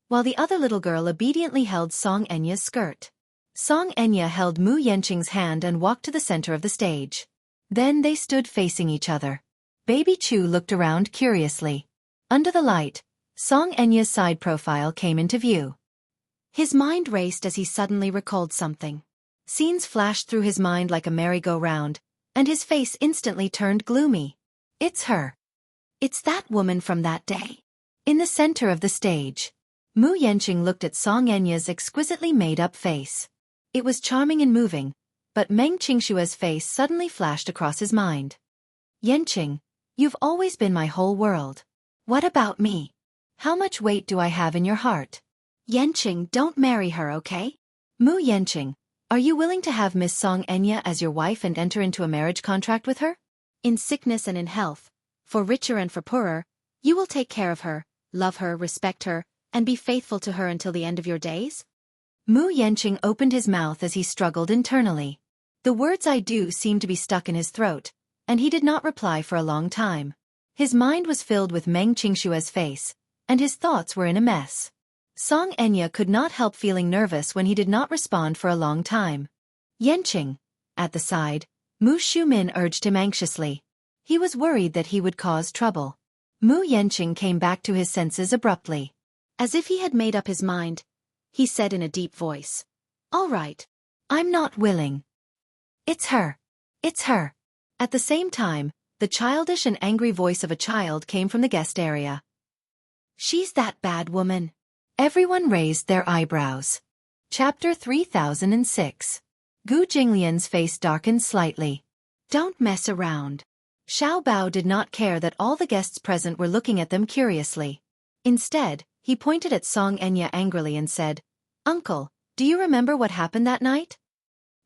A: while the other little girl obediently held Song Enya's skirt. Song Enya held Mu Yenqing's hand and walked to the center of the stage. Then they stood facing each other. Baby Chu looked around curiously. Under the light, Song Enya's side profile came into view. His mind raced as he suddenly recalled something. Scenes flashed through his mind like a merry-go-round, and his face instantly turned gloomy. It's her. It's that woman from that day. In the center of the stage, Mu Yenqing looked at Song Enya's exquisitely made-up face. It was charming and moving, but Meng Qingshua's face suddenly flashed across his mind. Yenqing, you've always been my whole world. What about me? How much weight do I have in your heart? Yenqing, don't marry her, okay? Mu Yenqing, are you willing to have Miss Song Enya as your wife and enter into a marriage contract with her? In sickness and in health, for richer and for poorer, you will take care of her, love her, respect her, and be faithful to her until the end of your days? Mu Yenqing opened his mouth as he struggled internally. The words "I do" seemed to be stuck in his throat, and he did not reply for a long time. His mind was filled with Meng Qingshua's face, and his thoughts were in a mess. Song Enya could not help feeling nervous when he did not respond for a long time. Yenqing. At the side, Mu Shumin urged him anxiously. He was worried that he would cause trouble. Mu Yenqing came back to his senses abruptly. As if he had made up his mind, he said in a deep voice, "All right. I'm not willing. It's her. It's her." At the same time, the childish and angry voice of a child came from the guest area. "She's that bad woman." Everyone raised their eyebrows. Chapter 3006. Gu Jinglian's face darkened slightly. "Don't mess around." Xiao Bao did not care that all the guests present were looking at them curiously. Instead, he pointed at Song Enya angrily and said, "Uncle, do you remember what happened that night?"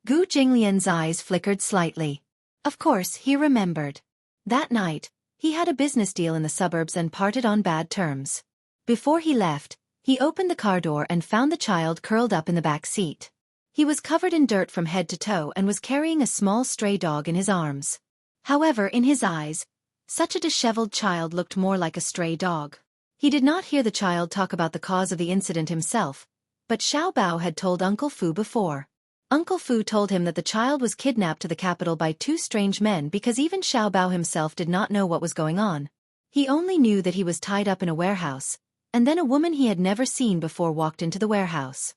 A: Gu Jinglian's eyes flickered slightly. Of course, he remembered. That night, he had a business deal in the suburbs and parted on bad terms. Before he left, he opened the car door and found the child curled up in the back seat. He was covered in dirt from head to toe and was carrying a small stray dog in his arms. However, in his eyes, Such a disheveled child looked more like a stray dog. He did not hear the child talk about the cause of the incident himself, but Xiao Bao had told Uncle Fu before. Uncle Fu told him that the child was kidnapped to the capital by two strange men because even Xiao Bao himself did not know what was going on. He only knew that he was tied up in a warehouse, and then a woman he had never seen before walked into the warehouse.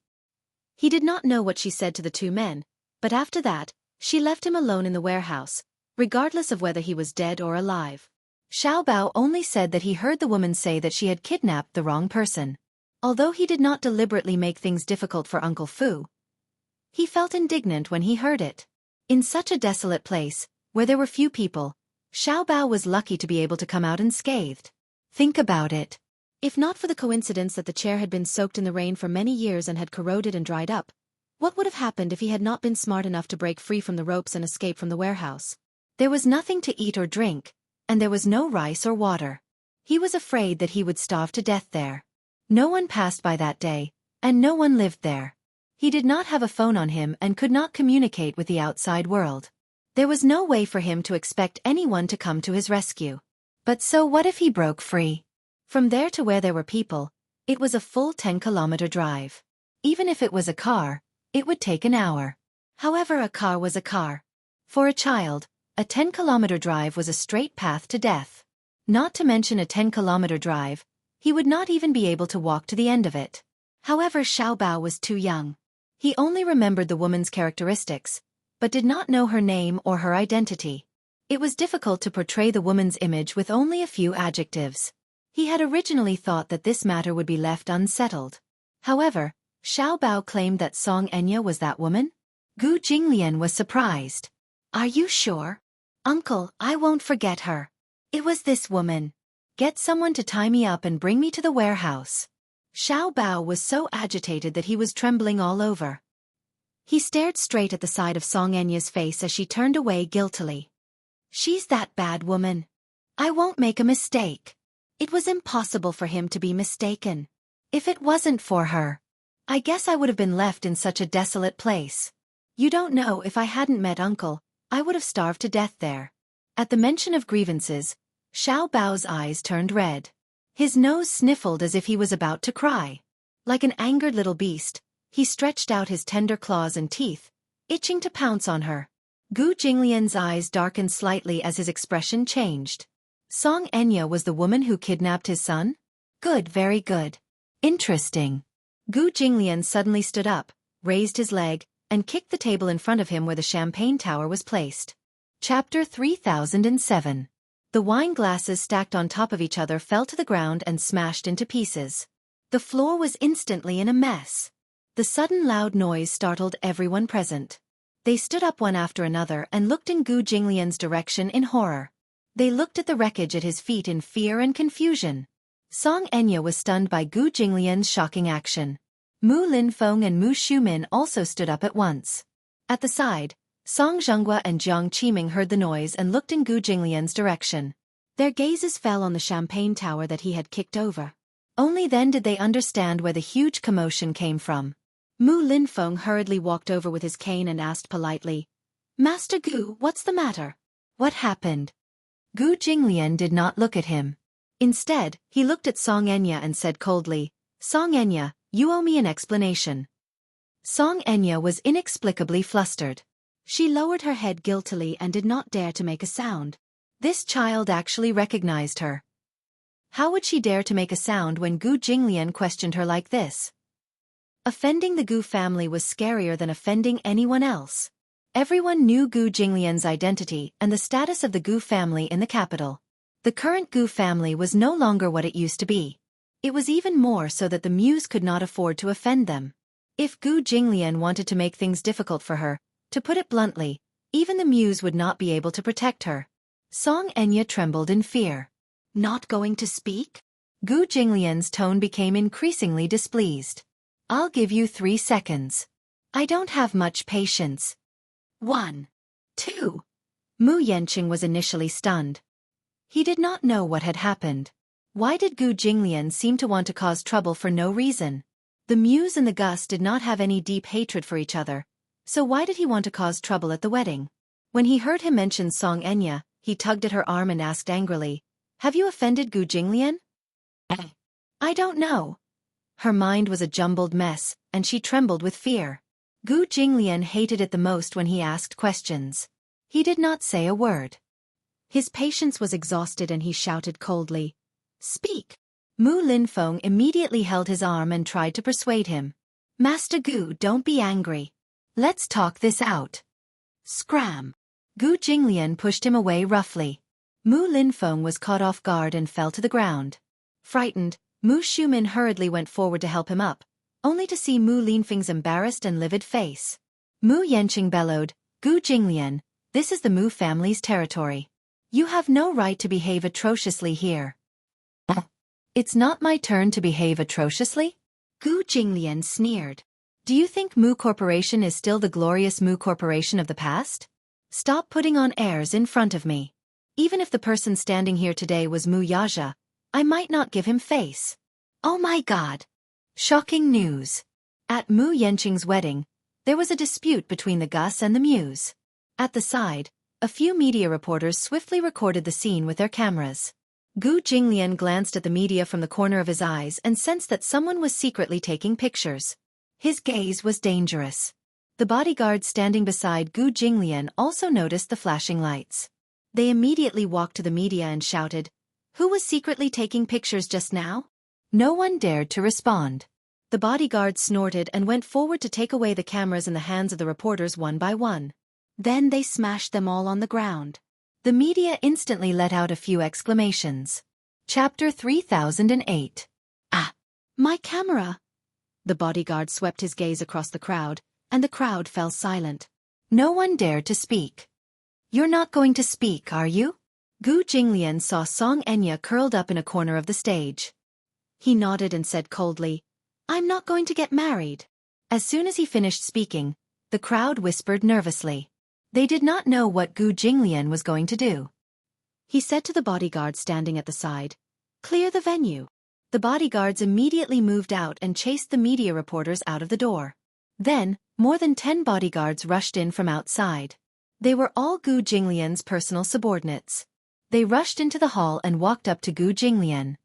A: He did not know what she said to the two men, but after that, she left him alone in the warehouse, regardless of whether he was dead or alive. Xiao Bao only said that he heard the woman say that she had kidnapped the wrong person. Although he did not deliberately make things difficult for Uncle Fu, he felt indignant when he heard it. In such a desolate place, where there were few people, Xiao Bao was lucky to be able to come out unscathed. Think about it. If not for the coincidence that the chair had been soaked in the rain for many years and had corroded and dried up, what would have happened if he had not been smart enough to break free from the ropes and escape from the warehouse? There was nothing to eat or drink, and there was no rice or water. He was afraid that he would starve to death there. No one passed by that day, and no one lived there. He did not have a phone on him and could not communicate with the outside world. There was no way for him to expect anyone to come to his rescue. But so what if he broke free? From there to where there were people, it was a full 10-kilometer drive. Even if it was a car, it would take an hour. However, a car was a car. For a child, a 10-kilometer drive was a straight path to death. Not to mention a 10-kilometer drive, he would not even be able to walk to the end of it. However, Xiao Bao was too young. He only remembered the woman's characteristics, but did not know her name or her identity. It was difficult to portray the woman's image with only a few adjectives. He had originally thought that this matter would be left unsettled. However, Xiao Bao claimed that Song Enya was that woman? Gu Jinglian was surprised. Are you sure? Uncle, I won't forget her. It was this woman. Get someone to tie me up and bring me to the warehouse. Xiao Bao was so agitated that he was trembling all over. He stared straight at the side of Song Enya's face as she turned away guiltily. She's that bad woman. I won't make a mistake. It was impossible for him to be mistaken. If it wasn't for her, I guess I would have been left in such a desolate place. You don't know, if I hadn't met Uncle, I would have starved to death there. At the mention of grievances, Xiao Bao's eyes turned red. His nose sniffled as if he was about to cry. Like an angered little beast, he stretched out his tender claws and teeth, itching to pounce on her. Gu Jinglian's eyes darkened slightly as his expression changed. Song Enya was the woman who kidnapped his son? Good, very good. Interesting. Gu Jinglian suddenly stood up, raised his leg, and kicked the table in front of him where the champagne tower was placed. Chapter 3007. The wine glasses stacked on top of each other fell to the ground and smashed into pieces. The floor was instantly in a mess. The sudden loud noise startled everyone present. They stood up one after another and looked in Gu Jinglian's direction in horror. They looked at the wreckage at his feet in fear and confusion. Song Enya was stunned by Gu Jinglian's shocking action. Mu Linfeng and Mu Shumin also stood up at once. At the side, Song Zhenghua and Jiang Qiming heard the noise and looked in Gu Jinglian's direction. Their gazes fell on the champagne tower that he had kicked over. Only then did they understand where the huge commotion came from. Mu Linfeng hurriedly walked over with his cane and asked politely, "Master Gu, what's the matter? What happened?" Gu Jinglian did not look at him. Instead, he looked at Song Enya and said coldly, "Song Enya, you owe me an explanation." Song Enya was inexplicably flustered. She lowered her head guiltily and did not dare to make a sound. This child actually recognized her. How would she dare to make a sound when Gu Jinglian questioned her like this? Offending the Gu family was scarier than offending anyone else. Everyone knew Gu Jinglian's identity and the status of the Gu family in the capital. The current Gu family was no longer what it used to be. It was even more so that the Muse could not afford to offend them. If Gu Jinglian wanted to make things difficult for her, to put it bluntly, even the Muse would not be able to protect her. Song Enya trembled in fear. Not going to speak? Gu Jinglian's tone became increasingly displeased. I'll give you 3 seconds. I don't have much patience. 1. 2. Mu Yanqing was initially stunned. He did not know what had happened. Why did Gu Jinglian seem to want to cause trouble for no reason? The Muse and the Gus did not have any deep hatred for each other, so why did he want to cause trouble at the wedding? When he heard him mention Song Enya, He tugged at her arm and asked angrily, "Have you offended Gu Jinglian?" "I don't know." Her mind was a jumbled mess, and she trembled with fear. Gu Jinglian hated it the most when he asked questions. He did not say a word. His patience was exhausted and he shouted coldly, "Speak!" Mu Linfeng immediately held his arm and tried to persuade him. "Master Gu, don't be angry. Let's talk this out." Scram! Gu Jinglian pushed him away roughly. Mu Linfeng was caught off guard and fell to the ground. Frightened, Mu Shumin hurriedly went forward to help him up, only to see Mu Linfeng's embarrassed and livid face. Mu Yanqing bellowed, "Gu Jinglian, this is the Mu family's territory. You have no right to behave atrociously here." "It's not my turn to behave atrociously?" Gu Jinglian sneered. "Do you think Mu Corporation is still the glorious Mu Corporation of the past? Stop putting on airs in front of me. Even if the person standing here today was Mu Yaja, I might not give him face." Oh my God! Shocking news. At Mu Yanqing's wedding, there was a dispute between the Gus and the Muse. At the side, a few media reporters swiftly recorded the scene with their cameras. Gu Jinglian glanced at the media from the corner of his eyes and sensed that someone was secretly taking pictures. His gaze was dangerous. The bodyguards standing beside Gu Jinglian also noticed the flashing lights. They immediately walked to the media and shouted, "Who was secretly taking pictures just now?" No one dared to respond. The bodyguards snorted and went forward to take away the cameras in the hands of the reporters one by one. Then they smashed them all on the ground. The media instantly let out a few exclamations. Chapter 3008. "Ah! My camera!" The bodyguard swept his gaze across the crowd, and the crowd fell silent. No one dared to speak. "You're not going to speak, are you?" Gu Jinglian saw Song Enya curled up in a corner of the stage. He nodded and said coldly, "I'm not going to get married." As soon as he finished speaking, the crowd whispered nervously. They did not know what Gu Jinglian was going to do. He said to the bodyguard standing at the side, "Clear the venue." The bodyguards immediately moved out and chased the media reporters out of the door. Then, more than 10 bodyguards rushed in from outside. They were all Gu Jinglian's personal subordinates. They rushed into the hall and walked up to Gu Jinglian.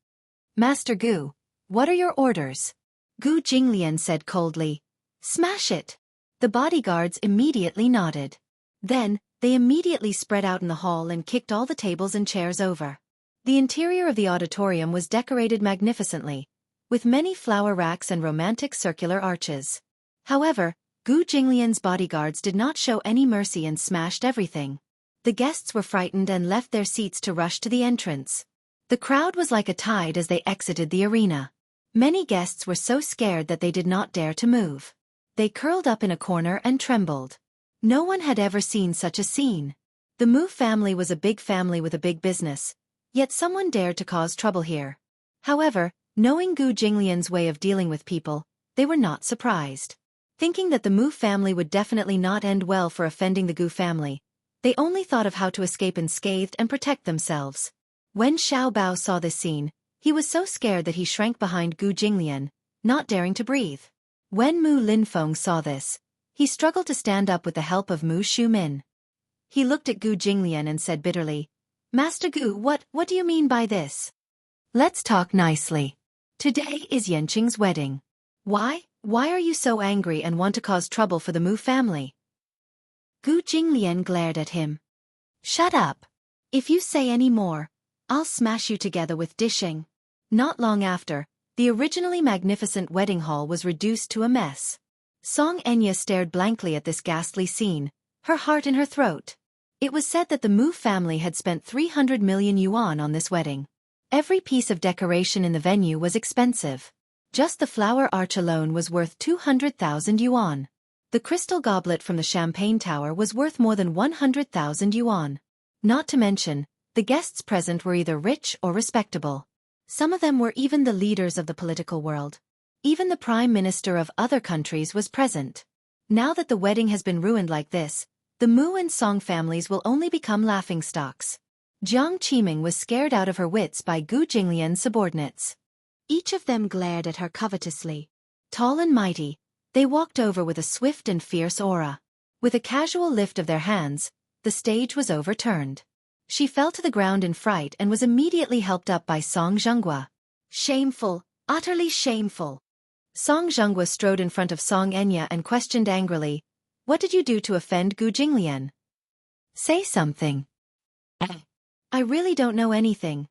A: "Master Gu, what are your orders?" Gu Jinglian said coldly, "Smash it." The bodyguards immediately nodded. Then, they immediately spread out in the hall and kicked all the tables and chairs over. The interior of the auditorium was decorated magnificently, with many flower racks and romantic circular arches. However, Gu Jinglian's bodyguards did not show any mercy and smashed everything. The guests were frightened and left their seats to rush to the entrance. The crowd was like a tide as they exited the arena. Many guests were so scared that they did not dare to move. They curled up in a corner and trembled. No one had ever seen such a scene. The Mu family was a big family with a big business, yet someone dared to cause trouble here. However, knowing Gu Jinglian's way of dealing with people, they were not surprised. Thinking that the Mu family would definitely not end well for offending the Gu family, they only thought of how to escape unscathed and protect themselves. When Xiao Bao saw this scene, he was so scared that he shrank behind Gu Jinglian, not daring to breathe. When Mu Linfeng saw this, he struggled to stand up with the help of Mu Shumin. He looked at Gu Jinglian and said bitterly, "Master Gu, what do you mean by this? Let's talk nicely. Today is Yanqing's wedding. Why are you so angry and want to cause trouble for the Mu family?" Gu Jinglian glared at him. "Shut up. If you say any more, I'll smash you together with dishing." Not long after, the originally magnificent wedding hall was reduced to a mess. Song Enya stared blankly at this ghastly scene, her heart in her throat. It was said that the Mu family had spent 300 million yuan on this wedding. Every piece of decoration in the venue was expensive. Just the flower arch alone was worth 200,000 yuan. The crystal goblet from the champagne tower was worth more than 100,000 yuan. Not to mention, the guests present were either rich or respectable. Some of them were even the leaders of the political world. Even the prime minister of other countries was present. Now that the wedding has been ruined like this, the Mu and Song families will only become laughingstocks. Jiang Qiming was scared out of her wits by Gu Jinglian's subordinates. Each of them glared at her covetously. Tall and mighty, they walked over with a swift and fierce aura. With a casual lift of their hands, the stage was overturned. She fell to the ground in fright and was immediately helped up by Song Zhenghua. Shameful, utterly shameful. Song Zhenghua strode in front of Song Enya and questioned angrily, "What did you do to offend Gu Jinglian? Say something." "I really don't know anything."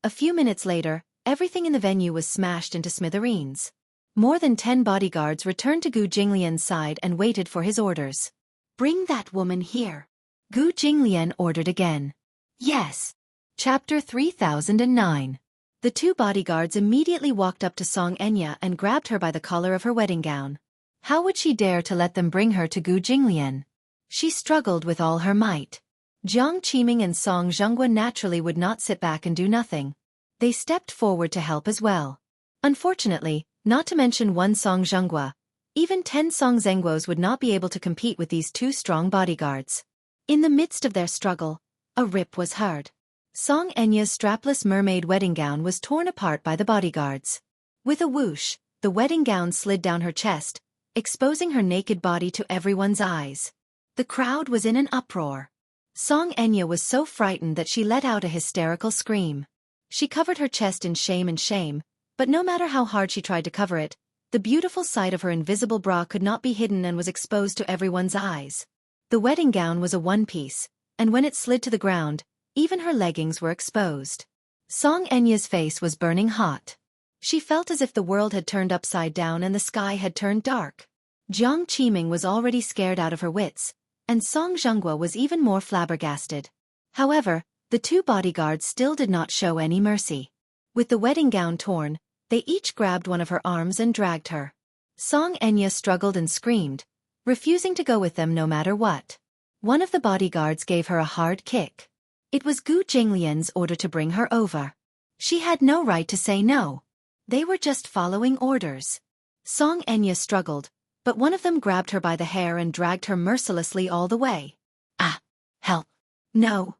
A: A few minutes later, everything in the venue was smashed into smithereens. More than 10 bodyguards returned to Gu Jinglian's side and waited for his orders. "Bring that woman here," Gu Jinglian ordered again. "Yes." Chapter 3009. The 2 bodyguards immediately walked up to Song Enya and grabbed her by the collar of her wedding gown. How would she dare to let them bring her to Gu Jinglian? She struggled with all her might. Jiang Qiming and Song Zhenghua naturally would not sit back and do nothing. They stepped forward to help as well. Unfortunately, not to mention one Song Zhenghua, even 10 Song Zhengguos would not be able to compete with these 2 strong bodyguards. In the midst of their struggle, a rip was heard. Song Enya's strapless mermaid wedding gown was torn apart by the bodyguards. With a whoosh, the wedding gown slid down her chest, exposing her naked body to everyone's eyes. The crowd was in an uproar. Song Enya was so frightened that she let out a hysterical scream. She covered her chest in shame, but no matter how hard she tried to cover it, the beautiful sight of her invisible bra could not be hidden and was exposed to everyone's eyes. The wedding gown was a one-piece, and when it slid to the ground, even her leggings were exposed. Song Enya's face was burning hot. She felt as if the world had turned upside down and the sky had turned dark. Jiang Qiming was already scared out of her wits, and Song Zhenghua was even more flabbergasted. However, the 2 bodyguards still did not show any mercy. With the wedding gown torn, they each grabbed one of her arms and dragged her. Song Enya struggled and screamed, refusing to go with them no matter what. One of the bodyguards gave her a hard kick. It was Gu Jinglian's order to bring her over. She had no right to say no. They were just following orders. Song Enya struggled, but one of them grabbed her by the hair and dragged her mercilessly all the way. "Ah! Help! No!"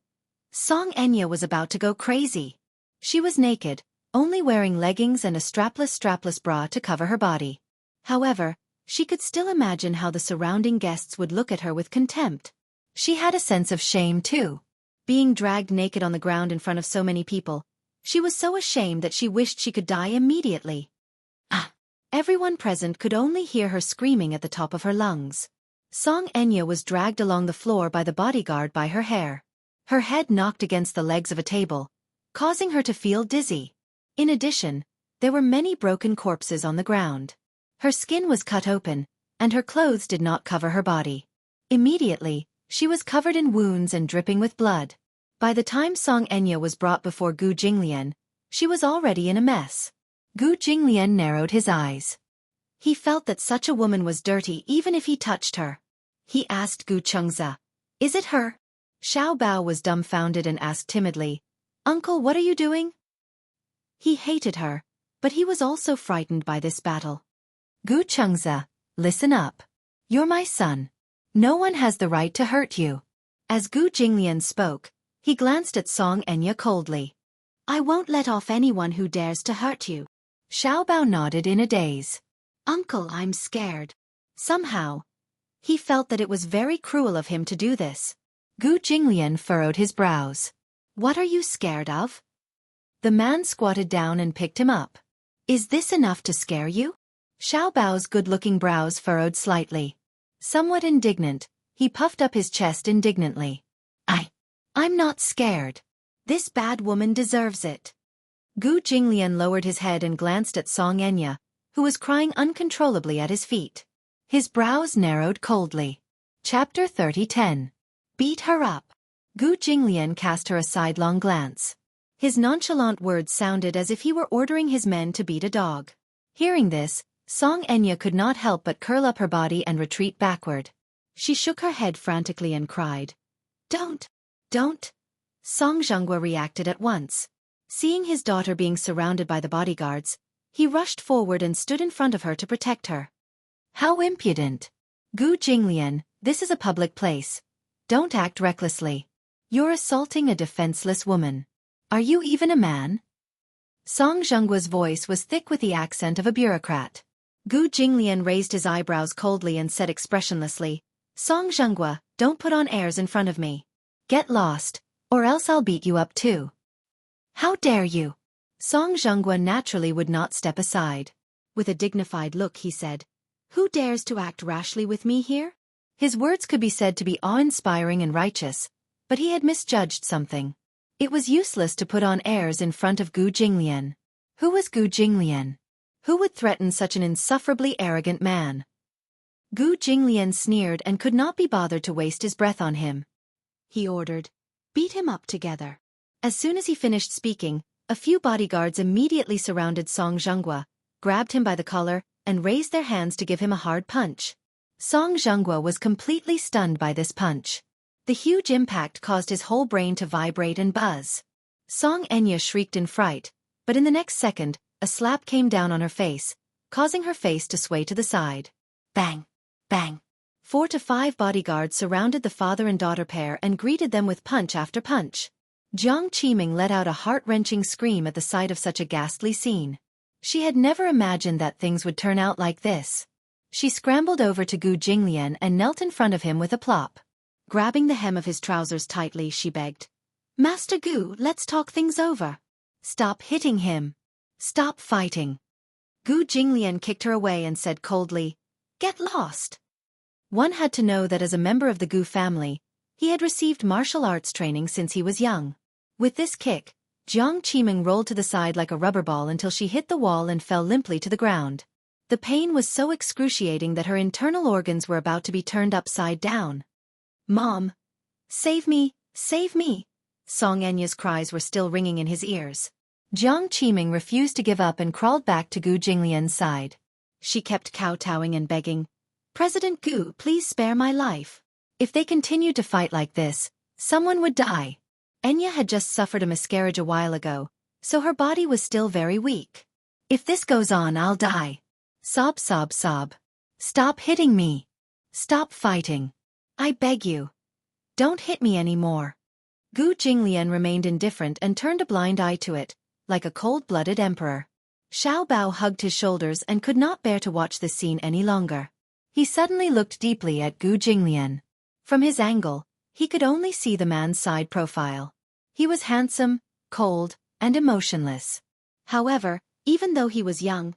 A: Song Enya was about to go crazy. She was naked, only wearing leggings and a strapless bra to cover her body. However, she could still imagine how the surrounding guests would look at her with contempt. She had a sense of shame too. Being dragged naked on the ground in front of so many people, she was so ashamed that she wished she could die immediately. "Ah!" Everyone present could only hear her screaming at the top of her lungs. Song Enya was dragged along the floor by the bodyguard by her hair. Her head knocked against the legs of a table, causing her to feel dizzy. In addition, there were many broken corpses on the ground. Her skin was cut open, and her clothes did not cover her body. Immediately, she was covered in wounds and dripping with blood. By the time Song Enya was brought before Gu Jinglian, she was already in a mess. Gu Jinglian narrowed his eyes. He felt that such a woman was dirty even if he touched her. He asked Gu Chengzi, "Is it her?" Xiao Bao was dumbfounded and asked timidly, "Uncle, what are you doing?" He hated her, but he was also frightened by this battle. "Gu Chengzi, listen up. You're my son. No one has the right to hurt you." As Gu Jinglian spoke, he glanced at Song Enya coldly. "I won't let off anyone who dares to hurt you." Xiao Bao nodded in a daze. "Uncle, I'm scared." Somehow, he felt that it was very cruel of him to do this. Gu Jinglian furrowed his brows. "What are you scared of?" The man squatted down and picked him up. "Is this enough to scare you?" Xiao Bao's good-looking brows furrowed slightly. Somewhat indignant, he puffed up his chest indignantly. I'm not scared. This bad woman deserves it." Gu Jinglian lowered his head and glanced at Song Enya, who was crying uncontrollably at his feet. His brows narrowed coldly. Chapter 30:10. Beat her up. Gu Jinglian cast her a sidelong glance. His nonchalant words sounded as if he were ordering his men to beat a dog. Hearing this, Song Enya could not help but curl up her body and retreat backward. She shook her head frantically and cried, Don't! Song Zhenghua reacted at once. Seeing his daughter being surrounded by the bodyguards, he rushed forward and stood in front of her to protect her. "How impudent! Gu Jinglian, this is a public place. Don't act recklessly. You're assaulting a defenseless woman. Are you even a man?" Song Zhenggua's voice was thick with the accent of a bureaucrat. Gu Jinglian raised his eyebrows coldly and said expressionlessly, "Song Zhenghua, don't put on airs in front of me. Get lost, Or else I'll beat you up too. How dare you? Song Zhenghua naturally would not step aside. With a dignified look he said, Who dares to act rashly with me here? His words could be said to be awe-inspiring and righteous, but he had misjudged something. It was useless to put on airs in front of Gu Jinglian. Who was Gu Jinglian? Who would threaten such an insufferably arrogant man? Gu Jinglian sneered and could not be bothered to waste his breath on him. He ordered, Beat him up together. As soon as he finished speaking, a few bodyguards immediately surrounded Song Zhenghua, grabbed him by the collar, and raised their hands to give him a hard punch. Song Zhenghua was completely stunned by this punch. The huge impact caused his whole brain to vibrate and buzz. Song Enya shrieked in fright, but in the next second, a slap came down on her face, causing her face to sway to the side. Bang! Bang! 4 to 5 bodyguards surrounded the father and daughter pair and greeted them with punch after punch. Jiang Qiming let out a heart-wrenching scream at the sight of such a ghastly scene. She had never imagined that things would turn out like this. She scrambled over to Gu Jinglian and knelt in front of him with a plop. Grabbing the hem of his trousers tightly, she begged, Master Gu, let's talk things over. Stop hitting him. Stop fighting. Gu Jinglian kicked her away and said coldly, Get lost. One had to know that as a member of the Gu family, he had received martial arts training since he was young. With this kick, Jiang Qiming rolled to the side like a rubber ball until she hit the wall and fell limply to the ground. The pain was so excruciating that her internal organs were about to be turned upside down. Mom! Save me! Save me! Song Enya's cries were still ringing in his ears. Jiang Qiming refused to give up and crawled back to Gu Jinglian's side. She kept kowtowing and begging, President Gu, please spare my life. If they continued to fight like this, someone would die. Enya had just suffered a miscarriage a while ago, so her body was still very weak. If this goes on, I'll die. Sob, sob, sob. Stop hitting me. Stop fighting. I beg you. Don't hit me anymore. Gu Jinglian remained indifferent and turned a blind eye to it, like a cold-blooded emperor. Xiao Bao hugged his shoulders and could not bear to watch this scene any longer. He suddenly looked deeply at Gu Jinglian. From his angle, he could only see the man's side profile. He was handsome, cold, and emotionless. However, even though he was young,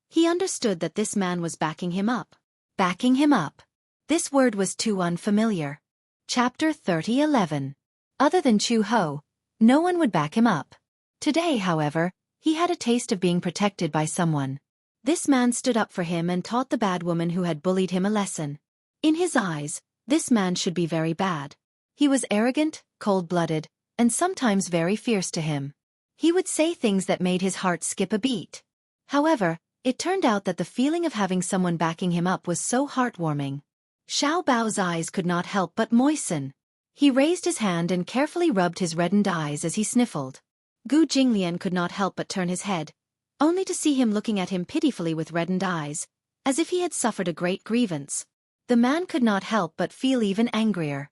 A: he understood that this man was backing him up. Backing him up. This word was too unfamiliar. Chapter 30:11. Other than Chu Ho, no one would back him up. Today, however, he had a taste of being protected by someone. This man stood up for him and taught the bad woman who had bullied him a lesson. In his eyes, this man should be very bad. He was arrogant, cold-blooded, and sometimes very fierce to him. He would say things that made his heart skip a beat. However, it turned out that the feeling of having someone backing him up was so heartwarming. Xiao Bao's eyes could not help but moisten. He raised his hand and carefully rubbed his reddened eyes as he sniffled. Gu Jinglian could not help but turn his head, only to see him looking at him pitifully with reddened eyes, as if he had suffered a great grievance. The man could not help but feel even angrier.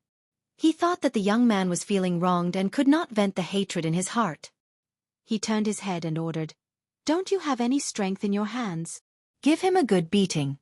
A: He thought that the young man was feeling wronged and could not vent the hatred in his heart. He turned his head and ordered, "Don't you have any strength in your hands? Give him a good beating."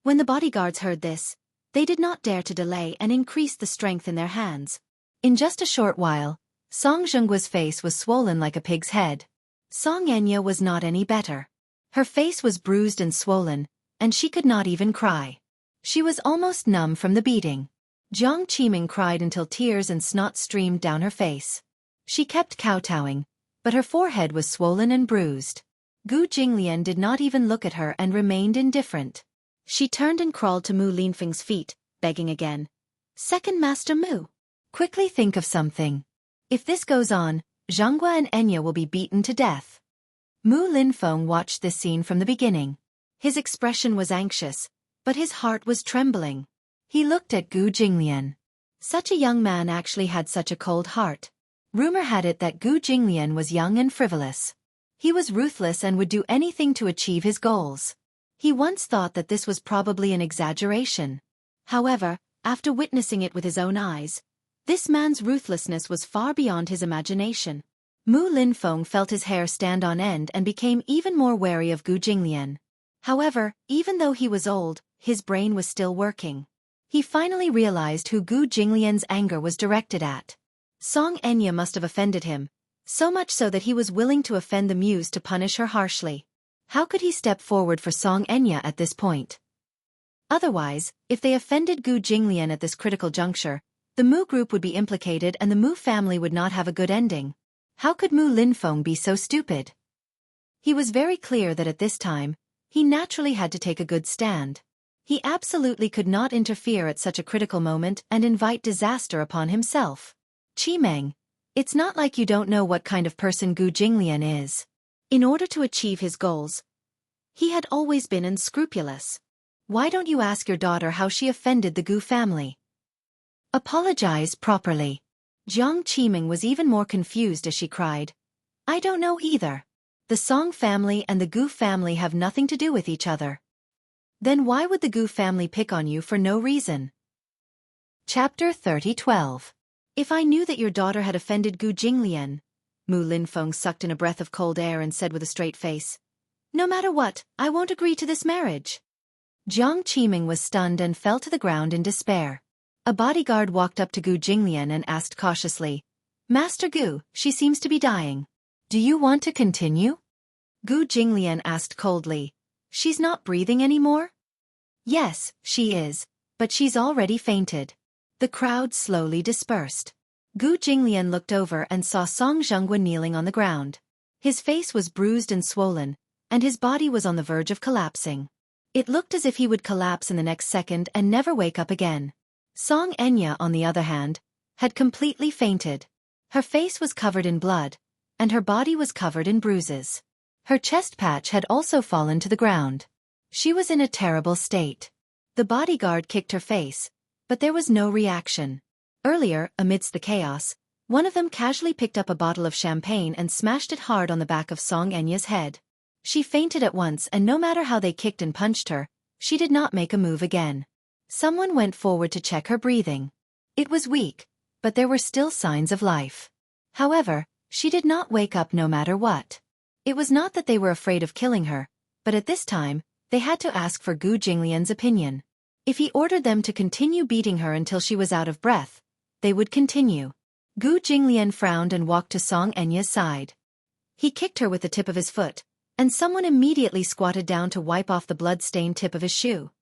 A: When the bodyguards heard this, they did not dare to delay and increased the strength in their hands. In just a short while, Song Zhenggua's face was swollen like a pig's head. Song Enya was not any better. Her face was bruised and swollen, and she could not even cry. She was almost numb from the beating. Jiang Qiming cried until tears and snot streamed down her face. She kept kowtowing, but her forehead was swollen and bruised. Gu Jinglian did not even look at her and remained indifferent. She turned and crawled to Mu Linfeng's feet, begging again. "Second Master Mu, quickly think of something. If this goes on, Zhenghua and Enya will be beaten to death." Mu Linfeng watched this scene from the beginning. His expression was anxious, but his heart was trembling. He looked at Gu Jinglian. Such a young man actually had such a cold heart. Rumor had it that Gu Jinglian was young and frivolous. He was ruthless and would do anything to achieve his goals. He once thought that this was probably an exaggeration. However, after witnessing it with his own eyes, this man's ruthlessness was far beyond his imagination. Mu Linfeng felt his hair stand on end and became even more wary of Gu Jinglian. However, even though he was old, his brain was still working. He finally realized who Gu Jinglian's anger was directed at. Song Enya must have offended him, so much so that he was willing to offend the muse to punish her harshly. How could he step forward for Song Enya at this point? Otherwise, if they offended Gu Jinglian at this critical juncture, the Mu group would be implicated and the Mu family would not have a good ending. How could Mu Linfeng be so stupid? He was very clear that at this time, he naturally had to take a good stand. He absolutely could not interfere at such a critical moment and invite disaster upon himself. Chimeng, it's not like you don't know what kind of person Gu Jinglian is. In order to achieve his goals, he had always been unscrupulous. Why don't you ask your daughter how she offended the Gu family? Apologize properly. Jiang Qiming was even more confused as she cried. I don't know either. The Song family and the Gu family have nothing to do with each other. Then why would the Gu family pick on you for no reason? Chapter 30:12. If I knew that your daughter had offended Gu Jinglian, Mu Linfeng sucked in a breath of cold air and said with a straight face, no matter what, I won't agree to this marriage. Jiang Qiming was stunned and fell to the ground in despair. A bodyguard walked up to Gu Jinglian and asked cautiously, Master Gu, she seems to be dying. Do you want to continue? Gu Jinglian asked coldly, she's not breathing anymore? Yes, she is, but she's already fainted. The crowd slowly dispersed. Gu Jinglian looked over and saw Song Zhenghua kneeling on the ground. His face was bruised and swollen, and his body was on the verge of collapsing. It looked as if he would collapse in the next second and never wake up again. Song Enya, on the other hand, had completely fainted. Her face was covered in blood, and her body was covered in bruises. Her chest patch had also fallen to the ground. She was in a terrible state. The bodyguard kicked her face, but there was no reaction. Earlier, amidst the chaos, one of them casually picked up a bottle of champagne and smashed it hard on the back of Song Enya's head. She fainted at once, and no matter how they kicked and punched her, she did not make a move again. Someone went forward to check her breathing. It was weak, but there were still signs of life. However, she did not wake up no matter what. It was not that they were afraid of killing her, but at this time, they had to ask for Gu Jinglian's opinion. If he ordered them to continue beating her until she was out of breath, they would continue. Gu Jinglian frowned and walked to Song Enya's side. He kicked her with the tip of his foot, and someone immediately squatted down to wipe off the blood-stained tip of his shoe.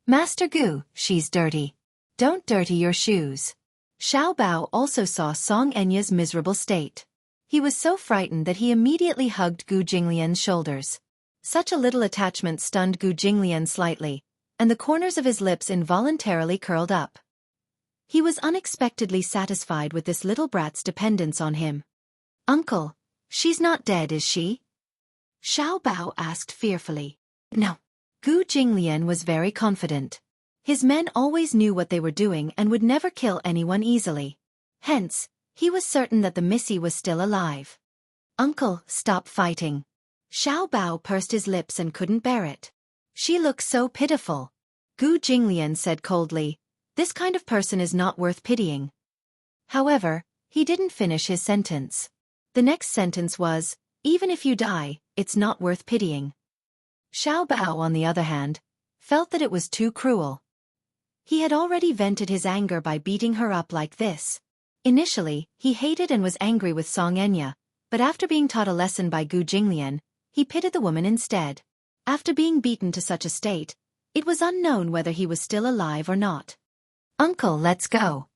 A: Master Gu, she's dirty. Don't dirty your shoes. Xiao Bao also saw Song Enya's miserable state. He was so frightened that he immediately hugged Gu Jinglian's shoulders. Such a little attachment stunned Gu Jinglian slightly, and the corners of his lips involuntarily curled up. He was unexpectedly satisfied with this little brat's dependence on him. Uncle, she's not dead, is she? Xiao Bao asked fearfully. No. Gu Jinglian was very confident. His men always knew what they were doing and would never kill anyone easily. Hence, he was certain that the Missy was still alive. Uncle, stop fighting. Xiao Bao pursed his lips and couldn't bear it. She looks so pitiful. Gu Jinglian said coldly, this kind of person is not worth pitying. However, he didn't finish his sentence. The next sentence was, even if you die, it's not worth pitying. Xiao Bao, on the other hand, felt that it was too cruel. He had already vented his anger by beating her up like this. Initially, he hated and was angry with Song Enya, but after being taught a lesson by Gu Jinglian, he pitied the woman instead. After being beaten to such a state, it was unknown whether he was still alive or not. Uncle, let's go.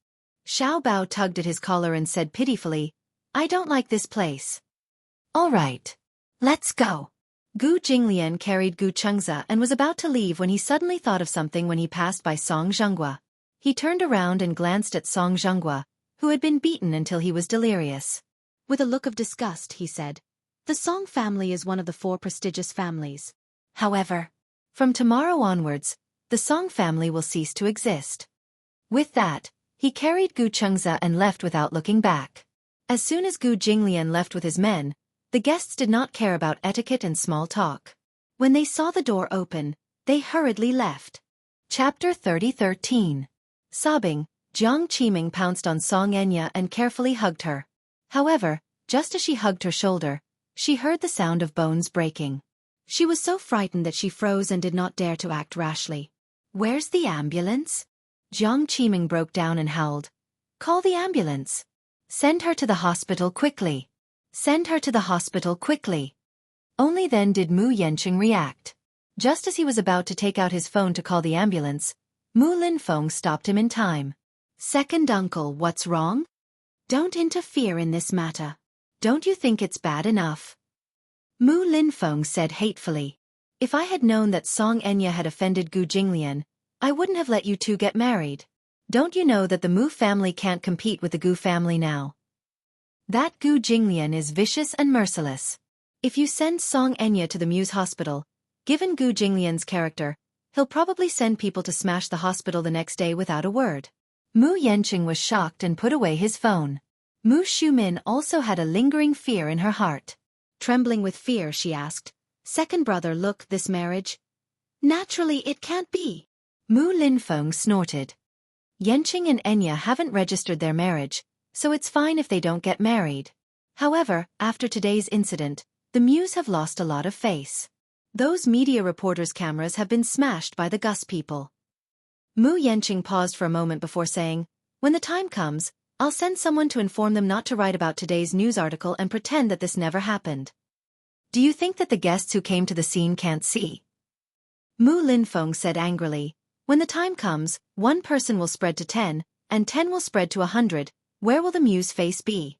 A: Xiao Bao tugged at his collar and said pitifully, I don't like this place. All right. Let's go. Gu Jinglian carried Gu Chengza and was about to leave when he suddenly thought of something when he passed by Song Zhenghua. He turned around and glanced at Song Zhenghua, who had been beaten until he was delirious. With a look of disgust, he said, the Song family is one of the 4 prestigious families. However, from tomorrow onwards, the Song family will cease to exist. With that, he carried Gu Chengza and left without looking back. As soon as Gu Jinglian left with his men, the guests did not care about etiquette and small talk. When they saw the door open, they hurriedly left. Chapter 30:13. Sobbing, Jiang Qiming pounced on Song Enya and carefully hugged her. However, just as she hugged her shoulder, she heard the sound of bones breaking. She was so frightened that she froze and did not dare to act rashly. Where's the ambulance? Jiang Qiming broke down and howled. Call the ambulance. Send her to the hospital quickly. Send her to the hospital quickly. Only then did Mu Yanqing react. Just as he was about to take out his phone to call the ambulance, Mu Linfeng stopped him in time. Second uncle, what's wrong? Don't interfere in this matter. Don't you think it's bad enough? Mu Linfeng said hatefully. If I had known that Song Enya had offended Gu Jinglian, I wouldn't have let you two get married. Don't you know that the Mu family can't compete with the Gu family now? That Gu Jinglian is vicious and merciless. If you send Song Enya to the Muse hospital, given Gu Jinglian's character, he'll probably send people to smash the hospital the next day without a word. Mu Yanqing was shocked and put away his phone. Mu Shumin also had a lingering fear in her heart. Trembling with fear, she asked, "Second brother, look, this marriage? Naturally it can't be." Mu Linfeng snorted. Yanqing and Enya haven't registered their marriage, so it's fine if they don't get married. However, after today's incident, the Muse have lost a lot of face. Those media reporters' cameras have been smashed by the Gus people. Mu Yanqing paused for a moment before saying, "When the time comes, I'll send someone to inform them not to write about today's news article and pretend that this never happened." "Do you think that the guests who came to the scene can't see?" Mu Linfeng said angrily, "When the time comes, one person will spread to 10, and 10 will spread to 100, where will the Muse face be?"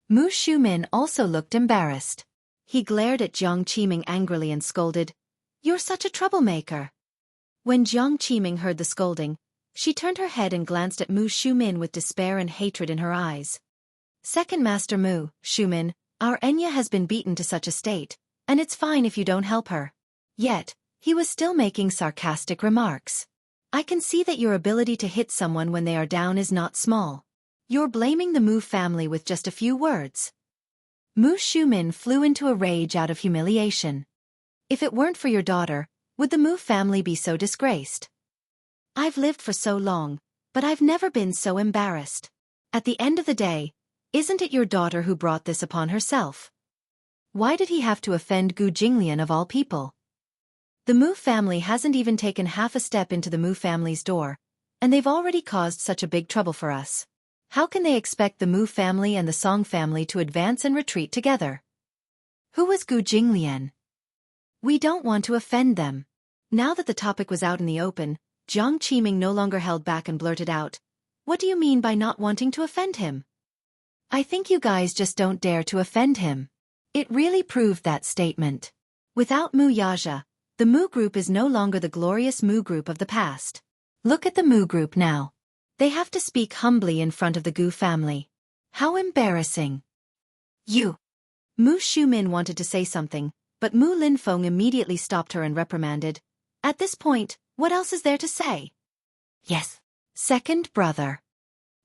A: Mu Shumin also looked embarrassed. He glared at Jiang Qiming angrily and scolded, "You're such a troublemaker." When Jiang Qiming heard the scolding, she turned her head and glanced at Mu Shumin with despair and hatred in her eyes. "Second Master Mu, Shumin, our Enya has been beaten to such a state, and it's fine if you don't help her." Yet, he was still making sarcastic remarks. "I can see that your ability to hit someone when they are down is not small. You're blaming the Mu family with just a few words." Mu Shumin flew into a rage out of humiliation. "If it weren't for your daughter, would the Mu family be so disgraced? I've lived for so long, but I've never been so embarrassed. At the end of the day, isn't it your daughter who brought this upon herself? Why did he have to offend Gu Jinglian of all people? The Mu family hasn't even taken half a step into the Mu family's door, and they've already caused such a big trouble for us. How can they expect the Mu family and the Song family to advance and retreat together? Who was Gu Jinglian? We don't want to offend them." Now that the topic was out in the open, Jiang Qiming no longer held back and blurted out, "What do you mean by not wanting to offend him?" "I think you guys just don't dare to offend him." It really proved that statement. Without Mu Yaja, the Mu group is no longer the glorious Mu group of the past. Look at the Mu group now. They have to speak humbly in front of the Gu family. How embarrassing. "You!" Mu Shumin wanted to say something, but Mu Linfeng immediately stopped her and reprimanded, "At this point, what else is there to say?" "Yes, second brother."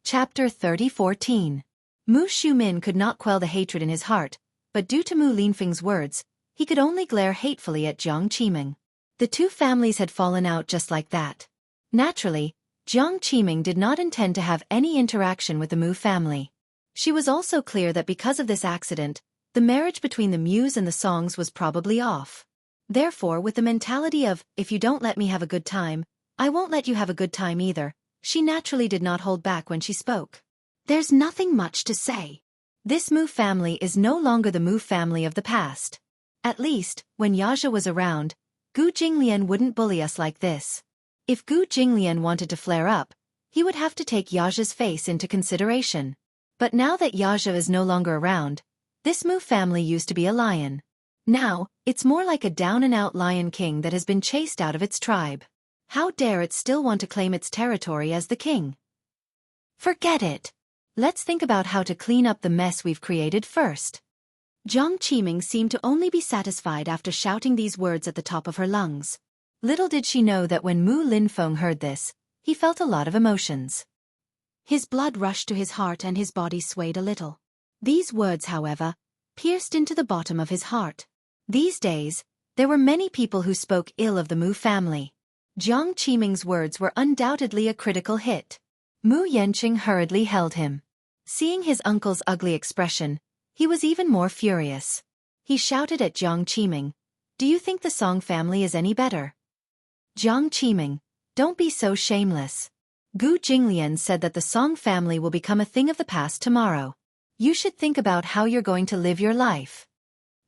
A: Chapter 30:14. Mu Shumin could not quell the hatred in his heart, but due to Mu Linfeng's words, he could only glare hatefully at Jiang Qiming. The two families had fallen out just like that. Naturally, Jiang Qiming did not intend to have any interaction with the Mu family. She was also clear that because of this accident, the marriage between the Muse and the Songs was probably off. Therefore, with the mentality of, "If you don't let me have a good time, I won't let you have a good time either," she naturally did not hold back when she spoke. "There's nothing much to say. This Mu family is no longer the Mu family of the past. At least, when Yaja was around, Gu Jinglian wouldn't bully us like this. If Gu Jinglian wanted to flare up, he would have to take Yaja's face into consideration. But now that Yaja is no longer around, this Mu family used to be a lion. Now, it's more like a down-and-out lion king that has been chased out of its tribe. How dare it still want to claim its territory as the king? Forget it. Let's think about how to clean up the mess we've created first." Jiang Qiming seemed to only be satisfied after shouting these words at the top of her lungs. Little did she know that when Mu Linfeng heard this, he felt a lot of emotions. His blood rushed to his heart and his body swayed a little. These words, however, pierced into the bottom of his heart. These days, there were many people who spoke ill of the Mu family. Jiang Qiming's words were undoubtedly a critical hit. Mu Yanqing hurriedly held him. Seeing his uncle's ugly expression, he was even more furious. He shouted at Jiang Qiming, "Do you think the Song family is any better? Jiang Qiming, don't be so shameless. Gu Jinglian said that the Song family will become a thing of the past tomorrow. You should think about how you're going to live your life.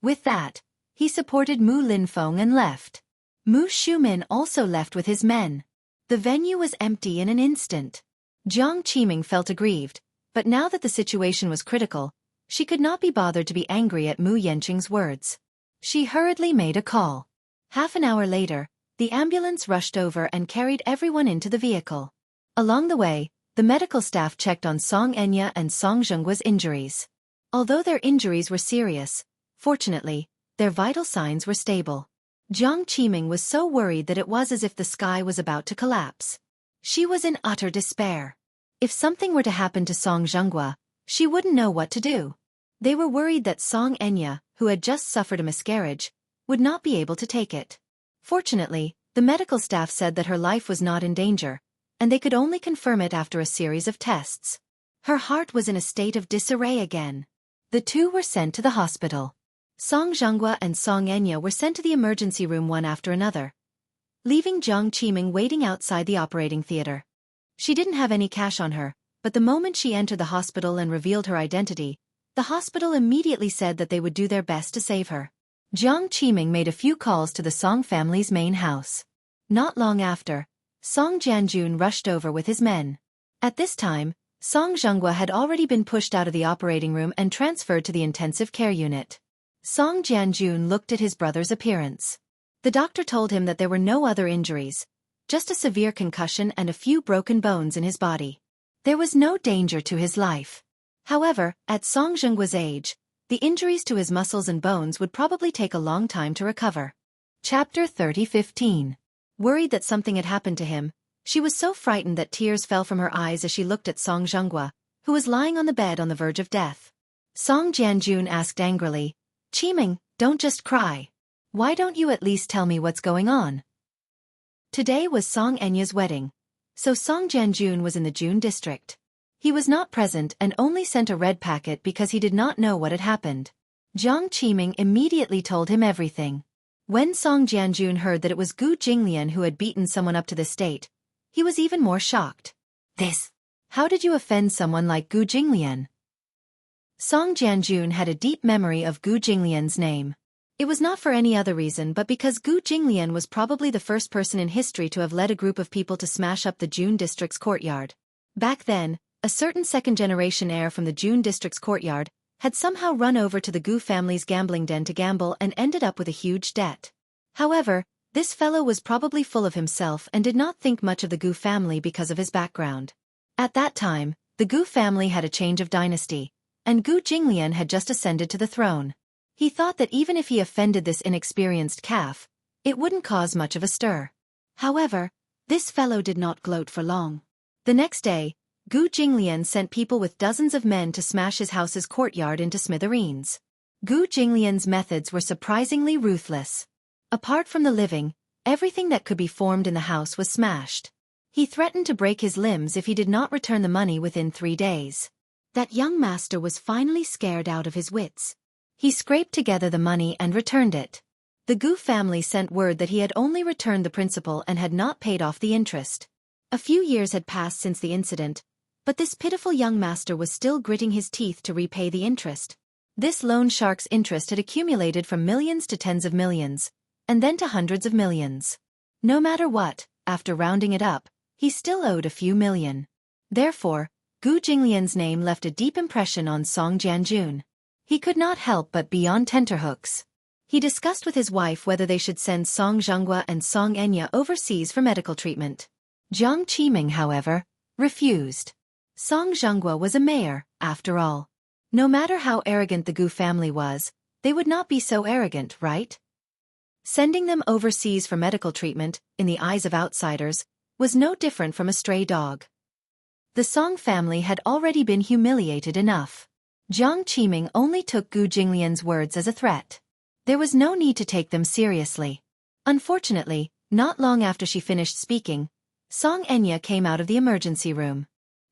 A: With that, he supported Mu Linfeng and left. Mu Shumin also left with his men. The venue was empty in an instant. Jiang Qiming felt aggrieved, but now that the situation was critical, she could not be bothered to be angry at Mu Yanqing's words. She hurriedly made a call. Half an hour later, the ambulance rushed over and carried everyone into the vehicle. Along the way, the medical staff checked on Song Enya and Song Zhenggua's injuries. Although their injuries were serious, fortunately, their vital signs were stable. Jiang Qiming was so worried that it was as if the sky was about to collapse. She was in utter despair. If something were to happen to Song Zhenggua, she wouldn't know what to do. They were worried that Song Enya, who had just suffered a miscarriage, would not be able to take it. Fortunately, the medical staff said that her life was not in danger, and they could only confirm it after a series of tests. Her heart was in a state of disarray again. The two were sent to the hospital. Song Zhenggua and Song Enya were sent to the emergency room one after another, leaving Jiang Qiming waiting outside the operating theater. She didn't have any cash on her, but the moment she entered the hospital and revealed her identity, the hospital immediately said that they would do their best to save her. Jiang Qiming made a few calls to the Song family's main house. Not long after, Song Jianjun rushed over with his men. At this time, Song Zhenggua had already been pushed out of the operating room and transferred to the intensive care unit. Song Jianjun looked at his brother's appearance. The doctor told him that there were no other injuries, just a severe concussion and a few broken bones in his body. There was no danger to his life. However, at Song Zhenggua's age, the injuries to his muscles and bones would probably take a long time to recover. Chapter 30:15. Worried that something had happened to him, she was so frightened that tears fell from her eyes as she looked at Song Zhenggua, who was lying on the bed on the verge of death. Song Jianjun asked angrily, "Qiming, don't just cry. Why don't you at least tell me what's going on?" Today was Song Enya's wedding, so Song Jianjun was in the June district. He was not present and only sent a red packet because he did not know what had happened. Jiang Qiming immediately told him everything. When Song Jianjun heard that it was Gu Jinglian who had beaten someone up to this state, he was even more shocked. How did you offend someone like Gu Jinglian? Song Jianjun had a deep memory of Gu Jinglian's name. It was not for any other reason but because Gu Jinglian was probably the first person in history to have led a group of people to smash up the June district's courtyard. Back then, a certain second-generation heir from the June district's courtyard had somehow run over to the Gu family's gambling den to gamble and ended up with a huge debt. However, this fellow was probably full of himself and did not think much of the Gu family because of his background. At that time, the Gu family had a change of dynasty, and Gu Jinglian had just ascended to the throne. He thought that even if he offended this inexperienced calf, it wouldn't cause much of a stir. However, this fellow did not gloat for long. The next day, Gu Jinglian sent people with dozens of men to smash his house's courtyard into smithereens. Gu Jinglian's methods were surprisingly ruthless. Apart from the living, everything that could be formed in the house was smashed. He threatened to break his limbs if he did not return the money within 3 days. That young master was finally scared out of his wits. He scraped together the money and returned it. The Gu family sent word that he had only returned the principal and had not paid off the interest. A few years had passed since the incident, but this pitiful young master was still gritting his teeth to repay the interest. This loan shark's interest had accumulated from millions to tens of millions, and then to hundreds of millions. No matter what, after rounding it up, he still owed a few million. Therefore, Gu Jinglian's name left a deep impression on Song Jianjun. He could not help but be on tenterhooks. He discussed with his wife whether they should send Song Zhenggua and Song Enya overseas for medical treatment. Jiang Qiming, however, refused. Song Zhenggua was a mayor, after all. No matter how arrogant the Gu family was, they would not be so arrogant, right? Sending them overseas for medical treatment, in the eyes of outsiders, was no different from a stray dog. The Song family had already been humiliated enough. Jiang Qiming only took Gu Jinglian's words as a threat. There was no need to take them seriously. Unfortunately, not long after she finished speaking, Song Enya came out of the emergency room.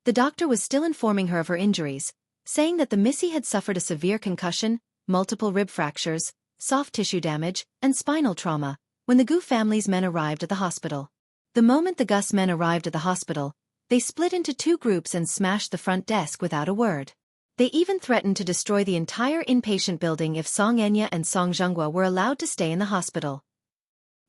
A: The doctor was still informing her of her injuries, saying that the Missy had suffered a severe concussion, multiple rib fractures, soft tissue damage, and spinal trauma, when the Gu family's men arrived at the hospital. The moment the Gus men arrived at the hospital, They split into two groups and smashed the front desk without a word. They even threatened to destroy the entire inpatient building if Song Enya and Song Zhenghua were allowed to stay in the hospital.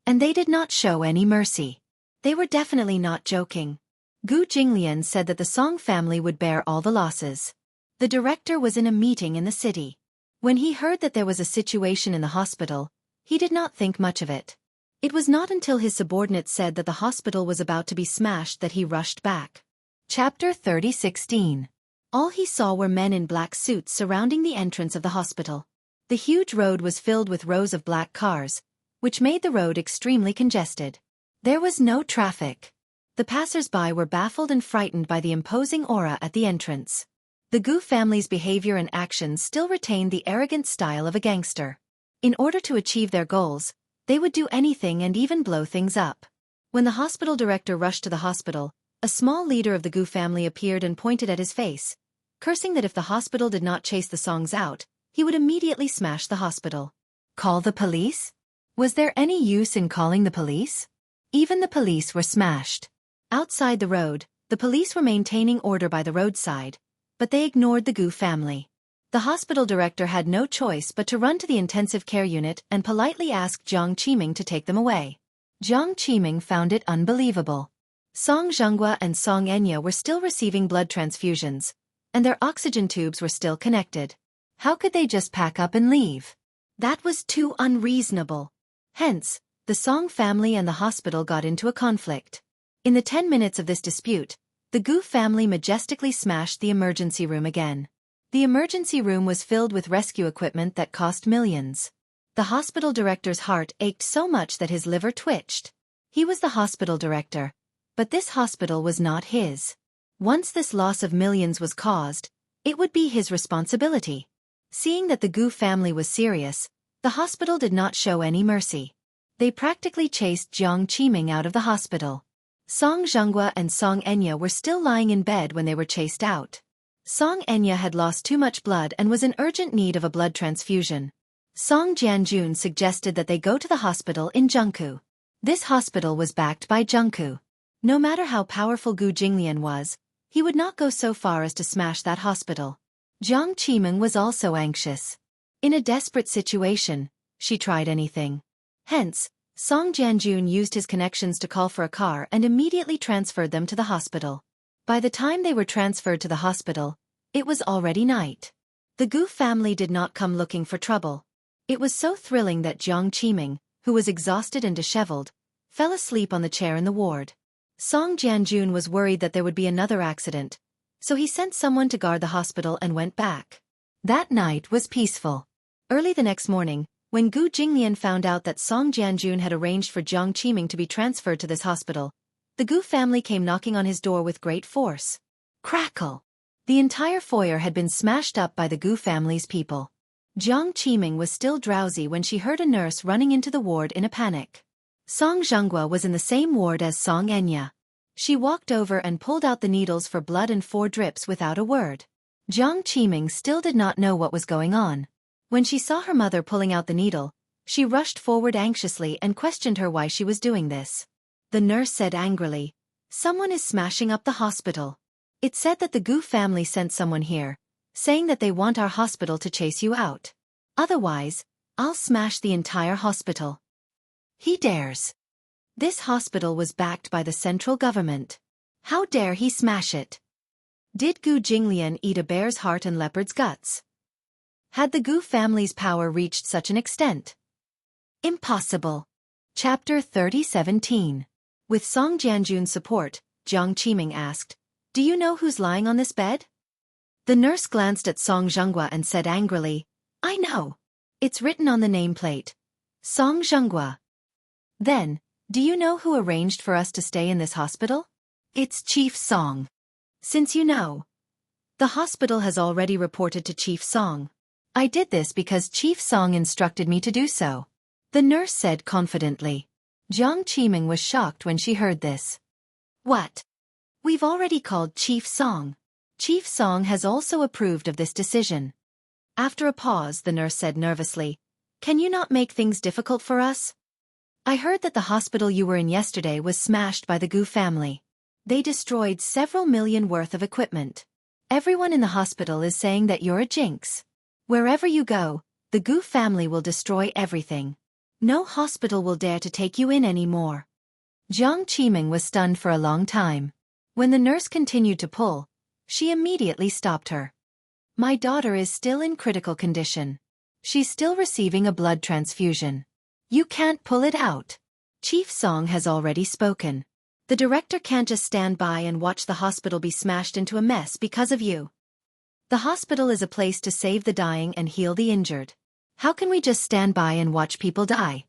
A: And they did not show any mercy. They were definitely not joking. Gu Jinglian said that the Song family would bear all the losses. The director was in a meeting in the city. When he heard that there was a situation in the hospital, he did not think much of it. It was not until his subordinate said that the hospital was about to be smashed that he rushed back. Chapter 30:16. All he saw were men in black suits surrounding the entrance of the hospital. The huge road was filled with rows of black cars, which made the road extremely congested. There was no traffic. The passers-by were baffled and frightened by the imposing aura at the entrance. The Gu family's behavior and actions still retained the arrogant style of a gangster. In order to achieve their goals, they would do anything and even blow things up. When the hospital director rushed to the hospital, a small leader of the Gu family appeared and pointed at his face, cursing that if the hospital did not chase the Songs out, he would immediately smash the hospital. Call the police? Was there any use in calling the police? Even the police were smashed. Outside the road, the police were maintaining order by the roadside, but they ignored the Gu family. The hospital director had no choice but to run to the intensive care unit and politely ask Jiang Qiming to take them away. Jiang Qiming found it unbelievable. Song Zhenghua and Song Enya were still receiving blood transfusions, and their oxygen tubes were still connected. How could they just pack up and leave? That was too unreasonable. Hence, the Song family and the hospital got into a conflict. In the 10 minutes of this dispute, the Gu family majestically smashed the emergency room again. The emergency room was filled with rescue equipment that cost millions. The hospital director's heart ached so much that his liver twitched. He was the hospital director, but this hospital was not his. Once this loss of millions was caused, it would be his responsibility. Seeing that the Gu family was serious, the hospital did not show any mercy. They practically chased Jiang Qiming out of the hospital. Song Zhenghua and Song Enya were still lying in bed when they were chased out. Song Enya had lost too much blood and was in urgent need of a blood transfusion. Song Jianjun suggested that they go to the hospital in Zhengku. This hospital was backed by Zhengku. No matter how powerful Gu Jinglian was, he would not go so far as to smash that hospital. Jiang Qiming was also anxious. In a desperate situation, she tried anything. Hence, Song Jianjun used his connections to call for a car and immediately transferred them to the hospital. By the time they were transferred to the hospital, it was already night. The Gu family did not come looking for trouble. It was so thrilling that Jiang Qiming, who was exhausted and disheveled, fell asleep on the chair in the ward. Song Jianjun was worried that there would be another accident, so he sent someone to guard the hospital and went back. That night was peaceful. Early the next morning, when Gu Jinglian found out that Song Jianjun had arranged for Jiang Qiming to be transferred to this hospital, the Gu family came knocking on his door with great force. Crackle! The entire foyer had been smashed up by the Gu family's people. Jiang Qiming was still drowsy when she heard a nurse running into the ward in a panic. Song Zhenghua was in the same ward as Song Enya. She walked over and pulled out the needles for blood and 4 drips without a word. Jiang Qiming still did not know what was going on. When she saw her mother pulling out the needle, she rushed forward anxiously and questioned her why she was doing this. The nurse said angrily, "Someone is smashing up the hospital. It said that the Gu family sent someone here, saying that they want our hospital to chase you out. Otherwise, I'll smash the entire hospital." He dares. This hospital was backed by the central government. How dare he smash it? Did Gu Jinglian eat a bear's heart and leopard's guts? Had the Gu family's power reached such an extent? Impossible. Chapter 30:17. With Song Jianjun's support, Jiang Qiming asked, "Do you know who's lying on this bed?" The nurse glanced at Song Zhenghua and said angrily, "I know. It's written on the nameplate. Song Zhenghua." "Then, do you know who arranged for us to stay in this hospital?" "It's Chief Song." "Since you know." "The hospital has already reported to Chief Song. I did this because Chief Song instructed me to do so," the nurse said confidently. Jiang Qiming was shocked when she heard this. "What? We've already called Chief Song. Chief Song has also approved of this decision." After a pause, the nurse said nervously, "Can you not make things difficult for us? I heard that the hospital you were in yesterday was smashed by the Gu family. They destroyed several million worth of equipment. Everyone in the hospital is saying that you're a jinx. Wherever you go, the Gu family will destroy everything. No hospital will dare to take you in anymore. Jiang Qiming was stunned for a long time. When the nurse continued to pull, she immediately stopped her. My daughter is still in critical condition. She's still receiving a blood transfusion. You can't pull it out. Chief Song has already spoken. The director can't just stand by and watch the hospital be smashed into a mess because of you. The hospital is a place to save the dying and heal the injured. How can we just stand by and watch people die?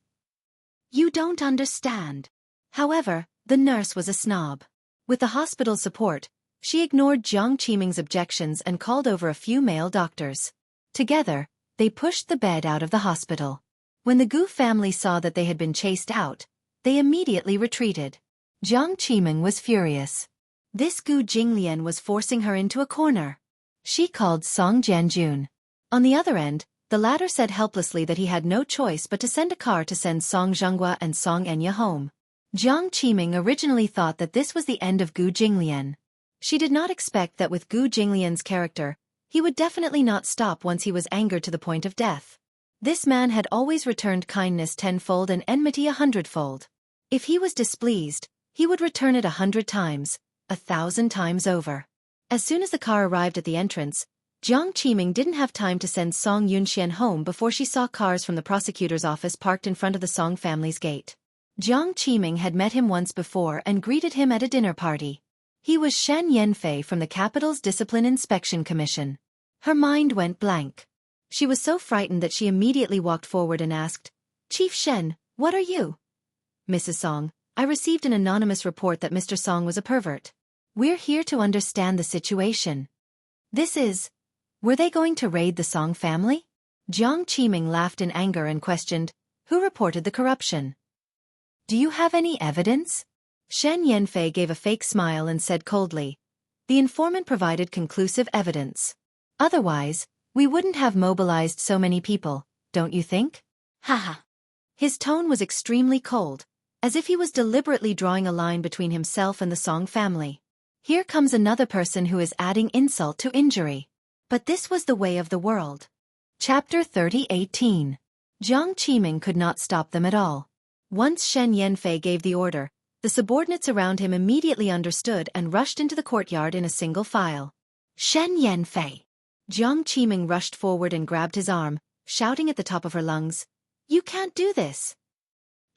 A: You don't understand. However, the nurse was a snob. With the hospital's support, she ignored Jiang Qiming's objections and called over a few male doctors. Together, they pushed the bed out of the hospital. When the Gu family saw that they had been chased out, they immediately retreated. Jiang Qiming was furious. This Gu Jinglian was forcing her into a corner. She called Song Jianjun. On the other end, the latter said helplessly that he had no choice but to send a car to send Song Zhenghua and Song Enya home. Jiang Qiming originally thought that this was the end of Gu Jinglian. She did not expect that with Gu Jinglian's character, he would definitely not stop once he was angered to the point of death. This man had always returned kindness tenfold and enmity 100-fold. If he was displeased, he would return it 100 times, 1,000 times over. As soon as the car arrived at the entrance, Jiang Qiming didn't have time to send Song Yunxian home before she saw cars from the prosecutor's office parked in front of the Song family's gate. Jiang Qiming had met him once before and greeted him at a dinner party. He was Shen Yanfei from the capital's Discipline Inspection Commission. Her mind went blank. She was so frightened that she immediately walked forward and asked, Chief Shen, what are you? Mrs. Song, I received an anonymous report that Mr. Song was a pervert. We're here to understand the situation. Were they going to raid the Song family? Jiang Qiming laughed in anger and questioned, who reported the corruption? Do you have any evidence? Shen Yanfei gave a fake smile and said coldly, the informant provided conclusive evidence. Otherwise, we wouldn't have mobilized so many people, don't you think? Haha. His tone was extremely cold, as if he was deliberately drawing a line between himself and the Song family. Here comes another person who is adding insult to injury. But this was the way of the world. Chapter 30:18. Jiang Qiming could not stop them at all. Once Shen Yanfei gave the order, the subordinates around him immediately understood and rushed into the courtyard in a single file. Shen Yanfei. Jiang Qiming rushed forward and grabbed his arm, shouting at the top of her lungs, You can't do this.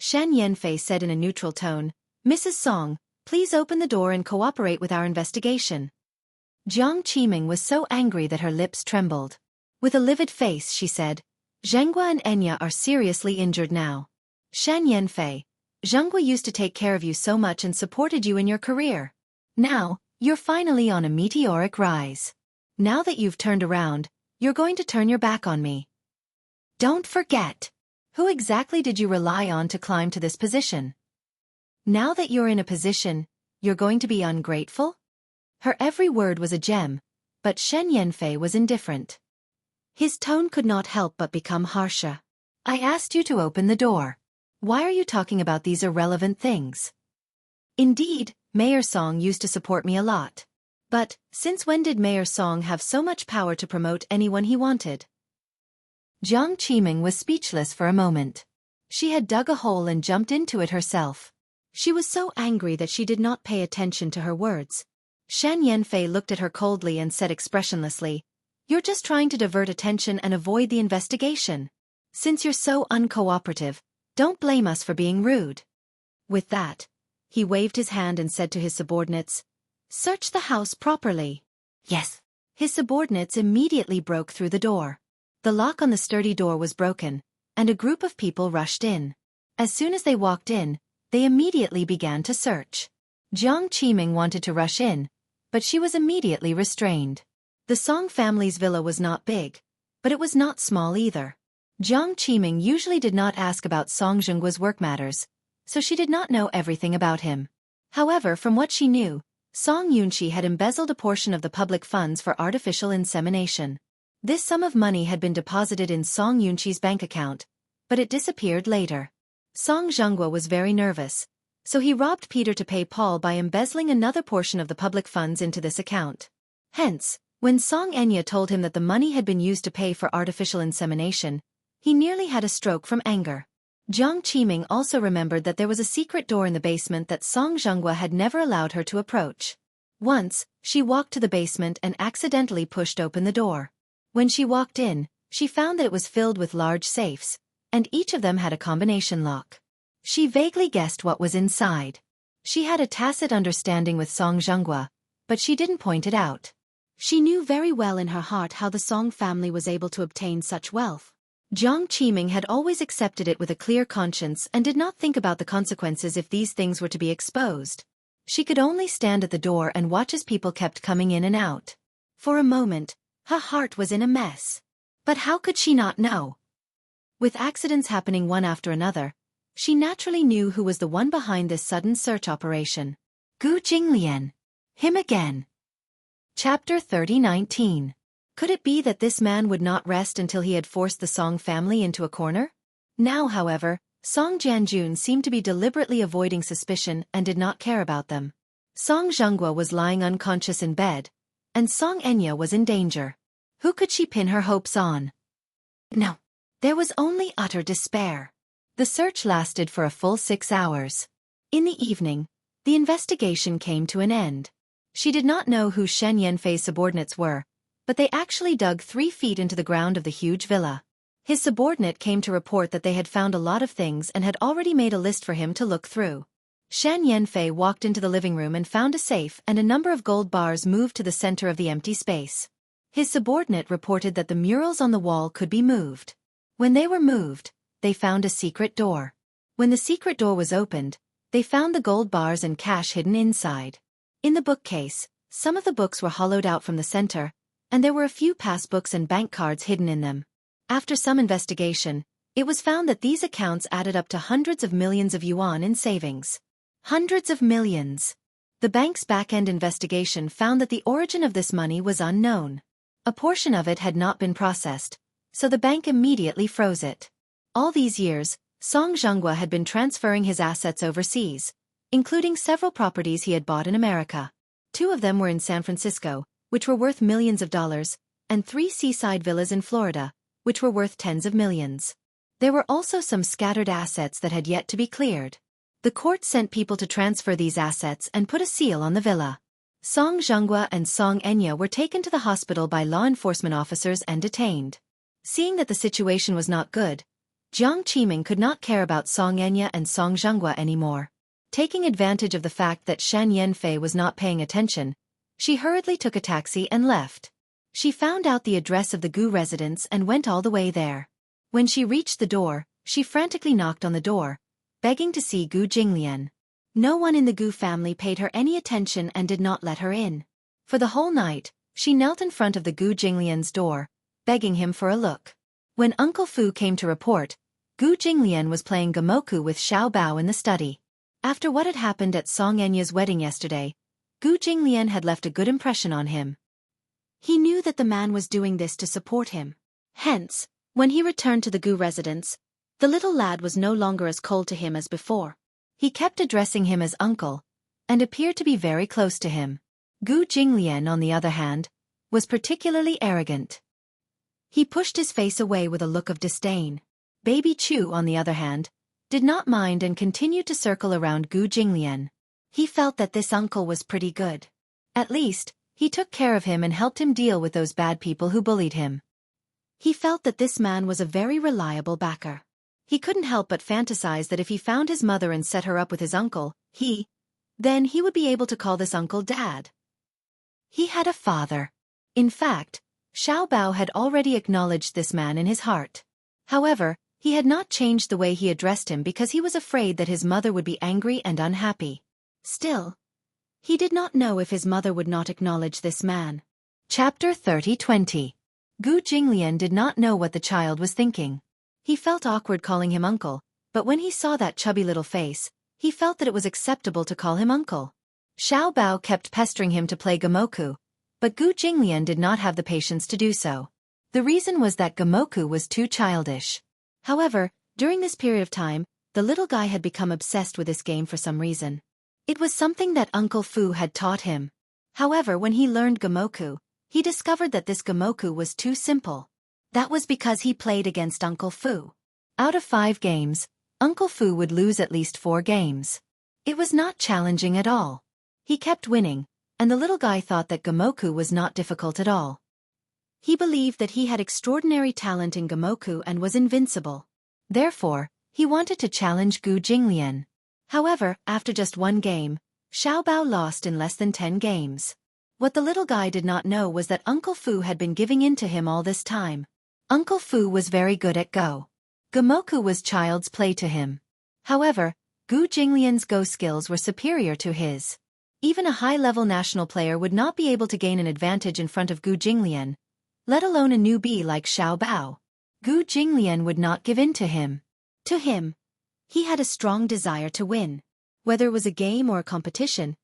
A: Shen Yanfei said in a neutral tone, Mrs. Song, please open the door and cooperate with our investigation. Jiang Qiming was so angry that her lips trembled. With a livid face she said, Zhenghua and Enya are seriously injured now. Shen Yanfei, Zhenghua used to take care of you so much and supported you in your career. Now, you're finally on a meteoric rise. Now that you've turned around, you're going to turn your back on me. Don't forget. Who exactly did you rely on to climb to this position? Now that you're in a position, you're going to be ungrateful? Her every word was a gem, but Shen Yanfei was indifferent. His tone could not help but become harsher. I asked you to open the door. Why are you talking about these irrelevant things? Indeed, Mayor Song used to support me a lot. But, since when did Mayor Song have so much power to promote anyone he wanted? Jiang Qiming was speechless for a moment. She had dug a hole and jumped into it herself. She was so angry that she did not pay attention to her words. Shen Yanfei looked at her coldly and said expressionlessly, You're just trying to divert attention and avoid the investigation. Since you're so uncooperative, don't blame us for being rude. With that, he waved his hand and said to his subordinates, Search the house properly. Yes. His subordinates immediately broke through the door. The lock on the sturdy door was broken, and a group of people rushed in. As soon as they walked in, they immediately began to search. Jiang Qiming wanted to rush in, but she was immediately restrained. The Song family's villa was not big, but it was not small either. Jiang Qiming usually did not ask about Song Zhenggua's work matters, so she did not know everything about him. However, from what she knew, Song Yunxi had embezzled a portion of the public funds for artificial insemination. This sum of money had been deposited in Song Yunxi's bank account, but it disappeared later. Song Zhenghua was very nervous, So he robbed Peter to pay Paul by embezzling another portion of the public funds into this account. Hence, when Song Enya told him that the money had been used to pay for artificial insemination, he nearly had a stroke from anger. Jiang Qiming also remembered that there was a secret door in the basement that Song Zhenghua had never allowed her to approach. Once, she walked to the basement and accidentally pushed open the door. When she walked in, she found that it was filled with large safes, and each of them had a combination lock. She vaguely guessed what was inside. She had a tacit understanding with Song Zhenghua, but she didn't point it out. She knew very well in her heart how the Song family was able to obtain such wealth. Jiang Qiming had always accepted it with a clear conscience and did not think about the consequences if these things were to be exposed. She could only stand at the door and watch as people kept coming in and out. For a moment, her heart was in a mess. But how could she not know? With accidents happening one after another, she naturally knew who was the one behind this sudden search operation. Gu Jinglian. Him again. Chapter 30:19. Could it be that this man would not rest until he had forced the Song family into a corner? Now, however, Song Jianjun seemed to be deliberately avoiding suspicion and did not care about them. Song Zhenghua was lying unconscious in bed, and Song Enya was in danger. Who could she pin her hopes on? No. There was only utter despair. The search lasted for a full 6 hours. In the evening, the investigation came to an end. She did not know who Shen Yanfei's subordinates were, but they actually dug 3 feet into the ground of the huge villa. His subordinate came to report that they had found a lot of things and had already made a list for him to look through. Shen Yanfei walked into the living room and found a safe and a number of gold bars moved to the center of the empty space. His subordinate reported that the murals on the wall could be moved. When they were moved, they found a secret door. When the secret door was opened, they found the gold bars and cash hidden inside. In the bookcase, some of the books were hollowed out from the center, and there were a few passbooks and bank cards hidden in them. After some investigation, it was found that these accounts added up to hundreds of millions of yuan in savings. Hundreds of millions. The bank's back-end investigation found that the origin of this money was unknown. A portion of it had not been processed, so the bank immediately froze it. All these years, Song Zhenghua had been transferring his assets overseas, including several properties he had bought in America. 2 of them were in San Francisco, which were worth millions of dollars, and 3 seaside villas in Florida, which were worth tens of millions. There were also some scattered assets that had yet to be cleared. The court sent people to transfer these assets and put a seal on the villa. Song Zhenghua and Song Enya were taken to the hospital by law enforcement officers and detained. Seeing that the situation was not good, Jiang Qiming could not care about Song Enya and Song Zhenghua anymore. Taking advantage of the fact that Shen Yanfei was not paying attention, she hurriedly took a taxi and left. She found out the address of the Gu residence and went all the way there. When she reached the door, she frantically knocked on the door, begging to see Gu Jinglian. No one in the Gu family paid her any attention and did not let her in. For the whole night, she knelt in front of the Gu Jinglian's door, begging him for a look. When Uncle Fu came to report, Gu Jinglian was playing gamoku with Xiao Bao in the study. After what had happened at Song Enya's wedding yesterday, Gu Jinglian had left a good impression on him. He knew that the man was doing this to support him. Hence, when he returned to the Gu residence, the little lad was no longer as cold to him as before. He kept addressing him as uncle, and appeared to be very close to him. Gu Jinglian, on the other hand, was particularly arrogant. He pushed his face away with a look of disdain. Baby Chu, on the other hand, did not mind and continued to circle around Gu Jinglian. He felt that this uncle was pretty good. At least, he took care of him and helped him deal with those bad people who bullied him. He felt that this man was a very reliable backer. He couldn't help but fantasize that if he found his mother and set her up with his uncle, then he would be able to call this uncle Dad. He had a father. In fact, Xiao Bao had already acknowledged this man in his heart. However, he had not changed the way he addressed him because he was afraid that his mother would be angry and unhappy. Still, he did not know if his mother would not acknowledge this man. Chapter 30:20. Gu Jinglian did not know what the child was thinking. He felt awkward calling him uncle, but when he saw that chubby little face, he felt that it was acceptable to call him uncle. Xiao Bao kept pestering him to play gamoku, but Gu Jinglian did not have the patience to do so. The reason was that gamoku was too childish. However, during this period of time, The little guy had become obsessed with this game for some reason. It was something that Uncle Fu had taught him. However, when he learned Gamoku, he discovered that this Gamoku was too simple. That was because he played against Uncle Fu. Out of 5 games, Uncle Fu would lose at least 4 games. It was not challenging at all. He kept winning, and the little guy thought that Gamoku was not difficult at all. He believed that he had extraordinary talent in Gamoku and was invincible. Therefore, he wanted to challenge Gu Jinglian. However, after just 1 game, Xiao Bao lost in less than 10 games. What the little guy did not know was that Uncle Fu had been giving in to him all this time. Uncle Fu was very good at Go. Gamoku was child's play to him. However, Gu Jinglian's Go skills were superior to his. Even a high-level national player would not be able to gain an advantage in front of Gu Jinglian, let alone a newbie like Xiao Bao. Gu Jinglian would not give in to him. To him, he had a strong desire to win. Whether it was a game or a competition,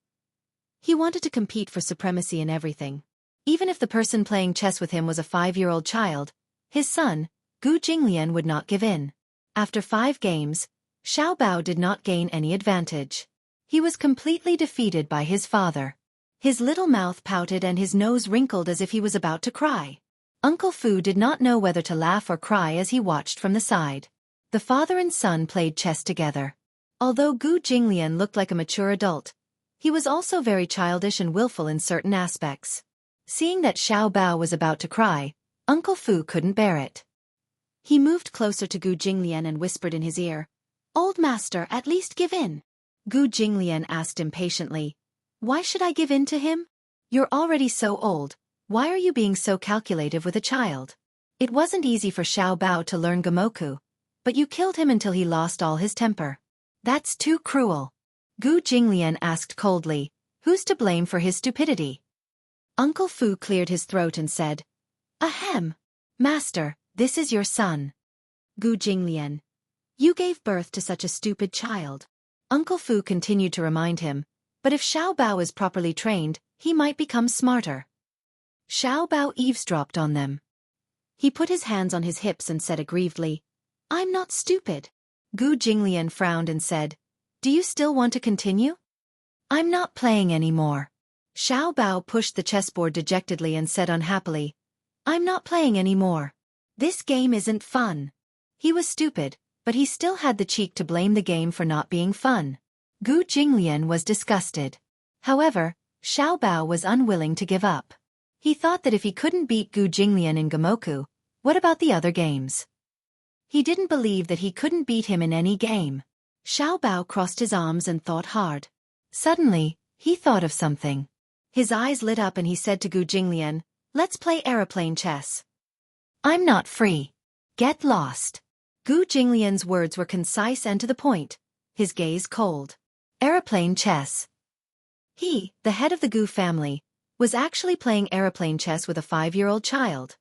A: he wanted to compete for supremacy in everything. Even if the person playing chess with him was a 5-year-old child, his son, Gu Jinglian would not give in. After 5 games, Xiao Bao did not gain any advantage. He was completely defeated by his father. His little mouth pouted and his nose wrinkled as if he was about to cry. Uncle Fu did not know whether to laugh or cry as he watched from the side. The father and son played chess together. Although Gu Jinglian looked like a mature adult, he was also very childish and willful in certain aspects. Seeing that Xiao Bao was about to cry, Uncle Fu couldn't bear it. He moved closer to Gu Jinglian and whispered in his ear, "Old master, at least give in." Gu Jinglian asked impatiently, "Why should I give in to him? You're already so old, why are you being so calculative with a child? It wasn't easy for Xiao Bao to learn Gamoku, but you killed him until he lost all his temper. That's too cruel." Gu Jinglian asked coldly, "Who's to blame for his stupidity?" Uncle Fu cleared his throat and said, "Ahem. Master, this is your son." Gu Jinglian, "You gave birth to such a stupid child." Uncle Fu continued to remind him, "But if Xiao Bao is properly trained, he might become smarter." Xiao Bao eavesdropped on them. He put his hands on his hips and said aggrievedly, "I'm not stupid." Gu Jinglian frowned and said, "Do you still want to continue?" "I'm not playing anymore." Xiao Bao pushed the chessboard dejectedly and said unhappily, "I'm not playing anymore. This game isn't fun." He was stupid, but he still had the cheek to blame the game for not being fun. Gu Jinglian was disgusted. However, Xiao Bao was unwilling to give up. He thought that if he couldn't beat Gu Jinglian in Gamoku, what about the other games? He didn't believe that he couldn't beat him in any game. Xiao Bao crossed his arms and thought hard. Suddenly, he thought of something. His eyes lit up and he said to Gu Jinglian, "Let's play aeroplane chess." "I'm not free. Get lost." Gu Jinglian's words were concise and to the point, his gaze cold. Aeroplane chess. He, the head of the Gu family, was actually playing aeroplane chess with a 5-year-old child.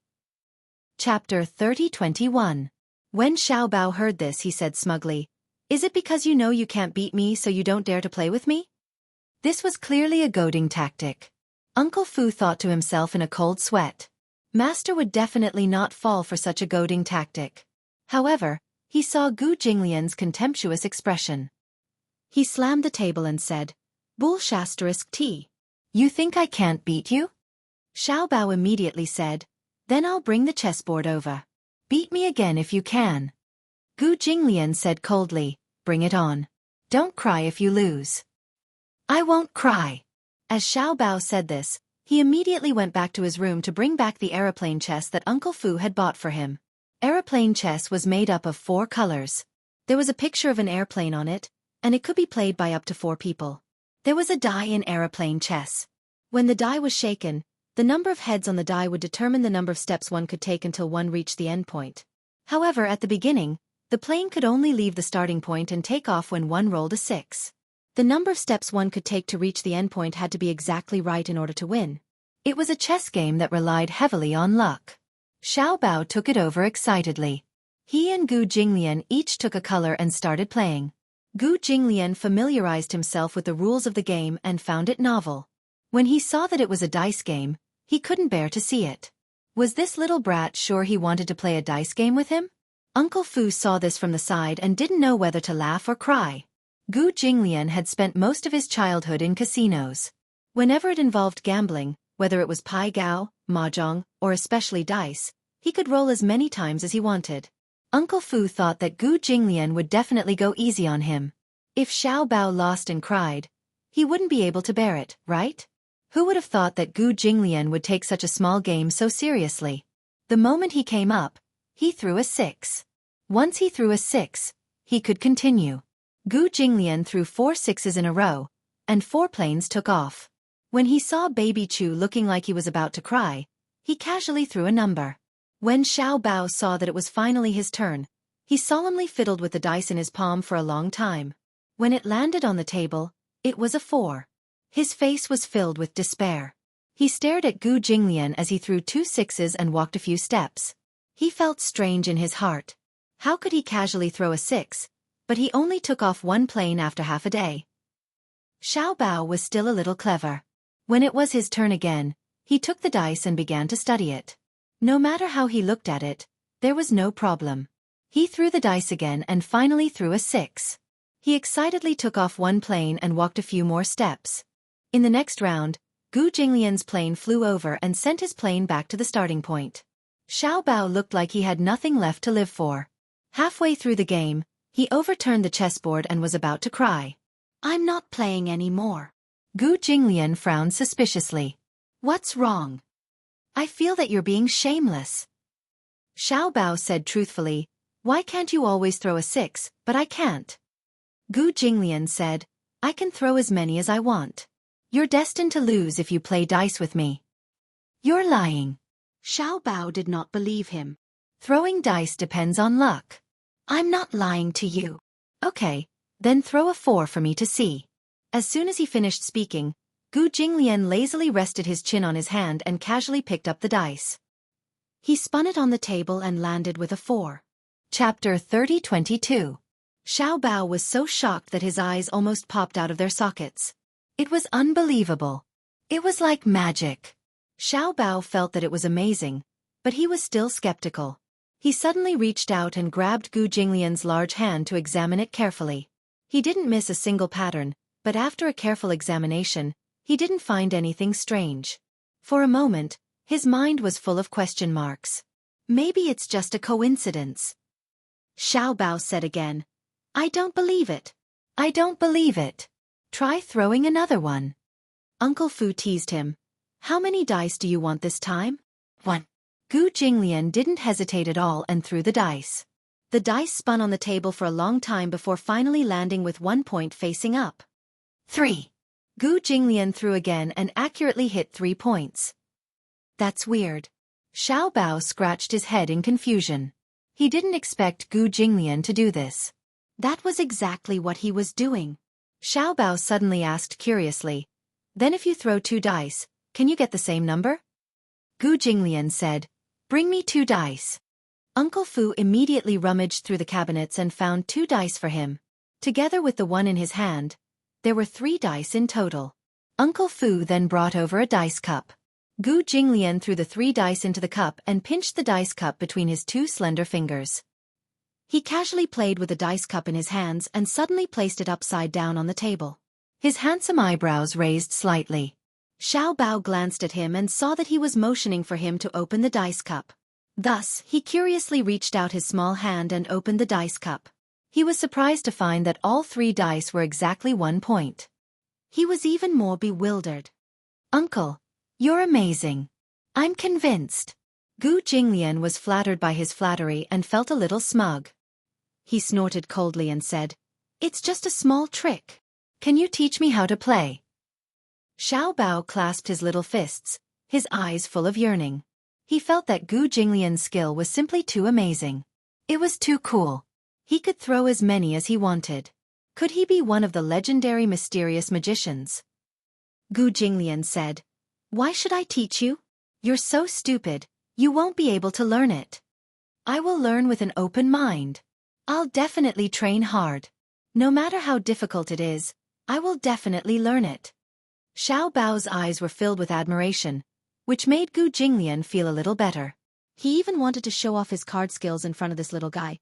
A: Chapter 30:21. When Xiao Bao heard this, he said smugly, "Is it because you know you can't beat me so you don't dare to play with me?" This was clearly a goading tactic. Uncle Fu thought to himself in a cold sweat. Master would definitely not fall for such a goading tactic. However, he saw Gu Jinglian's contemptuous expression. He slammed the table and said, "Bull**T. You think I can't beat you?" Xiao Bao immediately said, "Then I'll bring the chessboard over. Beat me again if you can." Gu Jinglian said coldly, "Bring it on. Don't cry if you lose." "I won't cry." As Xiao Bao said this, he immediately went back to his room to bring back the aeroplane chess that Uncle Fu had bought for him. Aeroplane chess was made up of 4 colors. There was a picture of an airplane on it, and it could be played by up to 4 people. There was a die in aeroplane chess. When the die was shaken, the number of heads on the die would determine the number of steps one could take until one reached the endpoint. However, at the beginning, the plane could only leave the starting point and take off when one rolled a 6. The number of steps one could take to reach the endpoint had to be exactly right in order to win. It was a chess game that relied heavily on luck. Xiao Bao took it over excitedly. He and Gu Jinglian each took a color and started playing. Gu Jinglian familiarized himself with the rules of the game and found it novel. When he saw that it was a dice game, he couldn't bear to see it. Was this little brat sure he wanted to play a dice game with him? Uncle Fu saw this from the side and didn't know whether to laugh or cry. Gu Jinglian had spent most of his childhood in casinos. Whenever it involved gambling, whether it was pai gao, mahjong, or especially dice, he could roll as many times as he wanted. Uncle Fu thought that Gu Jinglian would definitely go easy on him. If Xiao Bao lost and cried, he wouldn't be able to bear it, right? Who would have thought that Gu Jinglian would take such a small game so seriously? The moment he came up, he threw a 6. Once he threw a 6, he could continue. Gu Jinglian threw 4 sixes in a row, and 4 planes took off. When he saw Baby Chu looking like he was about to cry, he casually threw a number. When Xiao Bao saw that it was finally his turn, he solemnly fiddled with the dice in his palm for a long time. When it landed on the table, it was a 4. His face was filled with despair. He stared at Gu Jinglian as he threw 2 sixes and walked a few steps. He felt strange in his heart. How could he casually throw a 6, but he only took off 1 plane after half a day? Xiao Bao was still a little clever. When it was his turn again, he took the dice and began to study it. No matter how he looked at it, there was no problem. He threw the dice again and finally threw a 6. He excitedly took off 1 plane and walked a few more steps. In the next round, Gu Jinglian's plane flew over and sent his plane back to the starting point. Xiao Bao looked like he had nothing left to live for. Halfway through the game, he overturned the chessboard and was about to cry. "I'm not playing anymore." Gu Jinglian frowned suspiciously. "What's wrong? I feel that you're being shameless." Xiao Bao said truthfully, "Why can't you always throw a 6, but I can't?" Gu Jinglian said, "I can throw as many as I want. You're destined to lose if you play dice with me." "You're lying." Xiao Bao did not believe him. "Throwing dice depends on luck." "I'm not lying to you." "Okay, then throw a 4 for me to see." As soon as he finished speaking, Gu Jinglian lazily rested his chin on his hand and casually picked up the dice. He spun it on the table and landed with a 4. Chapter 30:22. Xiao Bao was so shocked that his eyes almost popped out of their sockets. It was unbelievable. It was like magic. Xiao Bao felt that it was amazing, but he was still skeptical. He suddenly reached out and grabbed Gu Jinglian's large hand to examine it carefully. He didn't miss a single pattern, but after a careful examination, he didn't find anything strange. For a moment, his mind was full of question marks. Maybe it's just a coincidence. Xiao Bao said again, "I don't believe it. I don't believe it. Try throwing another one." Uncle Fu teased him. "How many dice do you want this time?" "1. Gu Jinglian didn't hesitate at all and threw the dice. The dice spun on the table for a long time before finally landing with 1 point facing up. 3. Gu Jinglian threw again and accurately hit 3 points. "That's weird." Xiao Bao scratched his head in confusion. He didn't expect Gu Jinglian to do this. That was exactly what he was doing. Xiao Bao suddenly asked curiously, "Then if you throw 2 dice, can you get the same number?" Gu Jinglian said, "Bring me 2 dice." Uncle Fu immediately rummaged through the cabinets and found 2 dice for him. Together with the one in his hand, there were 3 dice in total. Uncle Fu then brought over a dice cup. Gu Jinglian threw the 3 dice into the cup and pinched the dice cup between his 2 slender fingers. He casually played with the dice cup in his hands and suddenly placed it upside down on the table. His handsome eyebrows raised slightly. Xiao Bao glanced at him and saw that he was motioning for him to open the dice cup. Thus, he curiously reached out his small hand and opened the dice cup. He was surprised to find that all 3 dice were exactly 1 point. He was even more bewildered. "Uncle, you're amazing. I'm convinced." Gu Jinglian was flattered by his flattery and felt a little smug. He snorted coldly and said, "It's just a small trick. Can you teach me how to play?" Xiao Bao clasped his little fists, his eyes full of yearning. He felt that Gu Jinglian's skill was simply too amazing. It was too cool. He could throw as many as he wanted. Could he be one of the legendary mysterious magicians? Gu Jinglian said, "Why should I teach you? You're so stupid, you won't be able to learn it. I will learn with an open mind. I'll definitely train hard. No matter how difficult it is, I will definitely learn it." Xiao Bao's eyes were filled with admiration, which made Gu Jinglian feel a little better. He even wanted to show off his card skills in front of this little guy,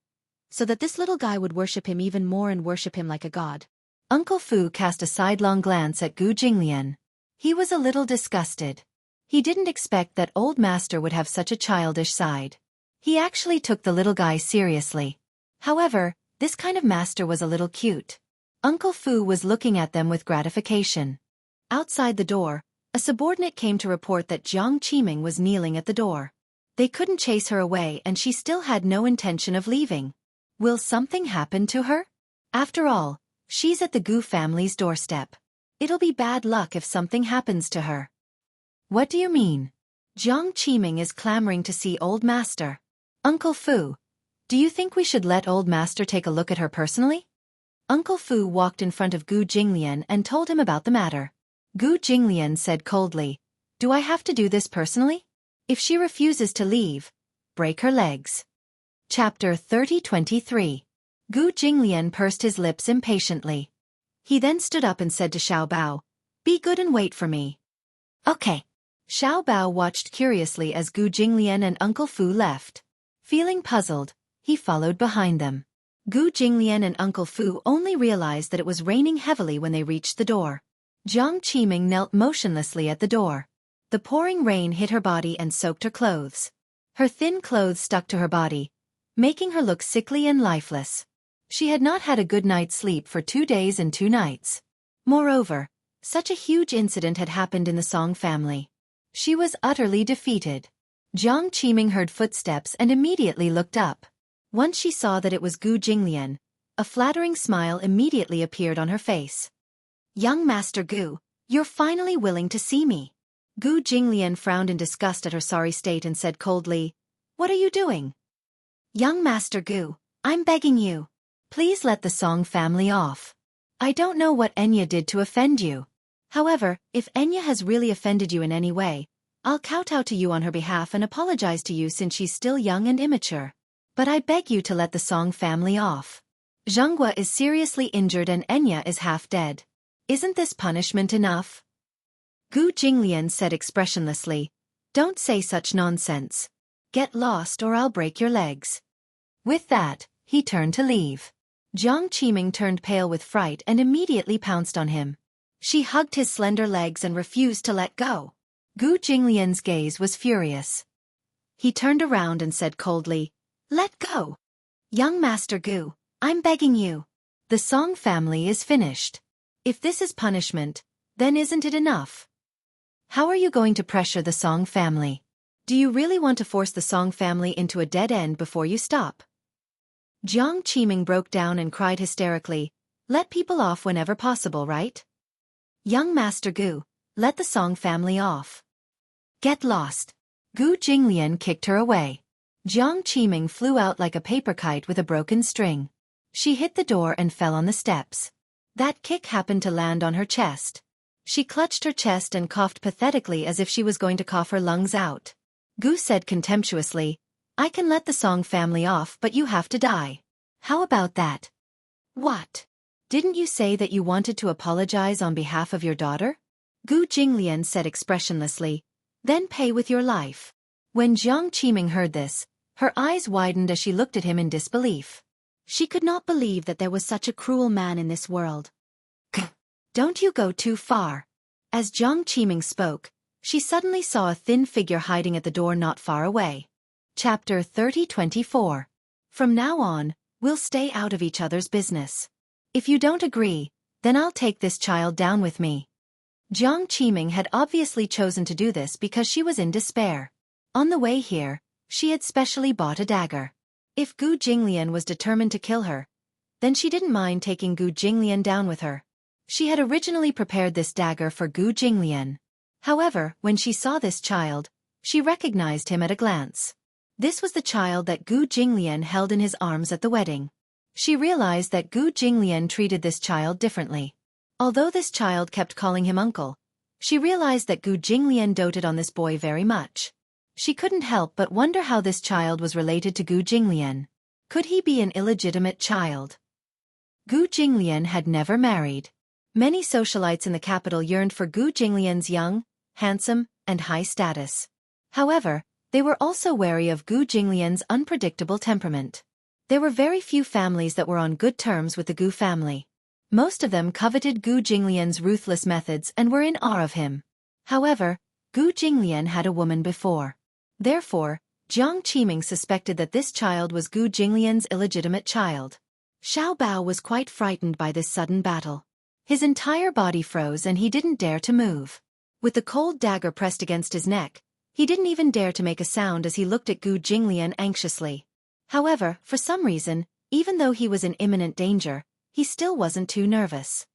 A: so that this little guy would worship him even more and worship him like a god. Uncle Fu cast a sidelong glance at Gu Jinglian. He was a little disgusted. He didn't expect that old master would have such a childish side. He actually took the little guy seriously. However, this kind of master was a little cute. Uncle Fu was looking at them with gratification. Outside the door, a subordinate came to report that Jiang Qiming was kneeling at the door. They couldn't chase her away and she still had no intention of leaving. Will something happen to her? After all, she's at the Gu family's doorstep. It'll be bad luck if something happens to her. What do you mean? Jiang Qiming is clamoring to see old master. Uncle Fu, do you think we should let old master take a look at her personally? Uncle Fu walked in front of Gu Jinglian and told him about the matter. Gu Jinglian said coldly, "Do I have to do this personally? If she refuses to leave, break her legs." Chapter 30:23. Gu Jinglian pursed his lips impatiently. He then stood up and said to Xiao Bao, "Be good and wait for me." "Okay." Xiao Bao watched curiously as Gu Jinglian and Uncle Fu left. Feeling puzzled, he followed behind them. Gu Jinglian and Uncle Fu only realized that it was raining heavily when they reached the door. Jiang Qiming knelt motionlessly at the door. The pouring rain hit her body and soaked her clothes. Her thin clothes stuck to her body, making her look sickly and lifeless. She had not had a good night's sleep for 2 days and 2 nights. Moreover, such a huge incident had happened in the Song family. She was utterly defeated. Jiang Qiming heard footsteps and immediately looked up. Once she saw that it was Gu Jinglian, a flattering smile immediately appeared on her face. "Young Master Gu, you're finally willing to see me." Gu Jinglian frowned in disgust at her sorry state and said coldly, "What are you doing?" "Young Master Gu, I'm begging you. Please let the Song family off. I don't know what Enya did to offend you. However, if Enya has really offended you in any way, I'll kowtow to you on her behalf and apologize to you since she's still young and immature. But I beg you to let the Song family off. Zhenghua is seriously injured and Enya is half dead. Isn't this punishment enough?" Gu Jinglian said expressionlessly, "Don't say such nonsense. Get lost or I'll break your legs." With that, he turned to leave. Jiang Qiming turned pale with fright and immediately pounced on him. She hugged his slender legs and refused to let go. Gu Jinglian's gaze was furious. He turned around and said coldly, "Let go. Young Master Gu, I'm begging you. The Song family is finished. If this is punishment, then isn't it enough? How are you going to pressure the Song family? Do you really want to force the Song family into a dead end before you stop?" Jiang Qiming broke down and cried hysterically, "Let people off whenever possible, right? Young Master Gu, let the Song family off. Get lost." Gu Jinglian kicked her away. Jiang Qiming flew out like a paper kite with a broken string. She hit the door and fell on the steps. That kick happened to land on her chest. She clutched her chest and coughed pathetically as if she was going to cough her lungs out. Gu said contemptuously, "I can let the Song family off but you have to die. How about that?" "What? Didn't you say that you wanted to apologize on behalf of your daughter?" Gu Jinglian said expressionlessly, "Then pay with your life." When Jiang Qiming heard this, her eyes widened as she looked at him in disbelief. She could not believe that there was such a cruel man in this world. "Don't you go too far." As Jiang Qiming spoke, she suddenly saw a thin figure hiding at the door not far away. Chapter 30:24. From now on, we'll stay out of each other's business. If you don't agree, then I'll take this child down with me. Jiang Qiming had obviously chosen to do this because she was in despair. On the way here, she had specially bought a dagger. If Gu Jinglian was determined to kill her, then she didn't mind taking Gu Jinglian down with her. She had originally prepared this dagger for Gu Jinglian. However, when she saw this child, she recognized him at a glance. This was the child that Gu Jinglian held in his arms at the wedding. She realized that Gu Jinglian treated this child differently. Although this child kept calling him uncle, she realized that Gu Jinglian doted on this boy very much. She couldn't help but wonder how this child was related to Gu Jinglian. Could he be an illegitimate child? Gu Jinglian had never married. Many socialites in the capital yearned for Gu Jinglian's young, handsome, and high status. However, They were also wary of Gu Jinglian's unpredictable temperament. There were very few families that were on good terms with the Gu family. Most of them coveted Gu Jinglian's ruthless methods and were in awe of him. However, Gu Jinglian had a woman before. Therefore, Jiang Qiming suspected that this child was Gu Jinglian's illegitimate child. Xiao Bao was quite frightened by this sudden battle. His entire body froze and he didn't dare to move. With the cold dagger pressed against his neck, he didn't even dare to make a sound as he looked at Gu Jinglian anxiously. However, for some reason, even though he was in imminent danger, he still wasn't too nervous.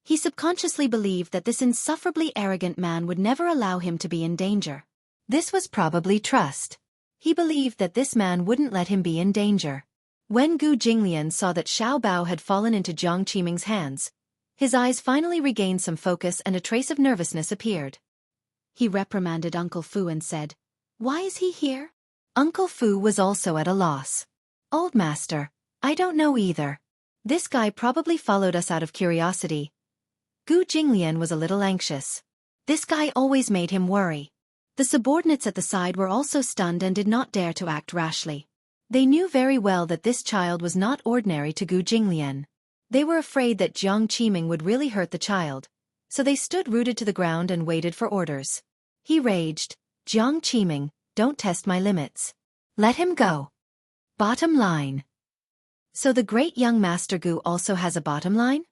A: He subconsciously believed that this insufferably arrogant man would never allow him to be in danger. This was probably trust. He believed that this man wouldn't let him be in danger. When Gu Jinglian saw that Xiao Bao had fallen into Jiang Qiming's hands, his eyes finally regained some focus and a trace of nervousness appeared. He reprimanded Uncle Fu and said, "Why is he here?" Uncle Fu was also at a loss. "Old master, I don't know either. This guy probably followed us out of curiosity." Gu Jinglian was a little anxious. This guy always made him worry. The subordinates at the side were also stunned and did not dare to act rashly. They knew very well that this child was not ordinary to Gu Jinglian. They were afraid that Jiang Qiming would really hurt the child, so they stood rooted to the ground and waited for orders. He raged, "Jiang Qiming, don't test my limits. Let him go." Bottom line. So the great young Master Gu also has a bottom line?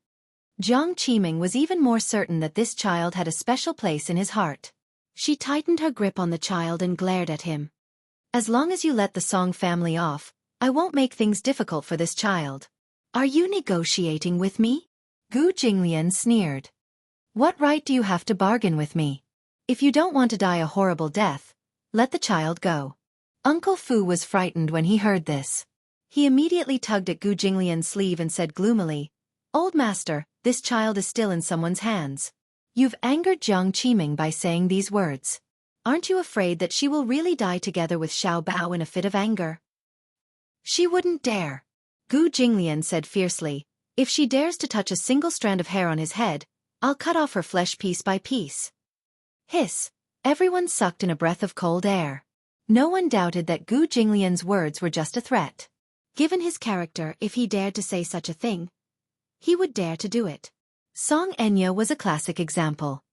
A: Jiang Qiming was even more certain that this child had a special place in his heart. She tightened her grip on the child and glared at him. "As long as you let the Song family off, I won't make things difficult for this child. Are you negotiating with me?" Gu Jinglian sneered. "What right do you have to bargain with me? If you don't want to die a horrible death, let the child go." Uncle Fu was frightened when he heard this. He immediately tugged at Gu Jinglian's sleeve and said gloomily, "Old master, this child is still in someone's hands. You've angered Jiang Qiming by saying these words. Aren't you afraid that she will really die together with Xiao Bao in a fit of anger?" "She wouldn't dare," Gu Jinglian said fiercely. "If she dares to touch a single strand of hair on his head, I'll cut off her flesh piece by piece." Hiss! Everyone sucked in a breath of cold air. No one doubted that Gu Jinglian's words were just a threat. Given his character, if he dared to say such a thing, he would dare to do it. Song Enya was a classic example.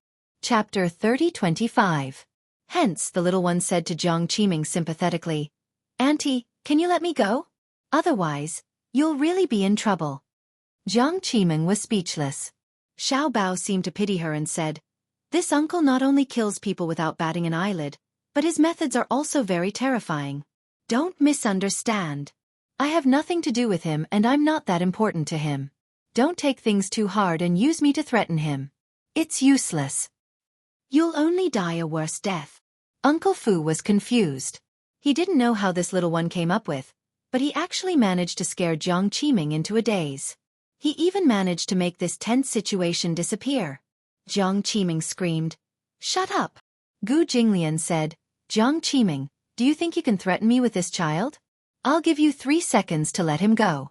A: Chapter 30-25. Hence, the little one said to Jiang Qiming sympathetically, "Auntie, can you let me go? Otherwise, you'll really be in trouble." Jiang Qiming was speechless. Xiao Bao seemed to pity her and said, "This uncle not only kills people without batting an eyelid, but his methods are also very terrifying. Don't misunderstand. I have nothing to do with him and I'm not that important to him. Don't take things too hard and use me to threaten him. It's useless. You'll only die a worse death." Uncle Fu was confused. He didn't know how this little one came up with, but he actually managed to scare Jiang Qiming into a daze. He even managed to make this tense situation disappear. Jiang Qiming screamed, "Shut up!" Gu Jinglian said, "Jiang Qiming, do you think you can threaten me with this child? I'll give you 3 seconds to let him go."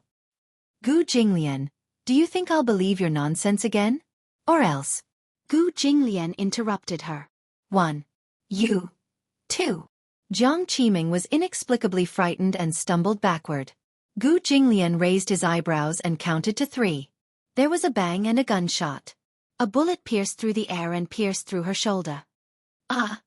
A: "Gu Jinglian, do you think I'll believe your nonsense again? Or else?" Gu Jinglian interrupted her. 1. You. 2. Jiang Qiming was inexplicably frightened and stumbled backward. Gu Jinglian raised his eyebrows and counted to 3. There was a bang and a gunshot. A bullet pierced through the air and pierced through her shoulder. Ah!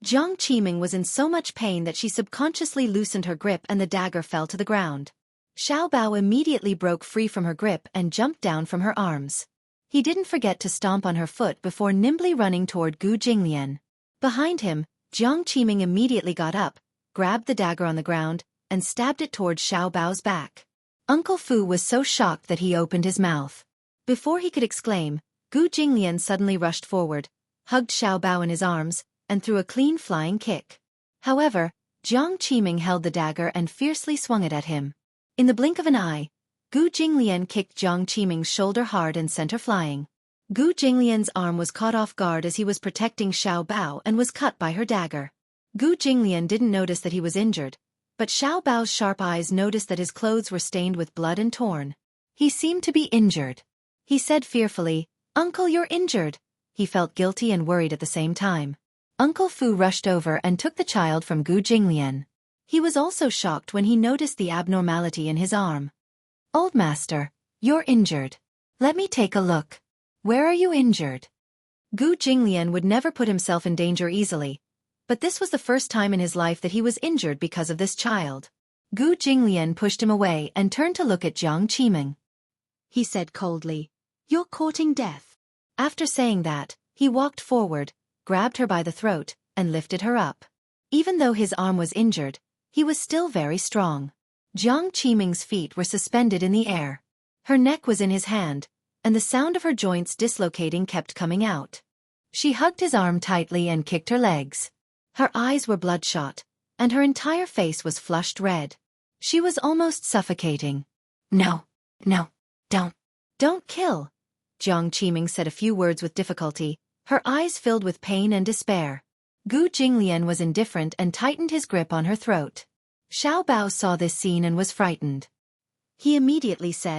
A: Jiang Qiming was in so much pain that she subconsciously loosened her grip and the dagger fell to the ground. Xiao Bao immediately broke free from her grip and jumped down from her arms. He didn't forget to stomp on her foot before nimbly running toward Gu Jinglian. Behind him, Jiang Qiming immediately got up, grabbed the dagger on the ground, and stabbed it toward Xiao Bao's back. Uncle Fu was so shocked that he opened his mouth. Before he could exclaim, Gu Jinglian suddenly rushed forward, hugged Xiao Bao in his arms, and threw a clean flying kick. However, Jiang Qiming held the dagger and fiercely swung it at him. In the blink of an eye, Gu Jinglian kicked Jiang Qiming's shoulder hard and sent her flying. Gu Jinglian's arm was caught off guard as he was protecting Xiao Bao and was cut by her dagger. Gu Jinglian didn't notice that he was injured, but Xiao Bao's sharp eyes noticed that his clothes were stained with blood and torn. He seemed to be injured. He said fearfully, "Uncle, you're injured." He felt guilty and worried at the same time. Uncle Fu rushed over and took the child from Gu Jinglian. He was also shocked when he noticed the abnormality in his arm. "Old master, you're injured. Let me take a look. Where are you injured?" Gu Jinglian would never put himself in danger easily, but this was the first time in his life that he was injured because of this child. Gu Jinglian pushed him away and turned to look at Jiang Qiming. He said coldly, "You're courting death." After saying that, he walked forward, grabbed her by the throat, and lifted her up. Even though his arm was injured, he was still very strong. Jiang Qiming's feet were suspended in the air. Her neck was in his hand, and the sound of her joints dislocating kept coming out. She hugged his arm tightly and kicked her legs. Her eyes were bloodshot, and her entire face was flushed red. She was almost suffocating. "No, don't kill." Jiang Qiming said a few words with difficulty, her eyes filled with pain and despair. Gu Jinglian was indifferent and tightened his grip on her throat. Xiao Bao saw this scene and was frightened. He immediately said,